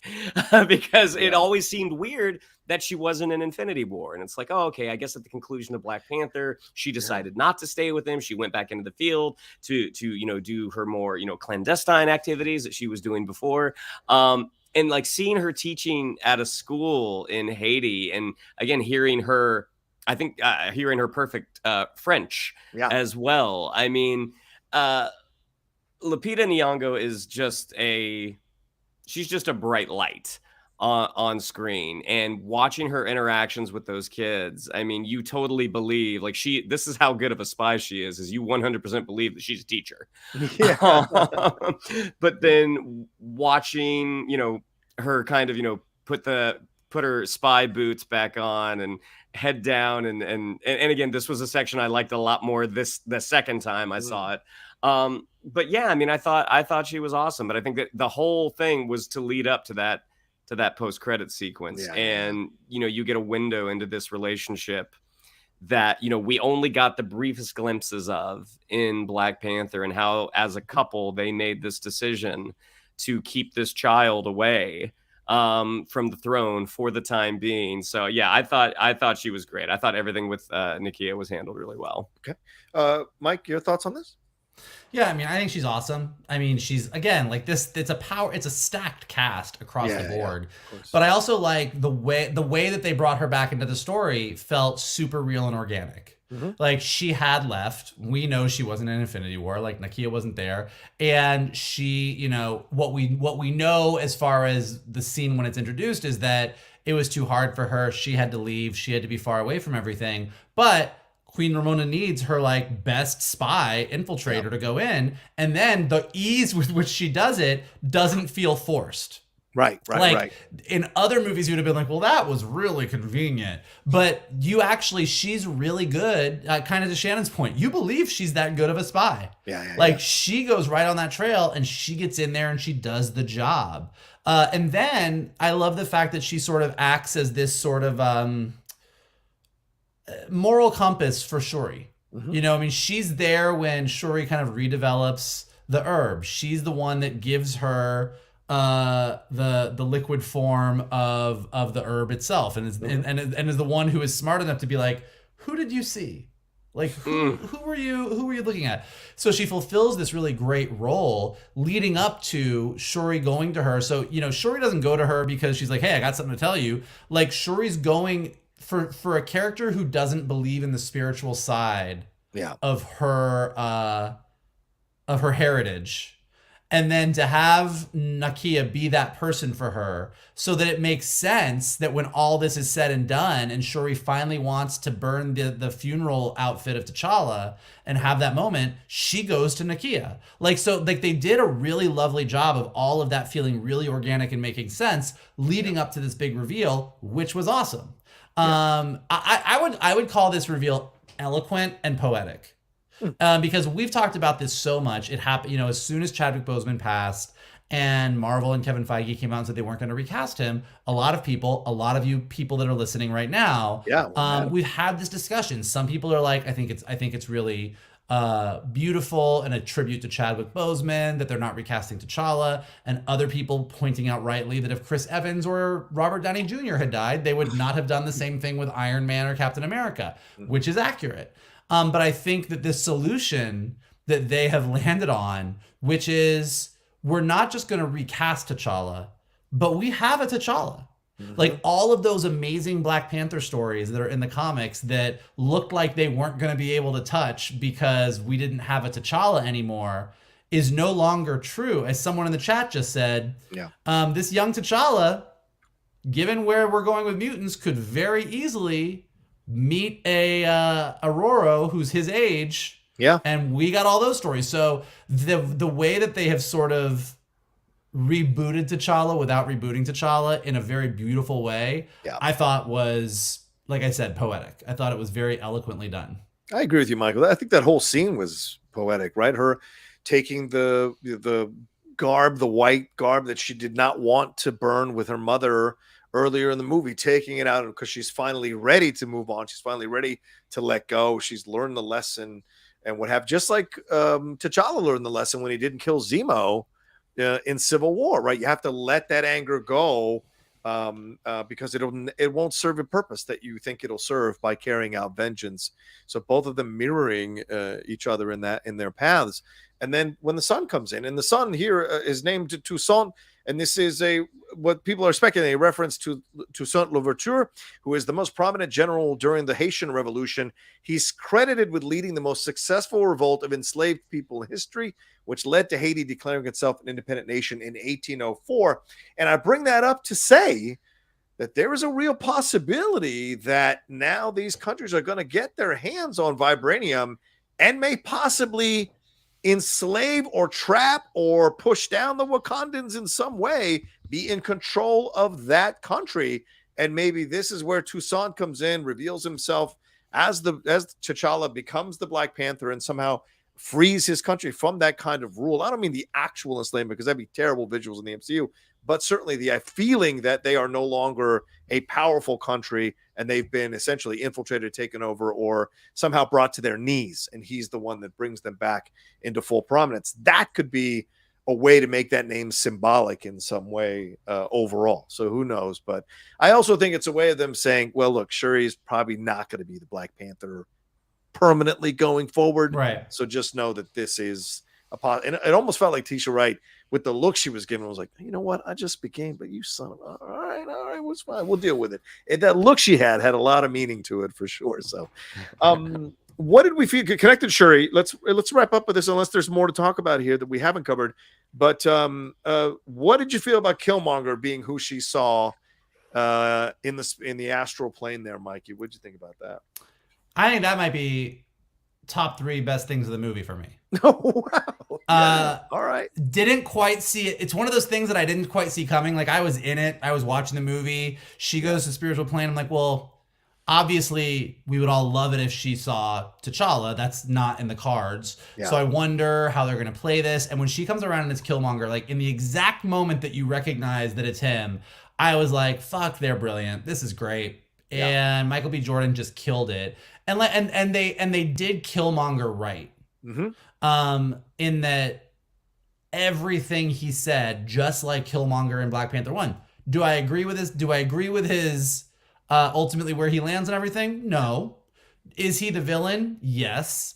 Because it always seemed weird that she wasn't in Infinity War. And it's like, oh, okay, I guess at the conclusion of Black Panther, she decided not to stay with him. She went back into the field to do her more, clandestine activities that she was doing before. And like seeing her teaching at a school in Haiti, and again, hearing her perfect French as well. I mean, Lupita Nyong'o is she's just a bright light on screen, and watching her interactions with those kids. I mean, you totally believe, like, this is how good of a spy she is you 100% believe that she's a teacher. Yeah. But then watching, her kind of, put her spy boots back on and head down. And again, this was a section I liked a lot more the second time I saw it. But yeah, I mean, I thought she was awesome, but I think that the whole thing was to lead up to that post-credit sequence. And, you get a window into this relationship that, we only got the briefest glimpses of in Black Panther, and how as a couple, they made this decision to keep this child away from the throne for the time being. So yeah, I thought she was great. I thought everything with Nakia was handled really well. Okay. Mike, your thoughts on this? Yeah, I mean, I think she's awesome. I mean, she's, again, like this, it's a stacked cast across the board. But I also like the way that they brought her back into the story felt super real and organic. Mm-hmm. Like, she had left. We know she wasn't in Infinity War. Like, Nakia wasn't there. And she, what we know as far as the scene when it's introduced is that it was too hard for her. She had to leave. She had to be far away from everything. But Queen Ramonda needs her like best spy infiltrator to go in, and then the ease with which she does it doesn't feel forced. Right. In other movies, you'd have been like, well, that was really convenient. But she's really good, kind of to Shannon's point. You believe she's that good of a spy. She goes right on that trail, and she gets in there and she does the job. And then I love the fact that she sort of acts as this sort of moral compass for Shuri. Mm-hmm. I mean, she's there when Shuri kind of redevelops the herb. She's the one that gives her the liquid form of the herb itself, and is the one who is smart enough to be like, who did you see? Like, who were you looking at? So she fulfills this really great role leading up to Shuri going to her. So, Shuri doesn't go to her because she's like, hey, I got something to tell you. Like, Shuri's going for a character who doesn't believe in the spiritual side of her heritage. And then to have Nakia be that person for her, so that it makes sense that when all this is said and done and Shuri finally wants to burn the funeral outfit of T'Challa and have that moment, she goes to Nakia. They did a really lovely job of all of that feeling really organic and making sense leading up to this big reveal, which was awesome. I would call this reveal eloquent and poetic. Because we've talked about this so much. It happened, as soon as Chadwick Boseman passed and Marvel and Kevin Feige came out and said they weren't going to recast him, a lot of you people that are listening right now, we've had this discussion. Some people are like, I think it's really beautiful and a tribute to Chadwick Boseman that they're not recasting T'Challa, and other people pointing out rightly that if Chris Evans or Robert Downey Jr. had died, they would not have done the same thing with Iron Man or Captain America, which is accurate. But I think that this solution that they have landed on, which is we're not just going to recast T'Challa, but we have a T'Challa. Like all of those amazing Black Panther stories that are in the comics that looked like they weren't going to be able to touch because we didn't have a T'Challa anymore is no longer true. As someone in the chat just said, this young T'Challa, given where we're going with mutants, could very easily meet a Aurora who's his age. Yeah. And we got all those stories. So the way that they have sort of rebooted T'Challa without rebooting T'Challa in a very beautiful way, I thought was, like I said, poetic. I thought it was very eloquently done. I agree with you, Michael. I think that whole scene was poetic, right? Her taking the garb, the white garb that she did not want to burn with her mother earlier in the movie, taking it out because she's finally ready to move on. She's finally ready to let go. She's learned the lesson and what have, just like T'Challa learned the lesson when he didn't kill Zemo in Civil War, right? You have to let that anger go because it won't serve a purpose that you think it'll serve by carrying out vengeance. So both of them mirroring each other in their paths. And then when the sun comes in, and the sun here is named Toussaint, and this is what people are speculating, a reference to Toussaint Louverture, who is the most prominent general during the Haitian Revolution. He's credited with leading the most successful revolt of enslaved people in history, which led to Haiti declaring itself an independent nation in 1804. And I bring that up to say that there is a real possibility that now these countries are going to get their hands on vibranium and may possibly enslave or trap or push down the Wakandans in some way, be in control of that country. And maybe this is where Toussaint comes in, reveals himself as T'Challa becomes the Black Panther and somehow frees his country from that kind of rule. I don't mean the actual enslavement, because that'd be terrible visuals in the MCU, but certainly the feeling that they are no longer a powerful country and they've been essentially infiltrated, taken over, or somehow brought to their knees, and he's the one that brings them back into full prominence. That could be a way to make that name symbolic in some way overall. So who knows? But I also think it's a way of them saying, well, look, Shuri is probably not going to be the Black Panther permanently going forward. Right. So just know that this is and it almost felt like Letitia Wright, with the look she was given, was like, you know what? I just became, but you son of all right, what's fine. We'll deal with it. And that look she had a lot of meaning to it for sure. So what did we feel connected, Shuri? Let's wrap up with this, unless there's more to talk about here that we haven't covered. But what did you feel about Killmonger being who she saw in the astral plane there, Mikey? What did you think about that? I think that might be top 3 best things of the movie for me. Oh, wow. Yeah. All right. Didn't quite see it. It's one of those things that I didn't quite see coming. Like, I was in it. I was watching the movie. She goes to spiritual plane. I'm like, well, obviously we would all love it if she saw T'Challa. That's not in the cards. Yeah. So I wonder how they're going to play this. And when she comes around and it's Killmonger, like in the exact moment that you recognize that it's him, I was like, fuck, they're brilliant. This is great. Yeah. And Michael B. Jordan just killed it. And they did Killmonger right. Mm-hmm. In that everything he said, just like Killmonger in Black Panther 1. Do I agree with his ultimately where he lands and everything? No. Is he the villain? Yes.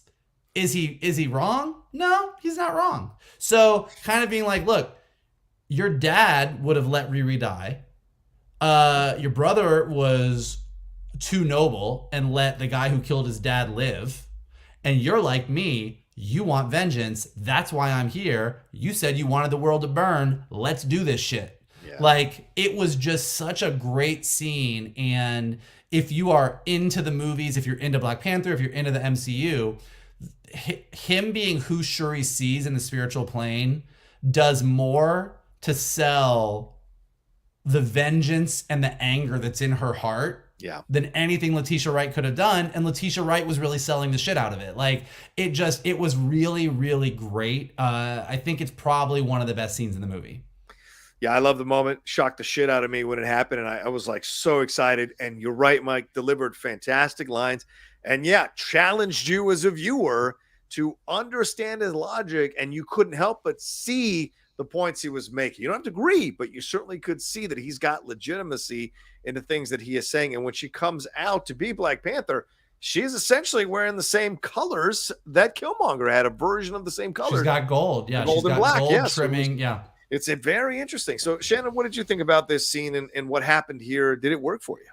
Is he wrong? No, he's not wrong. So kind of being like, look, your dad would have let Riri die. Your brother was too noble and let the guy who killed his dad live. And you're like me, you want vengeance. That's why I'm here. You said you wanted the world to burn. Let's do this shit. Yeah. Like, it was just such a great scene. And if you are into the movies, if you're into Black Panther, if you're into the MCU, him being who Shuri sees in the spiritual plane does more to sell the vengeance and the anger that's in her heart than anything Letitia Wright could have done. And Letitia Wright was really selling the shit out of it. Like, it was really, really great. I think it's probably one of the best scenes in the movie. Yeah, I love the moment. Shocked the shit out of me when it happened. And I was like so excited. And you're right, Mike, delivered fantastic lines. And yeah, challenged you as a viewer to understand his logic, and you couldn't help but see the points he was making. You don't have to agree, but you certainly could see that he's got legitimacy in the things that he is saying. And when she comes out to be Black Panther, she's essentially wearing the same colors that Killmonger had, a version of the same colors. She's got gold. Yeah, gold she's and got black. gold trimming. It's a very interesting. So, Shannon, what did you think about this scene and what happened here? Did it work for you?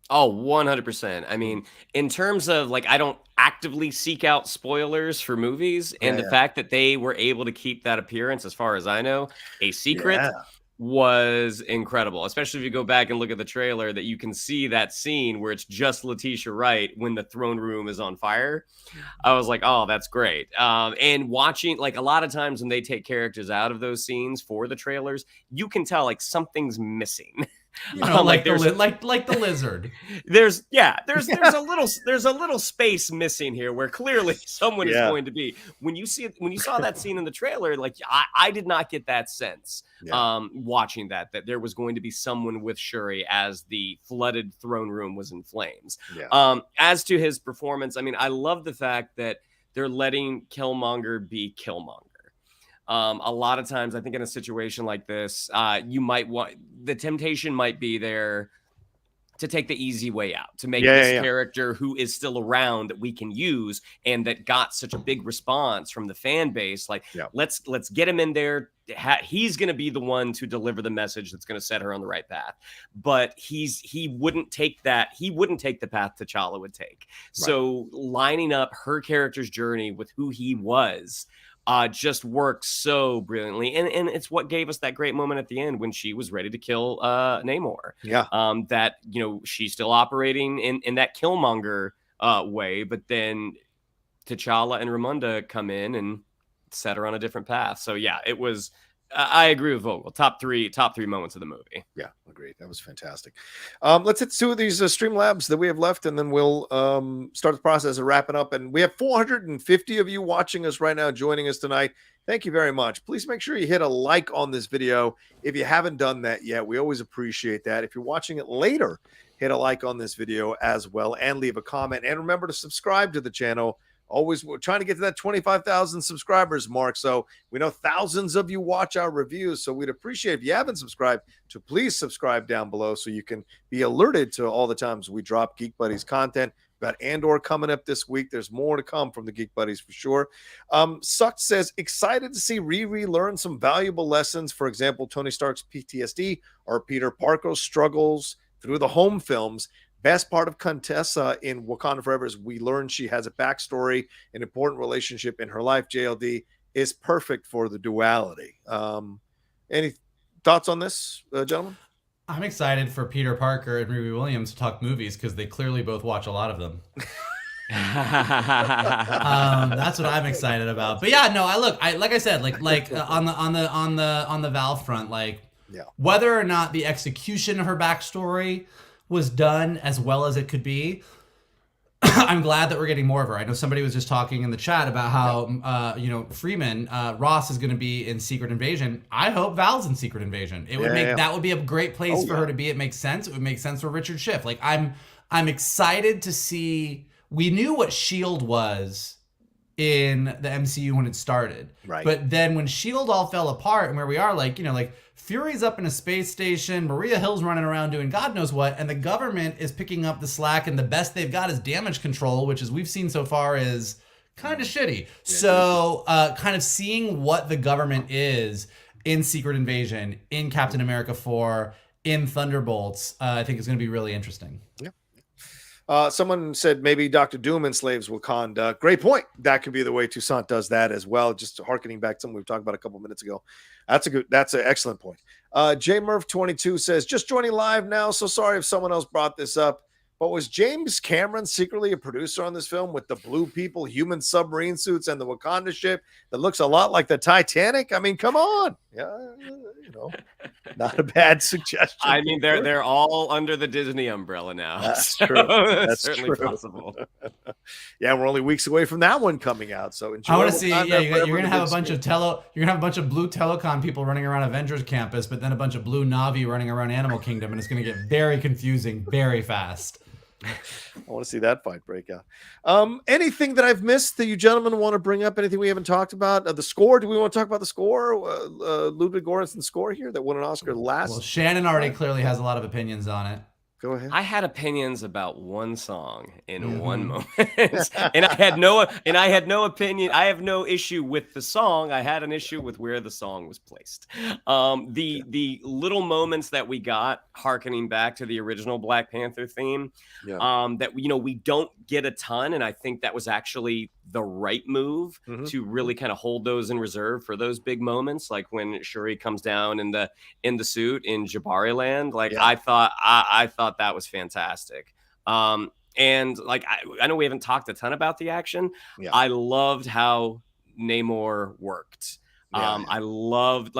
Oh, 100%. I mean, in terms of like, I don't actively seek out spoilers for movies. And the fact that they were able to keep that appearance, as far as I know, a secret was incredible. Especially if you go back and look at the trailer, that you can see that scene where it's just Letitia Wright when the throne room is on fire. I was like, oh, that's great. And watching, like, a lot of times when they take characters out of those scenes for the trailers, you can tell like something's missing. You know, like the lizard. There's a little space missing here where clearly someone is going to be. When you saw that scene in the trailer, like I did not get that sense watching that there was going to be someone with Shuri as the flooded throne room was in flames. As to his performance, I mean, I love the fact that they're letting Killmonger be Killmonger. A lot of times, I think in a situation like this, you might want, the temptation might be there to take the easy way out, to make this character who is still around that we can use and that got such a big response from the fan base. Like, let's get him in there. He's going to be the one to deliver the message that's going to set her on the right path. But he wouldn't take that. He wouldn't take the path T'Challa would take. So lining up her character's journey with who he was just worked so brilliantly. And it's what gave us that great moment at the end when she was ready to kill Namor. That, you know, she's still operating in that Killmonger way, but then T'Challa and Ramonda come in and set her on a different path. So yeah, it was, I agree with Vogel. Top three moments of the movie. Yeah, agreed. That was fantastic. Let's hit 2 of these Streamlabs that we have left, and then we'll start the process of wrapping up. And we have 450 of you watching us right now, joining us tonight. Thank you very much. Please make sure you hit a like on this video if you haven't done that yet. We always appreciate that. If you're watching it later, hit a like on this video as well, and leave a comment. And remember to subscribe to the channel. Always, we're trying to get to that 25,000 subscribers mark. So we know thousands of you watch our reviews. So we'd appreciate if you haven't subscribed to please subscribe down below so you can be alerted to all the times we drop Geek Buddies content. We've got Andor coming up this week. There's more to come from the Geek Buddies for sure. Sucked says, excited to see Riri learn some valuable lessons. For example, Tony Stark's PTSD or Peter Parker's struggles through the home films. Best part of Contessa in Wakanda Forever is we learn she has a backstory, an important relationship in her life. JLD is perfect for the duality. Any thoughts on this, gentlemen? I'm excited for Peter Parker and Riri Williams to talk movies because they clearly both watch a lot of them. That's what I'm excited about. But yeah, no, like I said, on the Valve front, whether or not the execution of her backstory was done as well as it could be, I'm glad that we're getting more of her. I know somebody was just talking in the chat about how Freeman, Ross is going to be in Secret Invasion. I hope Val's in Secret Invasion. It would that would be a great place for her to be. It makes sense. It would make sense for Richard Schiff. Like I'm excited to see. We knew what SHIELD was in the MCU when it started, right? But then when SHIELD all fell apart and where we are, Fury's up in a space station, Maria Hill's running around doing God knows what, and the government is picking up the slack, and the best they've got is damage control, which, as we've seen so far, is kind of shitty. Yeah. So kind of seeing what the government is in Secret Invasion, in Captain America 4, in Thunderbolts, I think is going to be really interesting. Yeah. Someone said maybe Dr. Doom enslaves Wakanda. Great point. That could be the way Toussaint does that as well. Just harkening back to something we talked about a couple minutes ago. That's an excellent point. JMurph22 says, just joining live now. So sorry if someone else brought this up, but was James Cameron secretly a producer on this film with the blue people, human submarine suits, and the Wakanda ship that looks a lot like the Titanic? I mean, come on. Yeah, not a bad suggestion. I mean, they're all under the Disney umbrella now. That's so true. That's certainly true. possible. Yeah, we're only weeks away from that one coming out. So enjoy. I want to see. Yeah, you're gonna have a bunch of blue telecom people running around Avengers Campus, but then a bunch of blue Na'vi running around Animal Kingdom, and it's gonna get very confusing very fast. I want to see that fight break out. Anything that I've missed that you gentlemen want to bring up? Anything we haven't talked about? The score? Do we want to talk about the score? Ludwig Göransson's score here that won an Oscar last. Well, Shannon already clearly has a lot of opinions on it. Go ahead. I had opinions about one song in one moment, and I had no opinion. I have no issue with the song. I had an issue with where the song was placed. The little moments that we got, harkening back to the original Black Panther theme, that we don't get a ton, and I think that was actually the right move to really kind of hold those in reserve for those big moments, like when Shuri comes down in the suit in Jabari Land. Like I thought that was fantastic. And like I know we haven't talked a ton about the action. I loved how Namor worked. I loved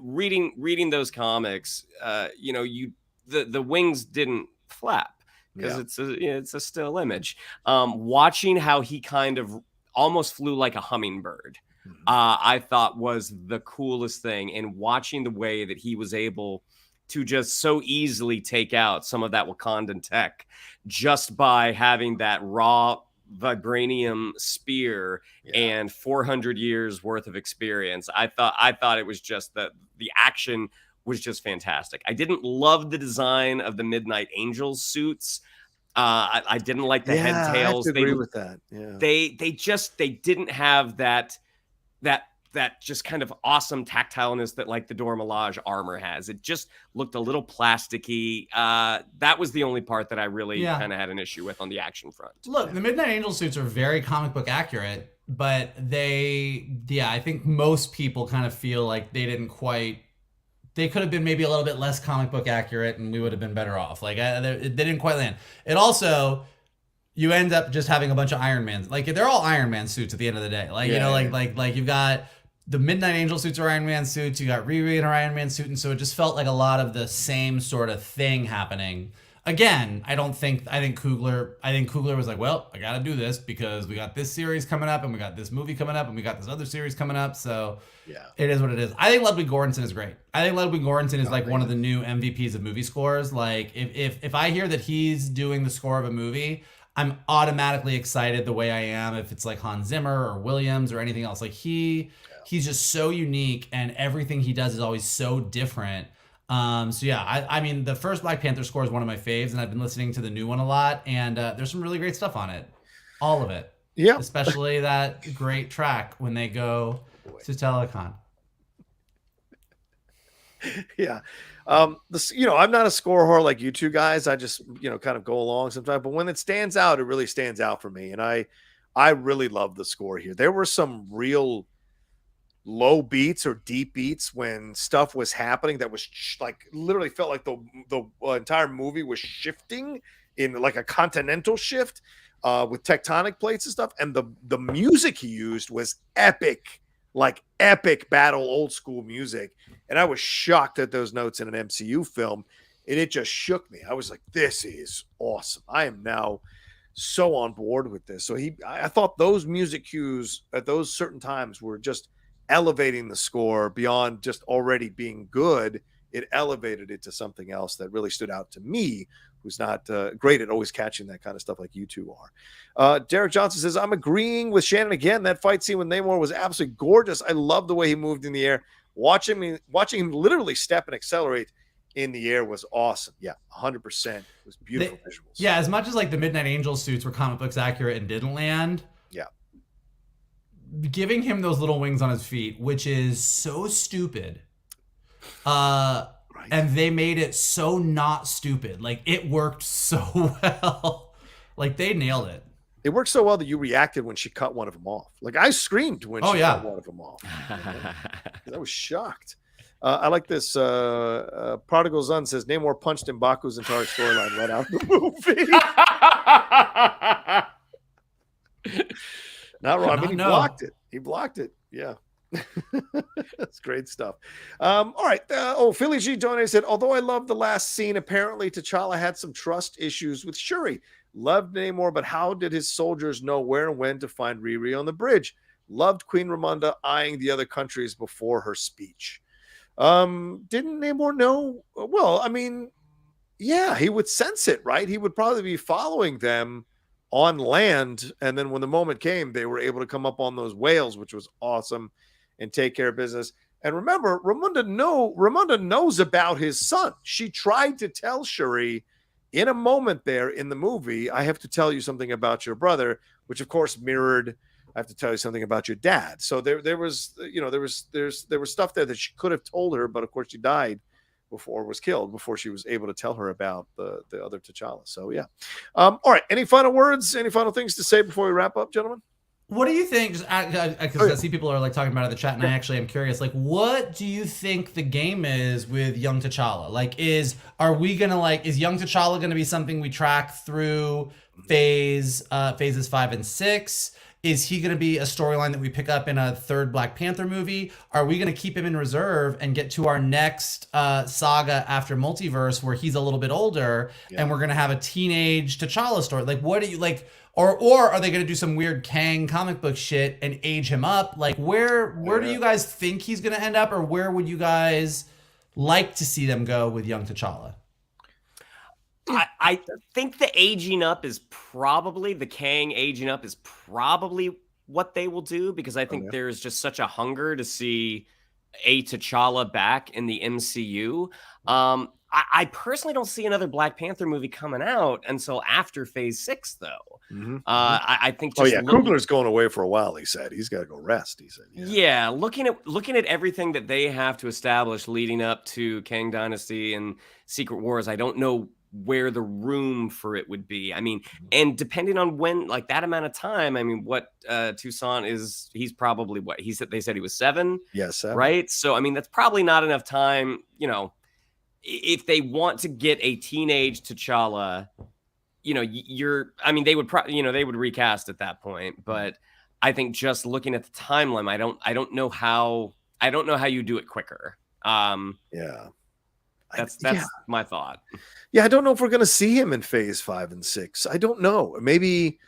reading those comics. The wings didn't flap because it's a still image. Watching how he kind of almost flew like a hummingbird, I thought was the coolest thing. And watching the way that he was able to just so easily take out some of that Wakandan tech just by having that raw vibranium spear and 400 years worth of experience. I thought it was just the action was just fantastic. I didn't love the design of the Midnight Angels suits. I didn't like the head tails. I have to agree with that. Yeah. They didn't have that just kind of awesome tactileness that like the Dora Milaje armor has. It just looked a little plasticky. That was the only part that I really kind of had an issue with on the action front. Look, the Midnight Angel suits are very comic book accurate, but I think most people kind of feel like they could have been maybe a little bit less comic book accurate and we would have been better off. Like they didn't quite land. It also, you end up just having a bunch of Iron Mans. Like they're all Iron Man suits at the end of the day. Like, like you've got the Midnight Angel suits are Iron Man suits. You got RIRI in her Iron Man suit. And so it just felt like a lot of the same sort of thing happening. Again, I think Coogler was like, well, I got to do this because we got this series coming up and we got this movie coming up and we got this other series coming up. So it is what it is. I think Ludwig Göransson is great. I think Ludwig Göransson is like one of the new MVPs of movie scores. Like if I hear that he's doing the score of a movie, I'm automatically excited the way I am if it's like Hans Zimmer or Williams or anything else. Like he's just so unique and everything he does is always so different. I mean, the first Black Panther score is one of my faves, and I've been listening to the new one a lot, and there's some really great stuff on it. All of it. Yeah. Especially that great track when they go to Telecon. Yeah. I'm not a score whore like you two guys. I just, kind of go along sometimes, but when it stands out, it really stands out for me. And I really love the score here. There were some real low beats or deep beats when stuff was happening that was like literally felt like the entire movie was shifting in like a continental shift with tectonic plates and stuff. And the music he used was epic, like epic battle, old school music. And I was shocked at those notes in an MCU film, and it just shook me. I was like, this is awesome. I am now so on board with this. So I thought those music cues at those certain times were just elevating the score beyond just already being good. It elevated it to something else that really stood out to me, who's not great at always catching that kind of stuff like you two are. Derek Johnson says, I'm agreeing with Shannon again. That fight scene with Namor was absolutely gorgeous. I love the way he moved in the air. Watching him literally step and accelerate in the air was awesome. Yeah, 100%. It was beautiful visuals. Yeah, as much as like the Midnight Angel suits were comic books accurate and didn't land. Yeah. Giving him those little wings on his feet, which is so stupid. Right. And they made it so not stupid. Like it worked so well. Like they nailed it. It worked so well that you reacted when she cut one of them off. Like I screamed when she cut one of them off. I was shocked. I like this. Prodigal Son says Namor punched M'Baku's entire storyline right out of the movie. Not wrong. I mean, he blocked it. He blocked it. Yeah. That's great stuff. All right. Philly G donated said, although I love the last scene, apparently T'Challa had some trust issues with Shuri. Loved Namor, but how did his soldiers know where and when to find RIRI on the bridge? Loved Queen Ramonda eyeing the other countries before her speech. Didn't Namor know? Well, I mean, Yeah, he would sense it, right? He would probably be following them on land, and then when the moment came, they were able to come up on those whales, which was awesome, and take care of business. And remember, Ramonda knows about his son. She tried to tell Shuri in a moment there in the movie, I have to tell you something about your brother, which of course mirrored, I have to tell you something about your dad. So there was stuff there that she could have told her, but of course she died was killed before she was able to tell her about the other T'Challa. So yeah. All right. Any final words? Any final things to say before we wrap up, gentlemen? What do you think? Because I see people are like talking about it in the chat, and I actually am curious. Like, what do you think the game is with young T'Challa? Like, is young T'Challa gonna be something we track through phases 5 and 6? Is he going to be a storyline that we pick up in a third Black Panther movie? Are we going to keep him in reserve and get to our next saga after Multiverse where he's a little bit older and we're going to have a teenage T'Challa story? Like, what do you like? Or are they going to do some weird Kang comic book shit and age him up? Like, where do you guys think he's going to end up, or where would you guys like to see them go with young T'Challa? I think the aging up is probably the Kang aging up is probably what they will do, because I think there's just such a hunger to see a T'Challa back in the MCU. I personally don't see another Black Panther movie coming out until after Phase 6, though. I think. Just Coogler's going away for a while. He said he's got to go rest. He said, yeah. Looking at everything that they have to establish leading up to Kang Dynasty and Secret Wars, I don't know where the room for it would be. I mean, and depending on when, like that amount of time, I mean, what Toussaint is, he's probably what they said he was 7. Yes, 7. Right. So, I mean, that's probably not enough time, if they want to get a teenage T'Challa, they would recast at that point. But I think just looking at the timeline, I don't know how you do it quicker. That's my thought. Yeah, I don't know if we're going to see him in Phase 5 and 6. I don't know. Maybe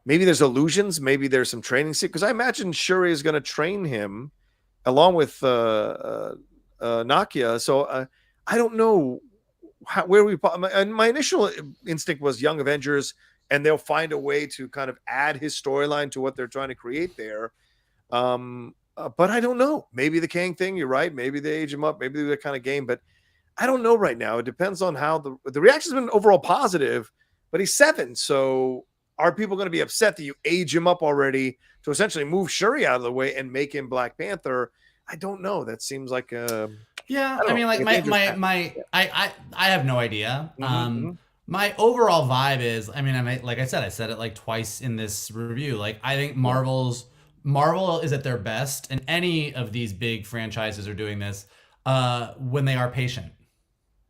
there's illusions. Maybe there's some training because I imagine Shuri is going to train him along with Nakia. So I don't know where my initial instinct was Young Avengers, and they'll find a way to kind of add his storyline to what they're trying to create there. But I don't know. Maybe the Kang thing. You're right. Maybe they age him up. Maybe they're that kind of game, but I don't know right now. It depends on how the reaction's been overall positive, but he's 7. So are people going to be upset that you age him up already to essentially move Shuri out of the way and make him Black Panther? I don't know. That seems like I have no idea. My overall vibe is, like I said it like twice in this review. Like, I think Marvel is at their best, and any of these big franchises are doing this when they are patient.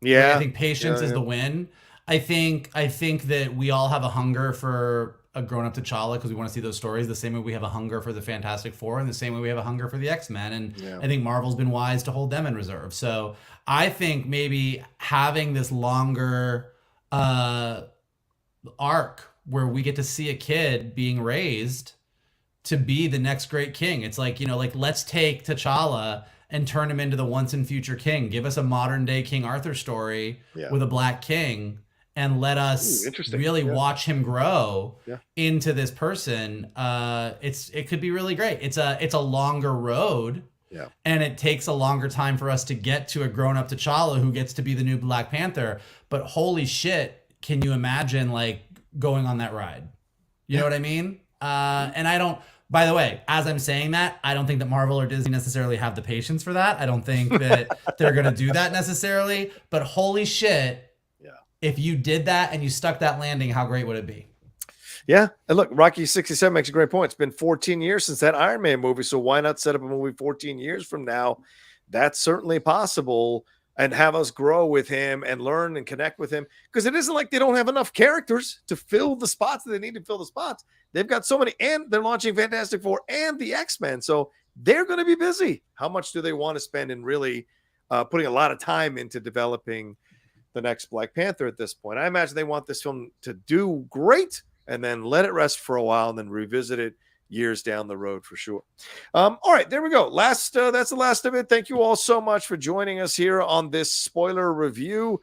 Yeah, like, I think patience is the win. I think that we all have a hunger for a grown-up T'Challa because we want to see those stories the same way we have a hunger for the Fantastic Four and the same way we have a hunger for the X-Men. And I think Marvel's been wise to hold them in reserve. So I think maybe having this longer arc where we get to see a kid being raised to be the next great king. It's like, let's take T'Challa and turn him into the once and future king. Give us a modern day King Arthur story with a black king, and let us really watch him grow into this person. It could be really great. It's a longer road, and it takes a longer time for us to get to a grown up T'Challa who gets to be the new Black Panther. But holy shit, can you imagine like going on that ride? You know what I mean? And I don't. By the way, as I'm saying that, I don't think that Marvel or Disney necessarily have the patience for that. I don't think that they're going to do that necessarily. But holy shit, if you did that and you stuck that landing, how great would it be? Yeah. And look, Rocky67 makes a great point. It's been 14 years since that Iron Man movie. So why not set up a movie 14 years from now? That's certainly possible. And have us grow with him and learn and connect with him. Because it isn't like they don't have enough characters to fill the spots that they need to fill the spots. They've got so many, and they're launching Fantastic Four and the X-Men. So they're going to be busy. How much do they want to spend in really putting a lot of time into developing the next Black Panther at this point? I imagine they want this film to do great and then let it rest for a while and then revisit it years down the road for sure. All right, there we go. That's the last of it. Thank you all so much for joining us here on this spoiler review.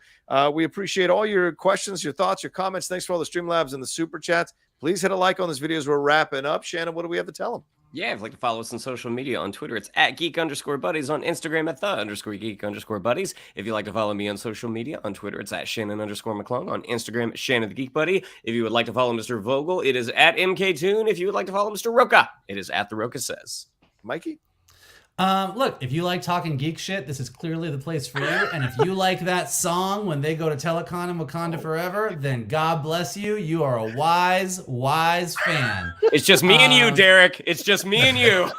We appreciate all your questions, your thoughts, your comments. Thanks for all the Streamlabs and the super chats. Please hit a like on this video as we're wrapping up. Shannon, what do we have to tell them? Yeah, if you'd like to follow us on social media, on Twitter, it's at @geek_buddies, on Instagram at @the_geek_buddies. If you'd like to follow me on social media, on Twitter, it's at Shannon_McClung, on Instagram, Shannon the Geek Buddy. If you would like to follow Mr. Vogel, it is at MKToon. If you would like to follow Mr. Roca, it is at The Roca Says. Mikey? Look, if you like talking geek shit, this is clearly the place for you. And if you like that song when they go to Telecon and Wakanda Forever, then God bless you. You are a wise, wise fan. It's just me and you, Derek. It's just me and you.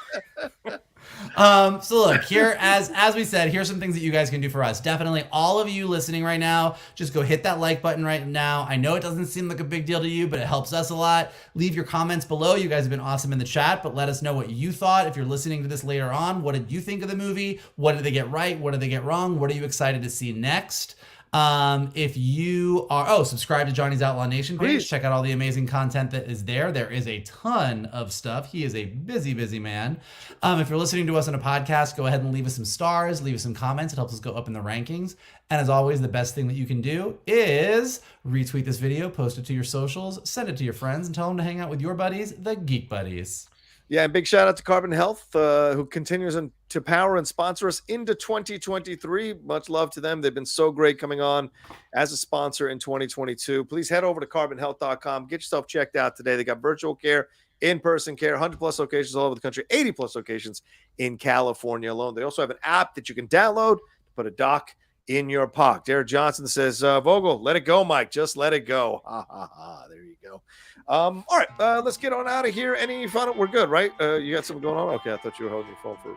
So look, here, as we said, here's some things that you guys can do for us. Definitely all of you listening right now, just go hit that like button right now. I know it doesn't seem like a big deal to you, but it helps us a lot. Leave your comments below. You guys have been awesome in the chat, but let us know what you thought. If you're listening to this later on, what did you think of the movie? What did they get right? What did they get wrong? What are you excited to see next? If you are, subscribe to Johnny's Outlaw Nation page. Please. Check out all the amazing content that is there. There is a ton of stuff. He is a busy, busy man. If you're listening to us on a podcast, go ahead and leave us some stars, leave us some comments. It helps us go up in the rankings. And as always, the best thing that you can do is retweet this video, post it to your socials, send it to your friends, and tell them to hang out with your buddies, the Geek Buddies. Yeah, and big shout out to Carbon Health, who continues to power and sponsor us into 2023. Much love to them. They've been so great coming on as a sponsor in 2022. Please head over to carbonhealth.com. Get yourself checked out today. They got virtual care, in-person care, 100+ locations all over the country, 80+ locations in California alone. They also have an app that you can download to put a doc in your pocket. Derek Johnson says, Vogel, let it go, Mike. Just let it go. Ha, ha, ha. There you go. All right, let's get on out of here. Any fun? We're good, right? You got something going on? Okay, I thought you were holding your phone for...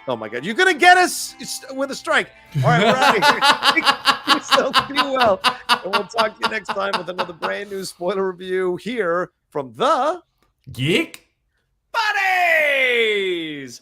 Oh, my God. You're going to get us with a strike. All right, we're out of here. You still do well. And we'll talk to you next time with another brand new spoiler review here from the Geek Buddies!